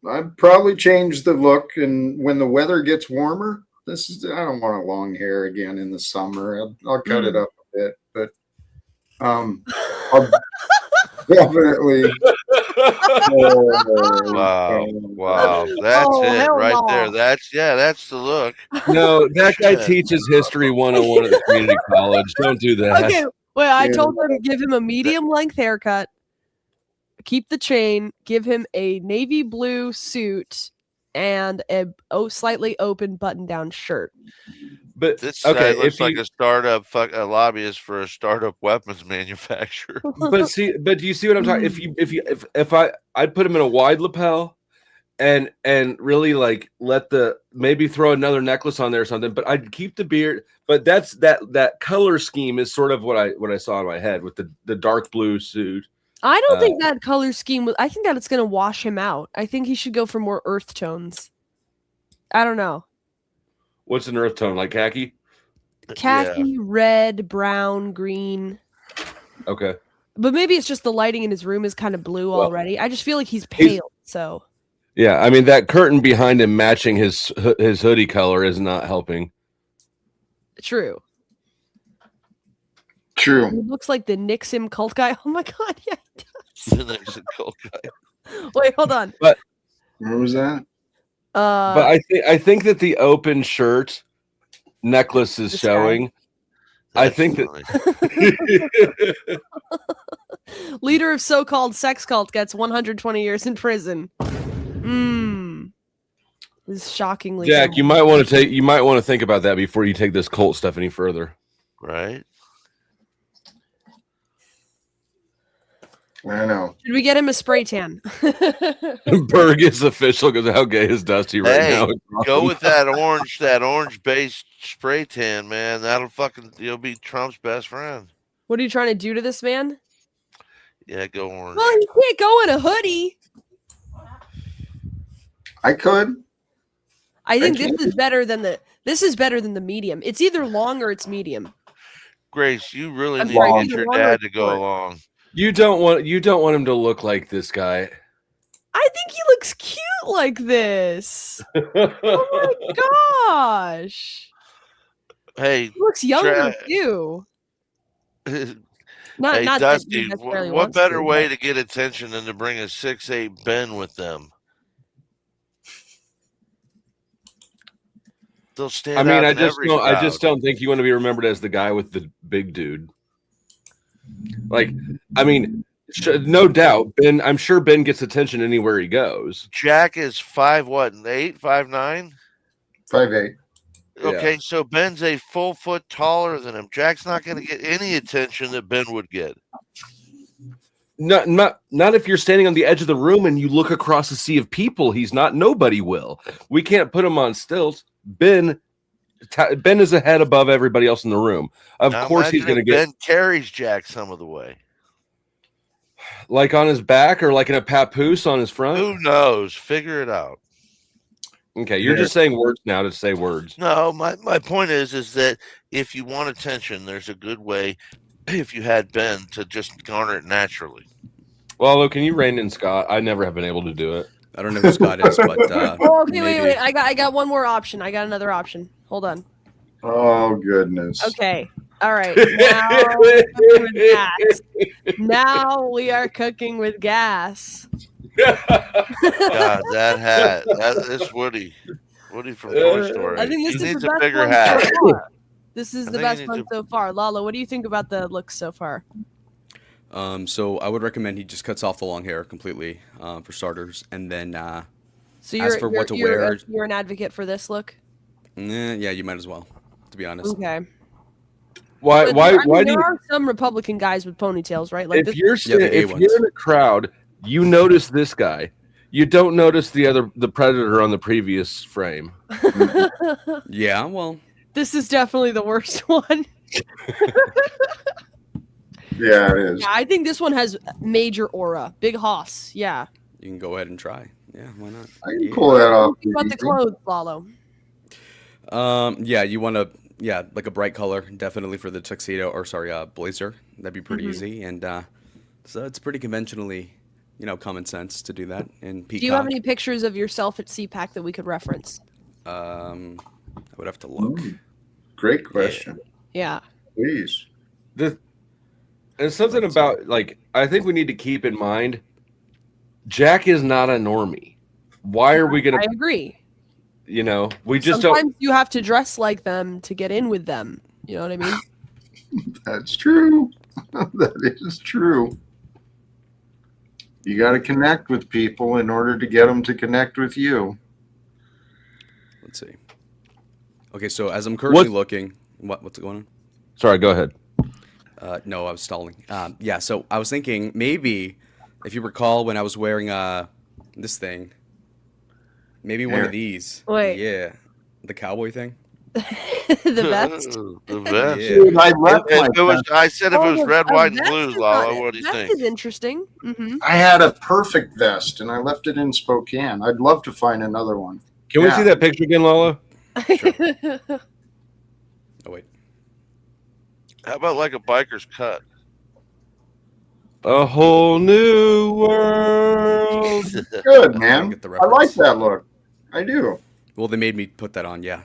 I'd probably change the look, and when the weather gets warmer, I don't want a long hair again in the summer. I'll cut it up a bit, but I'll definitely.
Wow. That's it
hell
right
no.
there. That's the look.
No, that guy
Shit.
teaches history 101 at the community college. Don't do that.
Okay, well, I
Yeah.
told him to give him a medium length haircut, keep the chain, give him a navy blue suit, and a slightly open button down shirt.
But
This guy
okay,
looks
if
like
you,
a lobbyist for a startup weapons manufacturer.
but do you see what I'm talking? If I'd put him in a wide lapel, and really like maybe throw another necklace on there or something. But I'd keep the beard. But that color scheme is sort of what I saw in my head with the dark blue suit.
I don't think that color scheme I think that it's going to wash him out. I think he should go for more earth tones. I don't know.
What's an earth tone, like khaki?
Khaki, red, brown, green.
Okay.
But maybe it's just the lighting in his room is kind of blue already. I just feel like he's pale. So
Yeah, I mean that curtain behind him matching his hoodie color is not helping.
true.
True.
He looks like the Nixon cult guy. Oh my god, yeah.
The Nixon cult guy.
Wait, hold on.
But
Where was that?
But I think that the open shirt necklace is
This
showing. I think that
leader of so-called sex cult gets 120 years in prison. This is shockingly.
Jack,
simple.
you might want to think about that before you take this cult stuff any further.
Right?
I know.
Should we get him a spray tan?
Berg is official because how gay is Dusty right
Hey,
now?
go with that orange based spray tan, man. You'll be Trump's best friend.
What are you trying to do to this man?
Yeah, go orange.
Well, you can't go in a hoodie.
I could.
I think this is better than the medium. It's either long or it's medium.
Grace, you really
I'm
need
sorry,
to
either
get your
long or
dad to go
short.
along.
You don't want him to look like this guy.
I think he looks cute like this. Oh my gosh.
Hey,
He looks younger too. Not
hey,
that
Dusty,
he necessarily
what
wants
better
to,
way
but-
to get attention than to bring a 6'8" Ben with them? They'll stand
I mean,
out
I
in
just
every
don't. I
crowd.
just don't think you want to be remembered as the guy with the big dude. Like, I mean, no doubt, Ben. I'm sure Ben gets attention anywhere he goes.
Jack is 5'8", 5'9".
5'8".
Okay, so Ben's a full foot taller than him. Jack's not going to get any attention that Ben would get.
Not if you're standing on the edge of the room and you look across a sea of people. He's not. Nobody will. We can't put him on stilts. Ben is a head above everybody else in the room. Of
Now
course, he's
imagine
going to
if
get
Ben carries Jack some of the way.
like on his back or like in a papoose on his front.
Who knows? Figure it out.
Okay, you're just saying words now to say words.
No, my point is that if you want attention, there's a good way. If you had Ben to just garner it naturally.
Well, look, can you rein in Scott? I never have been able to do it.
I don't know who Scott is, but
Oh, okay,
maybe.
wait. I got one more option. I got another option. Hold on.
Oh goodness.
Okay. All right. Now we're cooking with gas. Now we are cooking with gas.
God, that hat. That's Woody. Woody from Toy Story.
I think this
He
is
needs
the
a
best
bigger
one
hat.
so far. This is
I
the
think he
best
needs
one so far. Lala, what do you think about the looks so far?
So I would recommend he just cuts off the long hair completely, for starters, and then
So
as for what to wear,
you're an advocate for this look?
yeah, you might as well, to be honest.
Okay.
Why
But there are some Republican guys with ponytails, right? Like
if
this.
you're in a crowd, you notice this guy. You don't notice the predator on the previous frame.
Yeah, well,
This is definitely the worst one.
Yeah, it is.
Yeah, I think this one has major aura. Big hoss. Yeah.
you can go ahead and try. Yeah, why not?
I can pull that off.
What about the clothes, Lalo?
Yeah, you want to, like a bright color, definitely for the tuxedo, or sorry, blazer. That'd be pretty easy, and so it's pretty conventionally, common sense to do that. And
Do you have any pictures of yourself at CPAC that we could reference?
I would have to look.
Great question.
Yeah.
Please.
There's something about, like, I think we need to keep in mind, Jack is not a normie. Why are we going
I
to,
agree.
we just
Sometimes you have to dress like them to get in with them. You know what I mean?
That's true. That is true. You got to connect with people in order to get them to connect with you.
Let's see. Okay, so as I'm currently looking, what's going on?
Sorry, go ahead.
No, I was stalling. Yeah, so I was thinking maybe, if you recall, when I was wearing this thing, maybe one of these.
Wait.
Yeah, the cowboy thing.
The vest.
The vest.
Yeah.
Dude, I left my
I said if it was
Oh,
red,
a
white, and
vest
blue,
is
Lala,
not-
what do you
vest
think?
is interesting. Mm-hmm.
I had a perfect vest and I left it in Spokane. I'd love to find another one.
Can we see that picture again, Lala?
Oh, wait.
How about like a biker's cut?
A whole new world.
Good, man.
Get the
I like
reference.
that look. I do.
Well, they made me put that on. Yeah,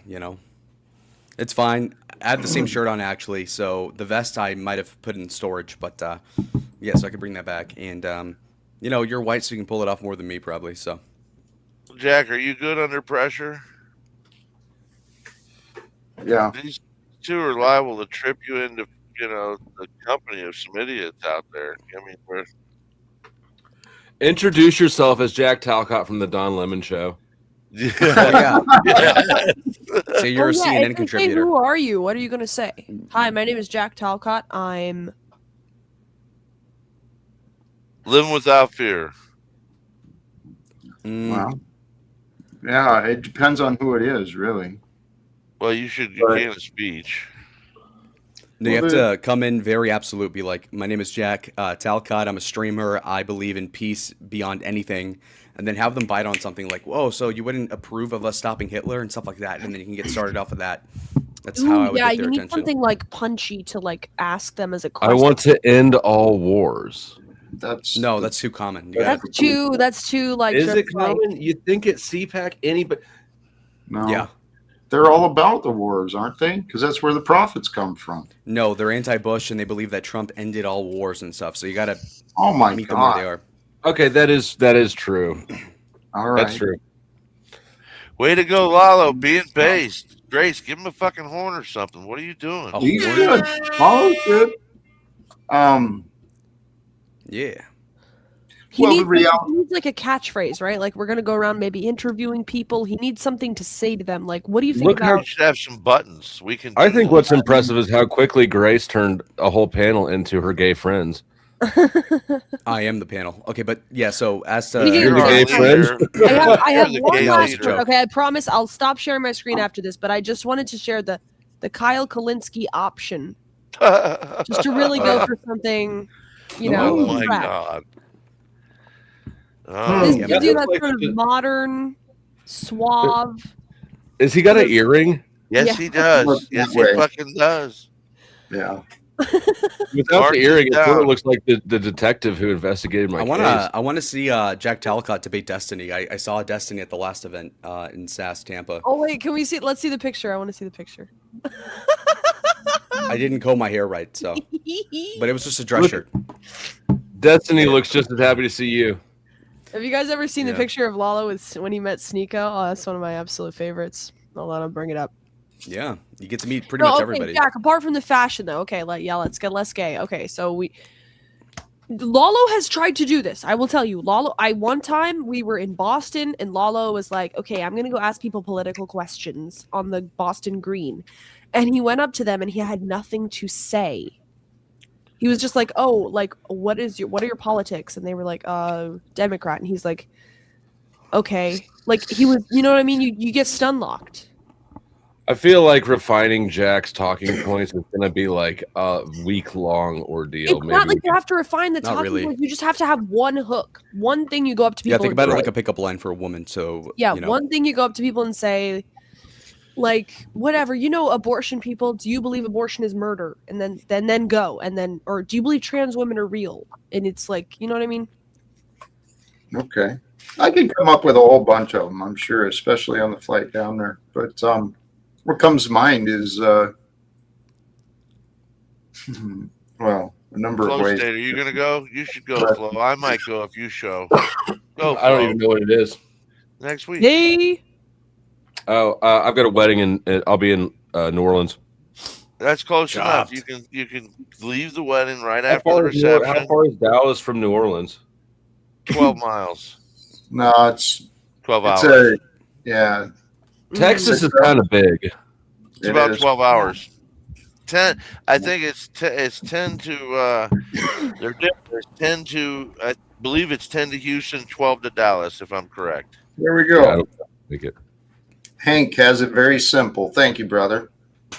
it's fine. I had the same shirt on actually, so the vest I might have put in storage, but yeah, so I could bring that back. And you're white, so you can pull it off more than me probably. So
Jack, are you good under pressure?
Yeah.
These two are liable to trip you into, the company of some idiots out there. I mean,
Introduce yourself as Jack Talcott from the Don Lemon Show.
Yeah. So you're a
it's
CNN
like,
contributor.
Hey, who are you? What are you gonna say? Hi, my name is Jack Talcott. I'm
living without fear.
Well, yeah, it depends on who it is, really.
Well, you gain a speech.
No, you have to come in very absolute. Be like, my name is Jack Talcott. I'm a streamer. I believe in peace beyond anything. And then have them bite on something like, whoa, so you wouldn't approve of us stopping Hitler and stuff like that. And then you can get started off of that. That's how I would get their
you need
attention.
something like punchy to like ask them as a question.
I want to end all wars.
That's too common.
That's too like.
Is
just
it common? You think at CPAC anybody?
No.
Yeah.
They're all about the wars, aren't they? Because that's where the profits come from.
No, they're anti-Bush and they believe that Trump ended all wars and stuff. So you got to meet them where they are.
Okay, that is true.
All right.
That's true.
Way to go, Lalo. Being based. Grace, give him a fucking horn or something. What are you doing?
He's good. Lalo's good.
Yeah.
He needs like a catchphrase, right? Like we're gonna go around maybe interviewing people. He needs something to say to them. Like, what do you think
Look how-
about?
We should have some buttons. We can.
I think what's impressive is how quickly Grace turned a whole panel into her gay friends.
I am the panel. Okay, but yeah. So as to
You're the gay friend.
I have
You're the
one
gay
last
leader.
one. Okay, I promise I'll stop sharing my screen after this. But I just wanted to share the Kyle Kalinske option, just to really go for something,
Oh my
fresh.
god.
This
Oh,
gives you that sort of modern, suave.
Is he got an earring?
yes,
Yeah.
he does. Yes, he fucking does.
Yeah.
Without the earring, it sort of looks like the detective who investigated my case.
I wanna see Jack Talcott debate Destiny. I saw Destiny at the last event in SAS Tampa.
Oh wait, can we see? Let's see the picture. I want to see the picture.
I didn't comb my hair right, so but it was just a dress shirt.
Destiny looks just as happy to see you.
Have you guys ever seen the
Yeah.
picture of Lalo when he met Sneeko? Oh, that's one of my absolute favorites. I'll bring it up.
Yeah, you get to meet pretty much everybody.
Jack, apart from the fashion though, okay, let's get less gay. Okay, so Lalo has tried to do this. I will tell you, Lalo. One time we were in Boston, and Lalo was like, "Okay, I'm gonna go ask people political questions on the Boston Green," and he went up to them and he had nothing to say. He was just like, "Oh, like what are your politics?" And they were like, Democrat," and he's like, "Okay," like he was, you know what I mean? You get stun locked.
I feel like refining Jack's talking points is going to be like a week-long ordeal.
It's not like you have to refine the
Not
talking
really.
points. You just have to have one hook, one thing you go up to people.
Yeah, think
and
about it
say.
like a pickup line for a woman. So
Yeah,
you know,
one thing you go up to people and say, like, whatever, abortion people. Do you believe abortion is murder? And then go, and then, or do you believe trans women are real? And it's like, you know what I mean?
Okay. I can come up with a whole bunch of them, I'm sure, especially on the flight down there. But what comes to mind is, well, a number
Flo
of ways.
State, are you gonna go? You should go,
But-
Flo. I might go if you show. Go,
I don't
Flo.
even know what it is.
Next week.
Hey,
Oh, I've got a wedding and I'll be in New Orleans.
That's close enough.
Chopped.
You can leave the wedding right
How
after the
far, how
reception.
far is Dallas from New Orleans?
12 miles.
No, it's
12
it's
hours.
yeah.
Texas is kind of big.
It's
It
about
is.
12 hours. 10. I think it's 10 to. They're different. It's 10 to. I believe it's 10 to Houston, 12 to Dallas, if I'm correct.
There we
I
go.
don't think it.
Hank has it very simple. Thank you, brother.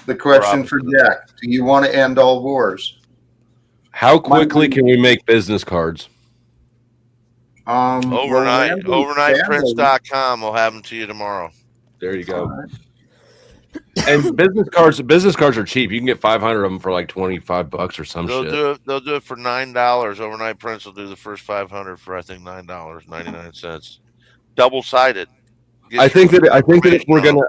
The question for Jack: do you want to end all wars?
How quickly can we make business cards?
Overnight.
well,
Overnightprints.com will have them to you tomorrow.
There you go. And business cards are cheap. You can get 500 of them for like $25 or some
They'll
shit.
do it for $9. Overnight Prints will do the first 500 for I think $9.99. Double sided.
I think that if we're gonna,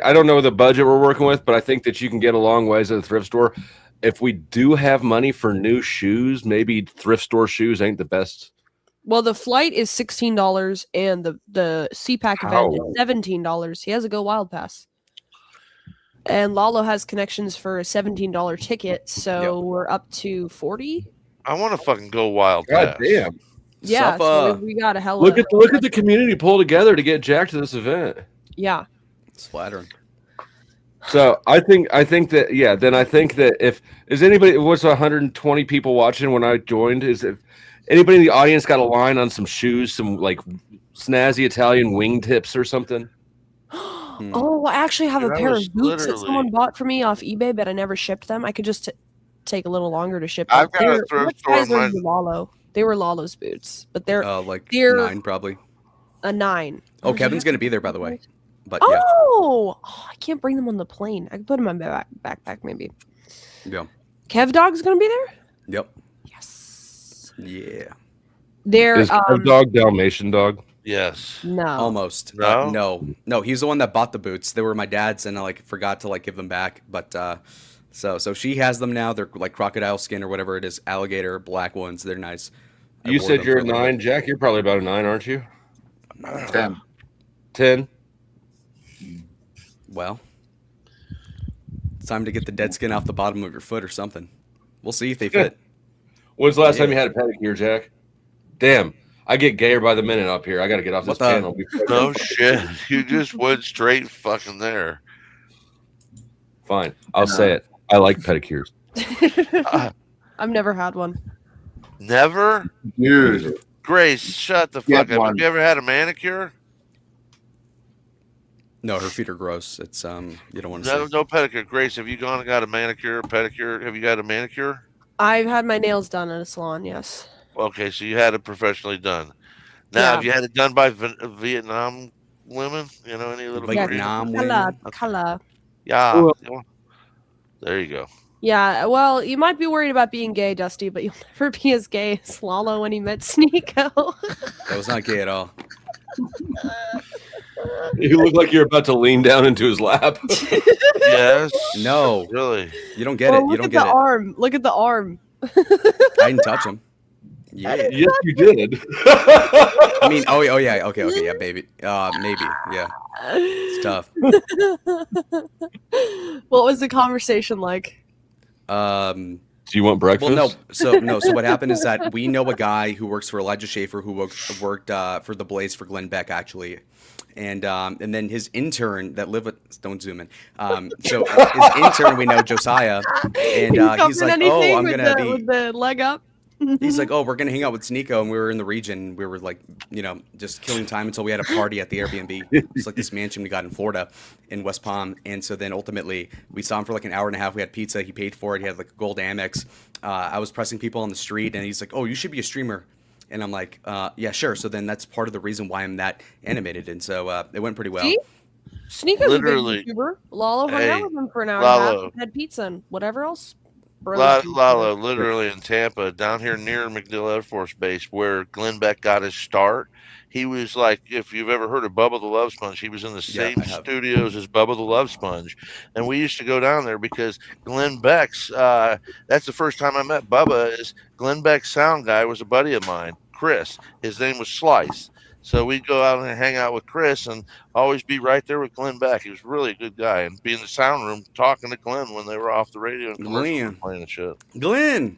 I don't know the budget we're working with, but I think that you can get a long ways at a thrift store. If we do have money for new shoes, maybe thrift store shoes ain't the best
Well, the flight is $16 and the CPAC event is $17. He has a Go Wild pass. And Lalo has connections for a $17 ticket, so we're up to 40.
I want to fucking go wild.
God damn.
Yeah, so we got a hell
look at the community pull together to get Jack to this event.
Yeah.
It's flattering.
So I think that then I think that if is anybody was 120 people watching when I joined, is if anybody in the audience got a line on some shoes, some like snazzy Italian wingtips or something?
Oh, I actually have a pair of boots that someone bought for me off eBay, but I never shipped them. I could just take a little longer to ship them.
I've got a thrift store.
Lalo. They were Lalo's boots, but they're
like
they're
9 probably.
A 9.
Oh, Kevin's gonna be there, by the way. But
I can't bring them on the plane. I can put them in my backpack maybe.
Yeah.
Kev Dog's gonna be there?
Yep.
Yes.
Yeah.
They're
is Kev Dog Dalmatian dog?
Yes.
No.
Almost.
No?
No, he's the one that bought the boots. They were my dad's, and I forgot to give them back. But so she has them now. They're like crocodile skin or whatever it is, alligator black ones. They're nice.
You said you're a 9, Jack. You're probably about a 9, aren't you?
10.
10.
Well, it's time to get the dead skin off the bottom of your foot or something. We'll see if they fit.
When's the last time you had a pedicure, Jack? Damn. I get gayer by the minute up here. I got to get off this panel.
No shit. You just went straight fucking there.
Fine. I'll say it. I like pedicures.
I've never had one.
Never?
Dude.
Grace, shut the fuck up. Have you ever had a manicure?
No, her feet are gross. It's you don't want to.
No pedicure. Grace, have you gone and got a manicure, pedicure? Have you got a manicure?
I've had my nails done at a salon. Yes.
Okay, so you had it professionally done. Now, have you had it done by Vietnam women? You know, any little
Vietnam
women? Color.
Yeah. There you go.
Yeah, well, you might be worried about being gay, Dusty, but you'll never be as gay as Lalo when he met Sneeko.
That was not gay at all.
You look like you're about to lean down into his lap.
Yes.
No.
Really?
You don't get it. You don't get it.
Arm. Look at the arm.
I didn't touch him. Yeah.
Yes, you did.
I mean, oh yeah, okay, yeah, baby, maybe, yeah. It's tough.
What was the conversation like?
Do you want breakfast?
Well, no. So what happened is that we know a guy who works for Elijah Schaefer, who worked for the Blaze for Glenn Beck, actually. And then his intern that lived with, don't zoom in. So his intern, we know, Josiah, and he's like, oh, I'm gonna be
with the leg up.
He's like, oh, we're gonna hang out with Sneeko, and we were in the region. We were just killing time until we had a party at the Airbnb. It's like this mansion we got in Florida, in West Palm. And so then ultimately we saw him for an hour and a half. We had pizza. He paid for it. He had a gold Amex. I was pressing people on the street, and he's like, oh, you should be a streamer. And I'm like, yeah, sure. So then that's part of the reason why I'm that animated. And so it went pretty well.
See? Sneako's a big YouTuber. Lalo hung out with him for an hour and a half, had pizza and whatever else.
Lalo, literally in Tampa, down here near MacDill Air Force Base, where Glenn Beck got his start. He was like, if you've ever heard of Bubba the Love Sponge, he was in the same studios as Bubba the Love Sponge. And we used to go down there because Glenn Beck's, that's the first time I met Bubba, is Glenn Beck's sound guy was a buddy of mine, Chris. His name was Slice. So we'd go out and hang out with Chris and always be right there with Glenn Beck. He was really a good guy, and be in the sound room talking to Glenn when they were off the radio and commercials were playing and shit.
Glenn,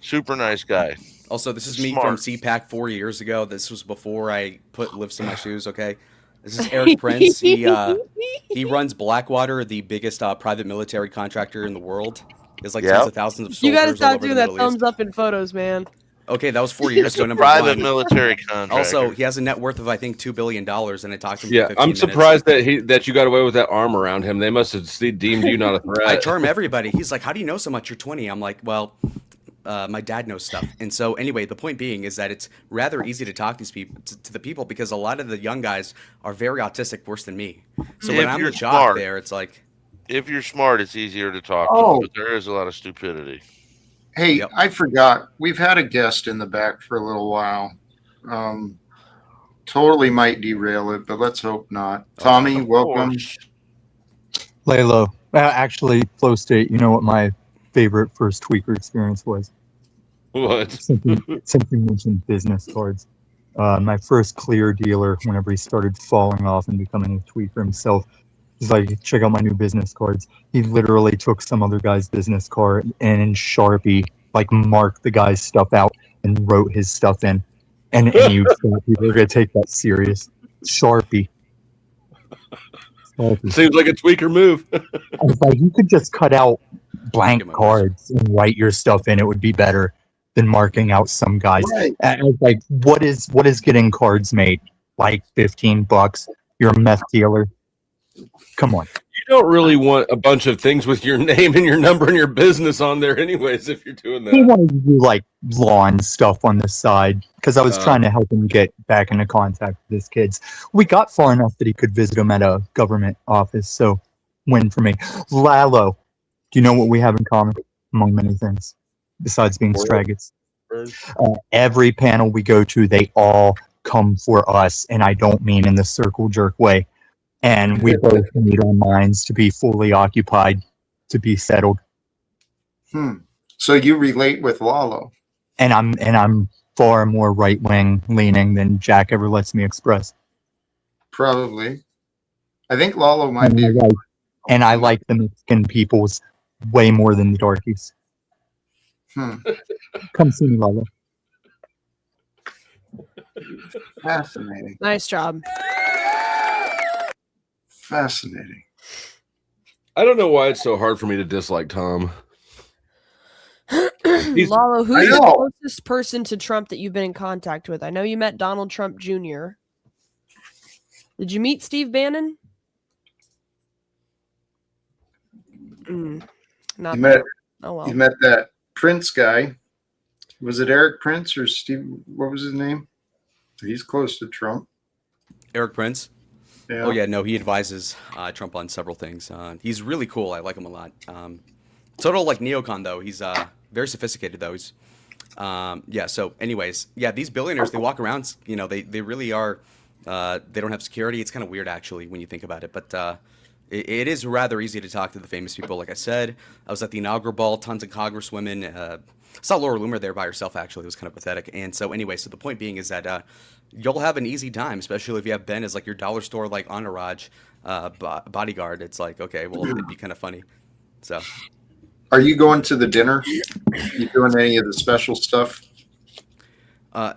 super nice guy.
Also, this is me from CPAC 4 years ago. This was before I put lifts in my shoes. Okay, this is Eric Prince. He runs Blackwater, the biggest private military contractor in the world. There's tens of thousands of soldiers.
You gotta stop doing that
Middle
thumbs
East.
up in photos, man.
Okay, that was 4 years ago. Number
private
one.
military contractor.
Also, he has a net worth of I think $2 billion, and I talked to him.
Yeah,
for 15
I'm
minutes.
surprised that you got away with that arm around him. They must have deemed you not a threat.
I charm everybody. He's like, "How do you know so much? You're 20." I'm like, "Well, my dad knows stuff." And so, anyway, the point being is that it's rather easy to talk these people to the people because a lot of the young guys are very autistic, worse than me. So when I'm the jock there, it's like,
if you're smart, it's easier to talk to them, but there is a lot of stupidity.
Hey, I forgot. We've had a guest in the back for a little while. Totally might derail it, but let's hope not. Tommy, welcome.
Laylo. Actually, Flow State, you know what my favorite first tweaker experience was?
What?
Simply mentioned business cards. my first clear dealer, whenever he started falling off and becoming a tweet for himself, he's like, check out my new business cards. He literally took some other guy's business card and in Sharpie, like, marked the guy's stuff out and wrote his stuff in. And you thought people were going to take that serious. Sharpie.
Seems like a tweaker move.
I was like, you could just cut out blank cards and write your stuff in. It would be better than marking out some guys.
Right.
And I was like, what is getting cards made? Like $15? You're a meth dealer. Come on.
You don't really want a bunch of things with your name and your number and your business on there, anyways. If you're doing that,
He wanted to do like lawn stuff on the side because I was trying to help him get back into contact with his kids. We got far enough that he could visit him at a government office. So, win for me. Lalo, do you know what we have in common among many things besides being Straggots? Every panel we go to, they all come for us, and I don't mean in the circle jerk way. And we both need our minds to be fully occupied, to be settled.
So you relate with Lalo.
And I'm far more right wing leaning than Jack ever lets me express.
Probably. I think Lalo might be.
And I like the Mexican peoples way more than the darkies. Come see me, Lalo.
Fascinating.
Nice job.
Fascinating.
I don't know why it's so hard for me to dislike Tom.
Lalo, who's the closest person to Trump that you've been in contact with? I know you met Donald Trump Jr. Did you meet Steve Bannon? Not
You met,
oh well.
you met that Prince guy. Was it Eric Prince or Steve? What was his name? He's close to Trump.
Eric Prince?
Yeah.
Oh, yeah, no, he advises Trump on several things. He's really cool. I like him a lot. Total, like, neocon, though. He's very sophisticated, though. He's, yeah, so anyways, yeah, these billionaires, they walk around, you know, they really are, they don't have security. It's kind of weird, actually, when you think about it. But it is rather easy to talk to the famous people. Like I said, I was at the inaugural ball, tons of congresswomen. Saw Laura Loomer there by herself, actually. It was kind of pathetic. And so anyway, so the point being is that you'll have an easy time, especially if you have Ben as like your dollar store like entourage bodyguard. It's like, okay, well, it'd be kind of funny. So,
are you going to the dinner? You doing any of the special stuff?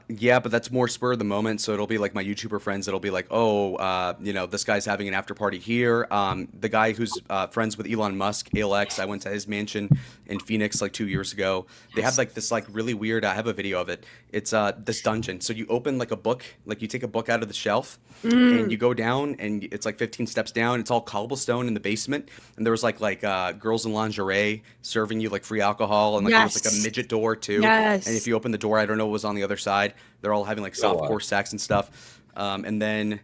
Yeah, but that's more spur of the moment. So it'll be like my YouTuber friends. It'll be like, oh, you know, this guy's having an after party here. The guy who's friends with Elon Musk, ALX, I went to his mansion in Phoenix like 2 years ago. They have like this like really weird, I have a video of it. It's this dungeon. So you open like a book, like you take a book out of the shelf and you go down and it's like 15 steps down. It's all cobblestone in the basement. And there was like girls in lingerie serving you like free alcohol. And like there was like a midget door too.
Yes.
And if you open the door, I don't know what was on the other side. They're all having like soft core sex and stuff. And then,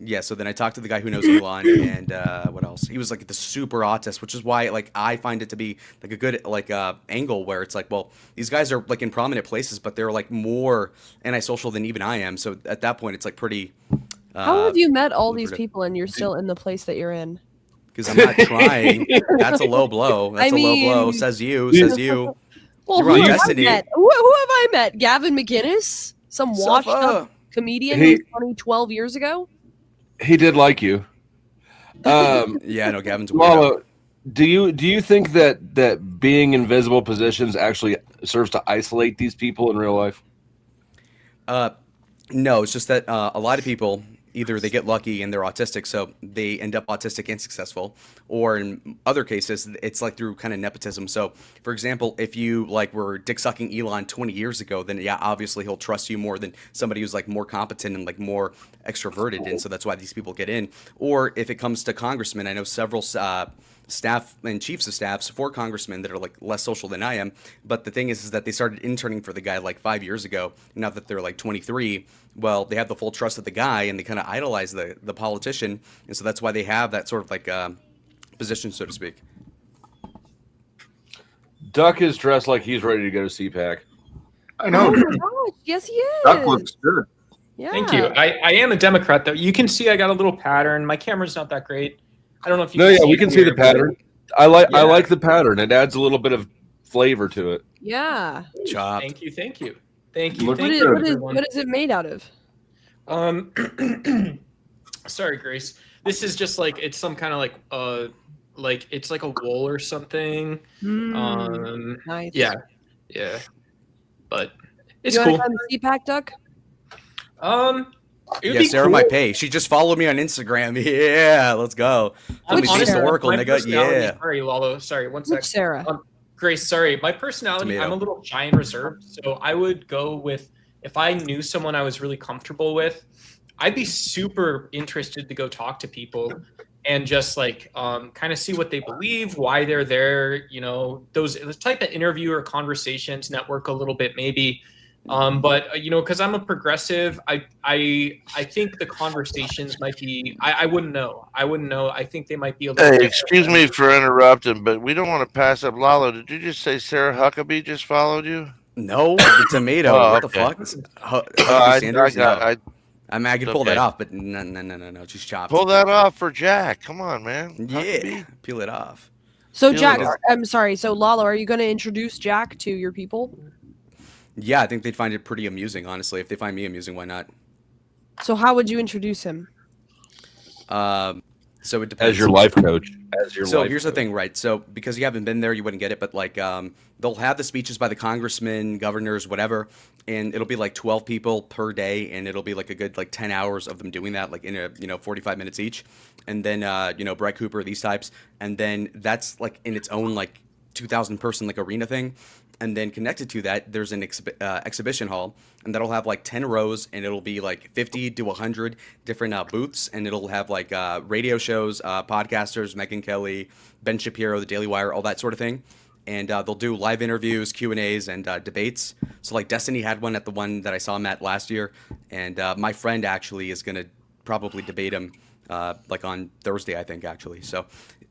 yeah, so then I talked to the guy who knows Elon and what else? He was like the super autist, which is why like I find it to be like a good like angle where it's like, well, these guys are like in prominent places, but they're like more antisocial than even I am. So at that point, it's like pretty.
How have you met all these people and you're still in the place that you're in?
Because I'm not trying. That's a low blow. That's a low blow. Says you. Says you.
Well, who have I met? Who have I met? Gavin McInnes? Some washed up comedian who was funny 12 years ago?
He did like you.
Yeah, no, Gavin's
Lalo, do you think that being in visible positions actually serves to isolate these people in real life?
No, it's just that a lot of people either they get lucky and they're autistic, so they end up autistic and successful, or in other cases, it's like through kind of nepotism. So, for example, if you like were dick sucking Elon 20 years ago, then yeah, obviously he'll trust you more than somebody who's like more competent and like more extroverted, and so that's why these people get in. Or if it comes to congressmen, I know several staff and chiefs of staffs for congressmen that are like less social than I am. But the thing is that they started interning for the guy like 5 years ago. Now that they're like 23, well, they have the full trust of the guy and they kind of idolize the politician. And so that's why they have that sort of like position, so to speak.
Duck is dressed like he's ready to go to CPAC.
I know.
Oh my gosh, yes, he is.
Duck looks good.
Yeah.
Thank you. I am a Democrat, though. You can see I got a little pattern. My camera's not that great. I don't know if you.
No,
can
yeah,
see
we
it
can see
here,
the pattern. I
Yeah.
like the pattern. It adds a little bit of flavor to it.
Yeah.
Chop.
Thank you. Thank you. Thank you.
Look
Thank
good.
you.
What
everyone.
is it made out of?
Sorry, Grace. This is just like it's some kind of like it's like a wool or something.
Nice.
Yeah, but it's
you want
cool.
to come CPAC, Duck?
It would
Yeah,
be
Sarah
cool.
might pay. She just followed me on Instagram. Yeah, let's go. Let me
Honestly,
face the Oracle,
my
nigga.
personality-
Yeah.
Sorry, Lalo. Sorry, one sec.
Which Sarah?
Grace, sorry. My personality,
Tomato.
I'm a little shy and reserved. So I would go with, if I knew someone I was really comfortable with, I'd be super interested to go talk to people and just like kind of see what they believe, why they're there, you know, those type of interview or conversations, network a little bit maybe. But you know, because I'm a progressive, I think the conversations might be. I wouldn't know. I think they might be a little.
Hey, excuse me for interrupting, but we don't want to pass up Lalo. Did you just say Sarah Huckabee just followed you?
No, the tomato.
Oh,
What the
okay.
fuck? Huckabee Sanders?
I
I could pull that
okay.
off, but no. She's chopped.
Pull that off for Jack. Come on, man.
Yeah,
Huckabee.
peel it off.
So
Peel
Jack,
it off.
I'm sorry. So Lalo, are you going to introduce Jack to your people?
Yeah, I think they'd find it pretty amusing, honestly. If they find me amusing, why not?
So how would you introduce him?
So it depends.
As your life coach.
So here's the thing, right? So because you haven't been there, you wouldn't get it. But like, they'll have the speeches by the congressmen, governors, whatever, and it'll be like 12 people per day, and it'll be like a good like 10 hours of them doing that, like in a 45 minutes each, and then Brett Cooper, these types, and then that's like in its own like 2,000 person like arena thing. And then connected to that, there's an exhibition hall, and that'll have like 10 rows, and it'll be like 50 to 100 different booths, and it'll have like radio shows, podcasters, Megyn Kelly, Ben Shapiro, The Daily Wire, all that sort of thing. And they'll do live interviews, Q&As, and debates. So like Destiny had one at the one that I saw him at last year, and my friend actually is going to probably debate him like on Thursday, I think, actually.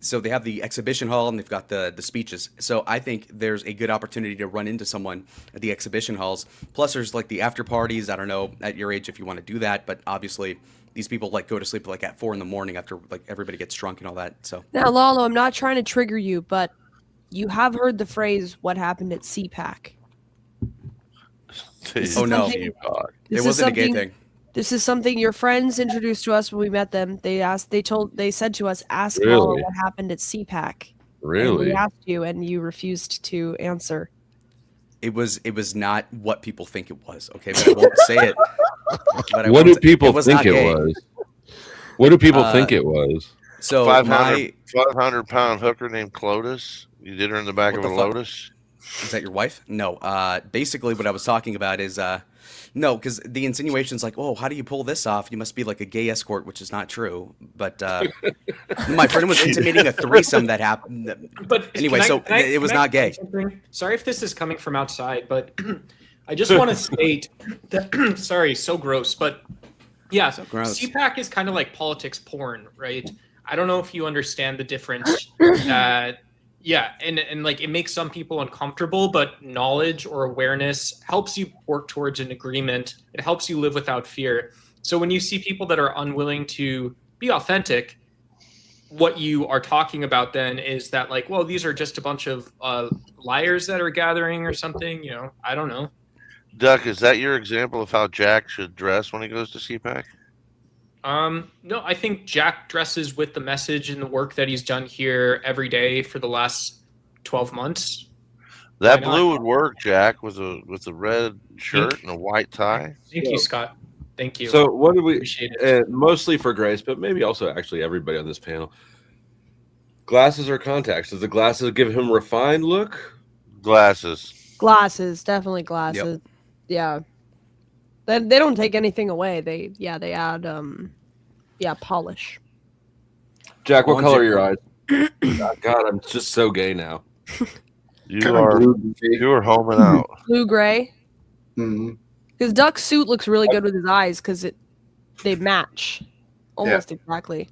So they have the exhibition hall and they've got the speeches. So I think there's a good opportunity to run into someone at the exhibition halls. Plus there's like the after parties. I don't know at your age if you want to do that, but obviously these people like go to sleep like at 4 a.m. after like everybody gets drunk and all that. So
Now, Lalo, I'm not trying to trigger you, but you have heard the phrase "what happened at CPAC."
Oh no, it wasn't a gay thing.
This is something your friends introduced to us when we met them. They said to us, ask
Really?
Lalo what happened at CPAC. And
Really?
we asked you and you refused to answer.
It was not what people think it was. Okay, but I won't say it.
What do people think it was? What do people think it was?
So
500-pound hooker named Clotus. You did her in the back of a Lotus.
Is that your wife? No. Basically, what I was talking about is no, because the insinuation's like, oh, how do you pull this off? You must be like a gay escort, which is not true. But my friend was intimating a threesome that happened.
But
anyway, it was not gay.
Sorry if this is coming from outside, but I just want to state that. Sorry, so gross, but yeah,
gross.
CPAC is kind of like politics porn, right? I don't know if you understand the difference. Yeah, and like it makes some people uncomfortable, but knowledge or awareness helps you work towards an agreement. It helps you live without fear. So when you see people that are unwilling to be authentic, what you are talking about then is that like, well, these are just a bunch of liars that are gathering or something. You know, I don't know.
Duck, is that your example of how Jack should dress when he goes to CPAC?
No, I think Jack dresses with the message and the work that he's done here every day for the last 12 months.
That blue would work, Jack, with a red shirt and a white tie.
Thank you, Scott. Thank you.
So what do we?
Appreciate it.
Mostly for Grace, but maybe also actually everybody on this panel. Glasses or contacts? Does the glasses give him a refined look?
Glasses.
Glasses, definitely glasses. Yeah. They don't take anything away. They add polish.
Jack, what color are your eyes? God, I'm just so gay now.
You are homing out.
Blue gray.
Mm-hmm.
Because Duck's suit looks really good with his eyes because they match almost exactly.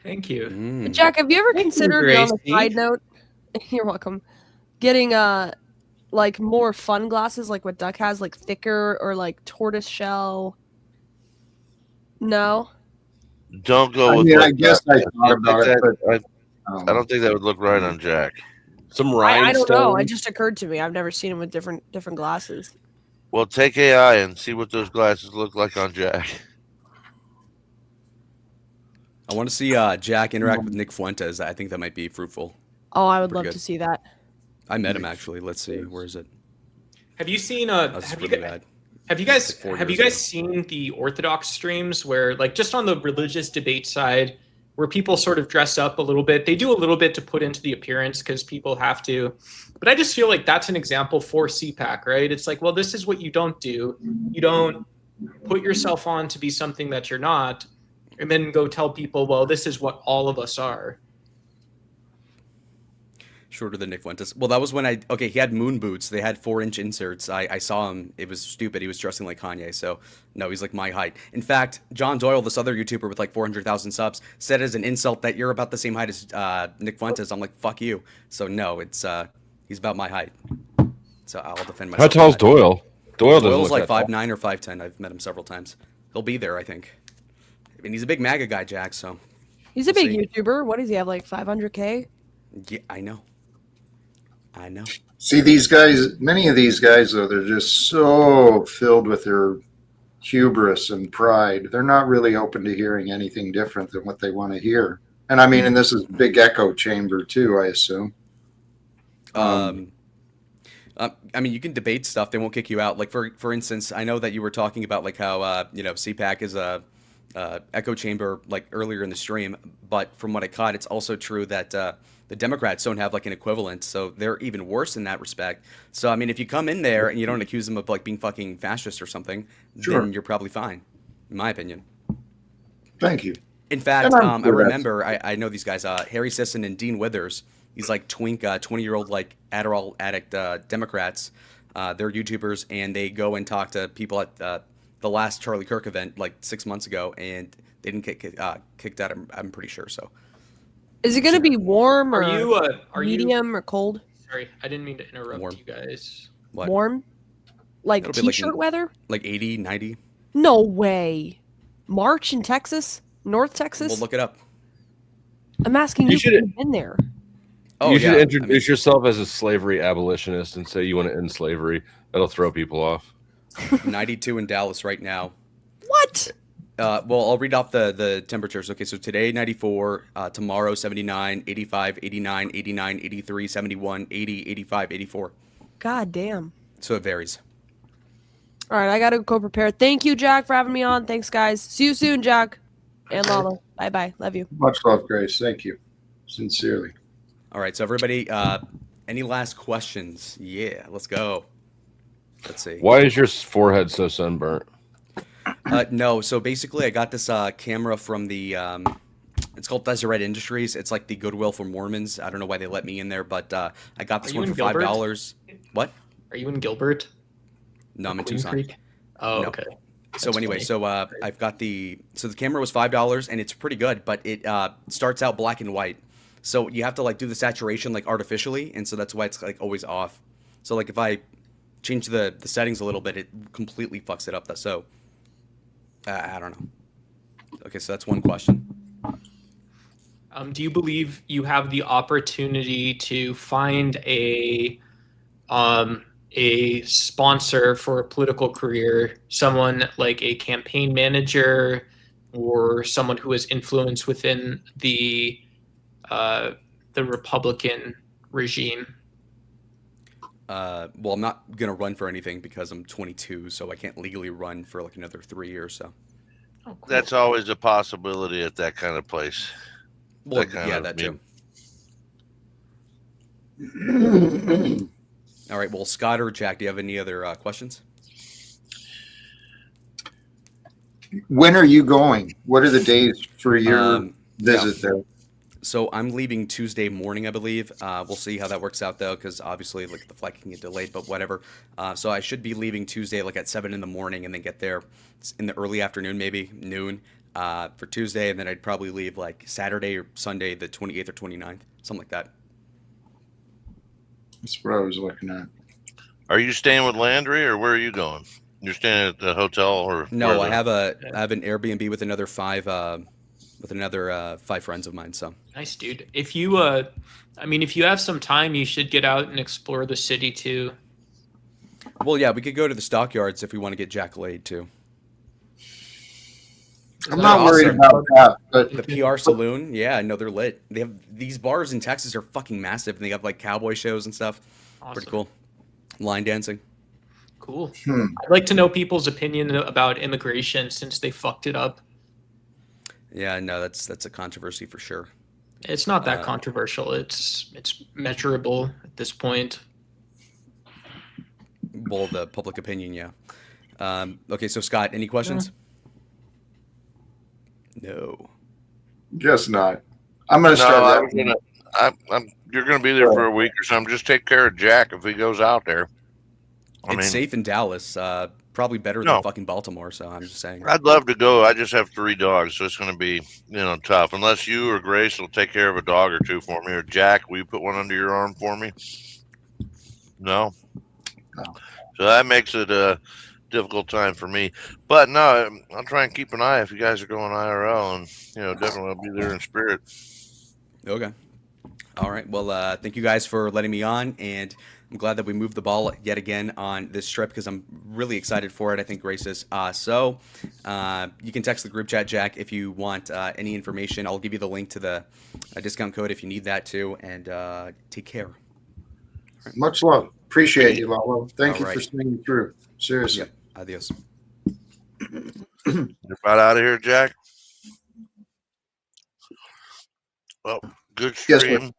Thank you.
But Jack, have you ever considered on a
Gracie.
side note? You're welcome. Getting like more fun glasses, like what Duck has, like thicker or like tortoise shell. No.
Don't go
I
with.
mean,
what
I guess
Jack
I
did.
thought about it, but
I don't think that would look right on Jack.
Some
I don't know. It
rhinestones.
just occurred to me. I've never seen him with different glasses.
Well, take AI and see what those glasses look like on Jack.
want to see Jack interact with Nick Fuentes. I think that might be fruitful.
Oh, I would
Pretty
love
good.
to see that.
I met him actually. Let's see, where is it?
Have you seen
That's
have
really
you,
bad.
have you
Like
guys
4
have you
years
guys seen the Orthodox streams where, like, just on the religious debate side, where people sort of dress up a little bit? They do a little bit to put into the appearance because people have to. But I just feel like that's an example for CPAC, right? It's like, well, this is what you don't do. You don't put yourself on to be something that you're not, and then go tell people, well, this is what all of us are.
Shorter than Nick Fuentes. Well, that was when he had moon boots. They had 4-inch inserts. I saw him. It was stupid. He was dressing like Kanye. So, no, he's like my height. In fact, John Doyle, this other YouTuber with like 400,000 subs, said as an insult that you're about the same height as Nick Fuentes. I'm like, fuck you. So, no, it's he's about my height. So, I'll defend myself.
How tall's Doyle?
Doyle's like 5'9" or 5'10". I've met him several times. He'll be there, I think. I mean, he's a big MAGA guy, Jack, so.
He's a big YouTuber. What does he have, like 500K?
Yeah, I know.
See, these guys, many of these guys, though, they're just so filled with their hubris and pride. They're not really open to hearing anything different than what they want to hear. And I mean, and this is big echo chamber too, I assume.
I mean, you can debate stuff. They won't kick you out. Like, for instance, I know that you were talking about like how CPAC is a echo chamber like earlier in the stream, but from what I caught, it's also true that the Democrats don't have like an equivalent, so they're even worse in that respect. So I mean, if you come in there and you don't accuse them of like being fucking fascist or something, then you're probably fine, in my opinion.
Thank you.
In fact, I remember I know these guys, Harry Sisson and Dean Withers. These like twink 20-year-old like Adderall addict Democrats. They're YouTubers, and they go and talk to people at the last Charlie Kirk event like 6 months ago, and they didn't get kicked out. I'm pretty sure. So,
is it going to be warm or
are
medium or cold?
Sorry, I didn't mean to interrupt you guys.
What?
Warm? Like
It'll be
t-shirt weather?
Like 80, 90.
No way. March in Texas? North Texas?
We'll look it up.
I'm asking you if you've been there.
Oh,
you should introduce yourself as a slavery abolitionist and say you want to end slavery. That'll throw people off.
92 in Dallas right now.
What?
Well, I'll read off the temperatures. Okay, so today 94, tomorrow 79, 85, 89, 89, 83, 71, 80, 85, 84.
God damn.
So it varies.
All right, I got to go prepare. Thank you, Jack, for having me on. Thanks, guys. See you soon, Jack. And Lalo. Bye-bye. Love you.
Much love, Grace. Thank you. Sincerely.
All right, so everybody, any last questions? Yeah, let's go. Let's see.
Why is your forehead so sunburnt?
No, so basically I got this camera from the, it's called Deseret Industries. It's like the Goodwill for Mormons. I don't know why they let me in there, but I got this one for $5. What?
Are you in Gilbert?
No, I'm in
Queen
Tucson.
Creek? Oh,
No.
okay.
So
That's
anyway,
funny.
so I've got the camera was $5 and it's pretty good, but it starts out black and white. So you have to like do the saturation like artificially, and so that's why it's like always off. So like if I change the settings a little bit, it completely fucks it up. So I don't know. Okay, so that's one question.
Do you believe you have the opportunity to find a sponsor for a political career, someone like a campaign manager or someone who has influence within the Republican regime?
Well, I'm not gonna run for anything because I'm 22, so I can't legally run for like another 3 years. So
That's always a possibility at that kind of place.
Well,
kind
yeah,
of
that
mean-
too. All right. Well, Scott or Jack, do you have any other questions?
When are you going? What are the days for your visit there?
So I'm leaving Tuesday morning, I believe. We'll see how that works out, though, because obviously, like, the flight can get delayed, but whatever. So I should be leaving Tuesday, like, at 7 in the morning, and then get there in the early afternoon, maybe noon, for Tuesday, and then I'd probably leave, like, Saturday or Sunday, the 28th or 29th, something like that.
That's what I was looking at.
Are you staying with Landry, or where are you going? You're staying at the hotel, or
No, I have an Airbnb with another five friends of mine. So
Nice, dude. If you, if you have some time, you should get out and explore the city too.
Well, yeah, we could go to the stockyards if we want to get Jack laid too.
I'm not worried about that, but
the PR Saloon, yeah, no, they're lit. They have these bars in Texas are fucking massive, and they have like cowboy shows and stuff. Pretty cool. Line dancing.
Cool. I'd like to know people's opinion about immigration since they fucked it up.
Yeah, no, that's a controversy for sure.
It's not that controversial. It's measurable at this point.
Well, the public opinion, yeah. Okay, so Scott, any questions? No.
Guess not. I'm gonna
No,
start.
I was gonna. You're gonna be there for a week or something. Just take care of Jack if he goes out there.
It's safe in Dallas. Probably better than fucking Baltimore. So I'm just saying.
I'd love to go. I just have 3 dogs, so it's going to be, tough. Unless you or Grace will take care of a dog or 2 for me, or Jack, will you put one under your arm for me? No. So that makes it a difficult time for me. But no, I'll try and keep an eye if you guys are going IRL, and definitely I'll be there in spirit.
Okay. All right. Well, thank you guys for letting me on, and I'm glad that we moved the ball yet again on this trip because I'm really excited for it. I think Grace is. So you can text the group chat, Jack, if you want any information. I'll give you the link to the discount code if you need that too. And take care.
Right. Much love. Appreciate you, Lalo. Thank you
right.
for staying through. Seriously.
Yep. Adios.
You're about out of here, Jack? Well, good stream.
Yes,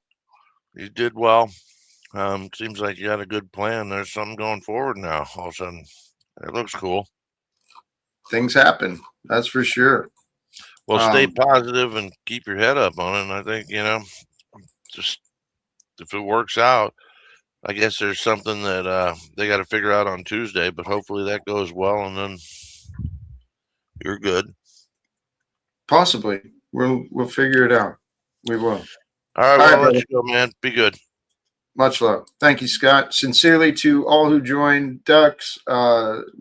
you did well. Seems like you had a good plan. There's something going forward now. All of a sudden, it looks cool.
Things happen. That's for sure.
Well, stay positive and keep your head up on it. And I think, just if it works out, I guess there's something that they got to figure out on Tuesday, but hopefully that goes well, and then you're good.
Possibly. We'll figure it out. We will.
All right, well, let's go, man. Be good.
Much love. Thank you, Scott. Sincerely to all who joined, Ducks,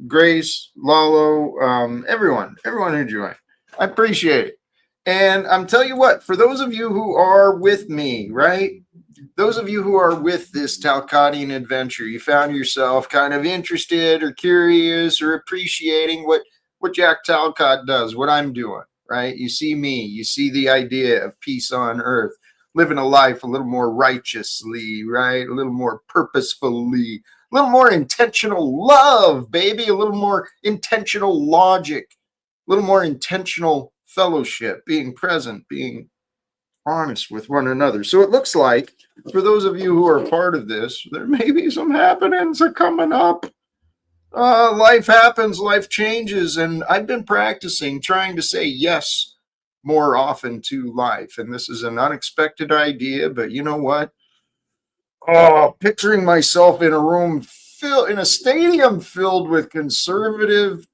Grace, Lalo, everyone who joined. I appreciate it. And I'm telling you what, for those of you who are with me, right? Those of you who are with this Talcottian adventure, you found yourself kind of interested or curious or appreciating what Jack Talcott does, what I'm doing, right? You see me, you see the idea of peace on earth. Living a life a little more righteously, right? A little more purposefully, a little more intentional love, baby, a little more intentional logic, a little more intentional fellowship, being present, being honest with one another. So it looks like for those of you who are part of this, there may be some happenings are coming up. Life happens, life changes, and I've been practicing trying to say yes more often to life. And this is an unexpected idea, but you know what? Picturing myself in a room in a stadium filled with conservative.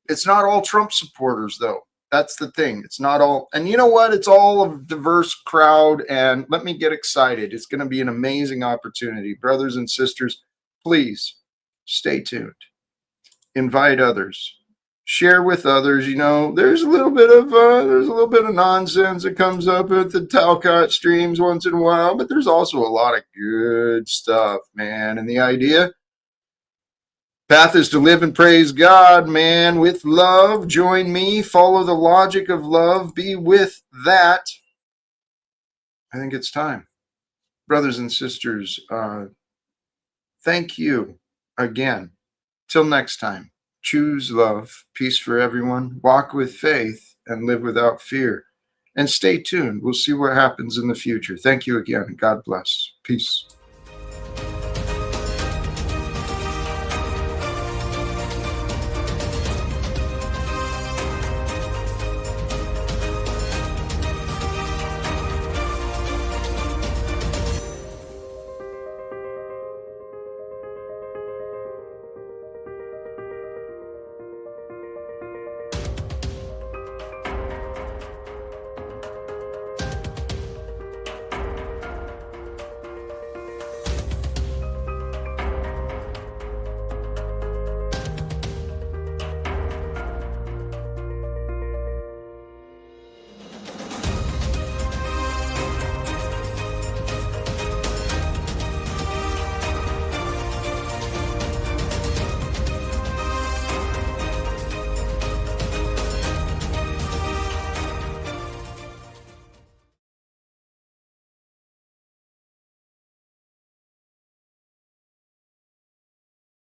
It's not all Trump supporters, though. That's the thing. It's not all. And you know what? It's all a diverse crowd. And let me get excited. It's going to be an amazing opportunity. Brothers and sisters, please stay tuned. Invite others. Share with others. There's a little bit of nonsense that comes up at the Talcott streams once in a while, but there's also a lot of good stuff, man. And the idea path is to live and praise God, man, with love. Join me, follow the logic of love, be with that. I think it's time. Brothers and sisters, thank you again. Till next time. Choose love, peace for everyone, walk with faith, and live without fear. And stay tuned. We'll see what happens in the future. Thank you again. God bless. Peace.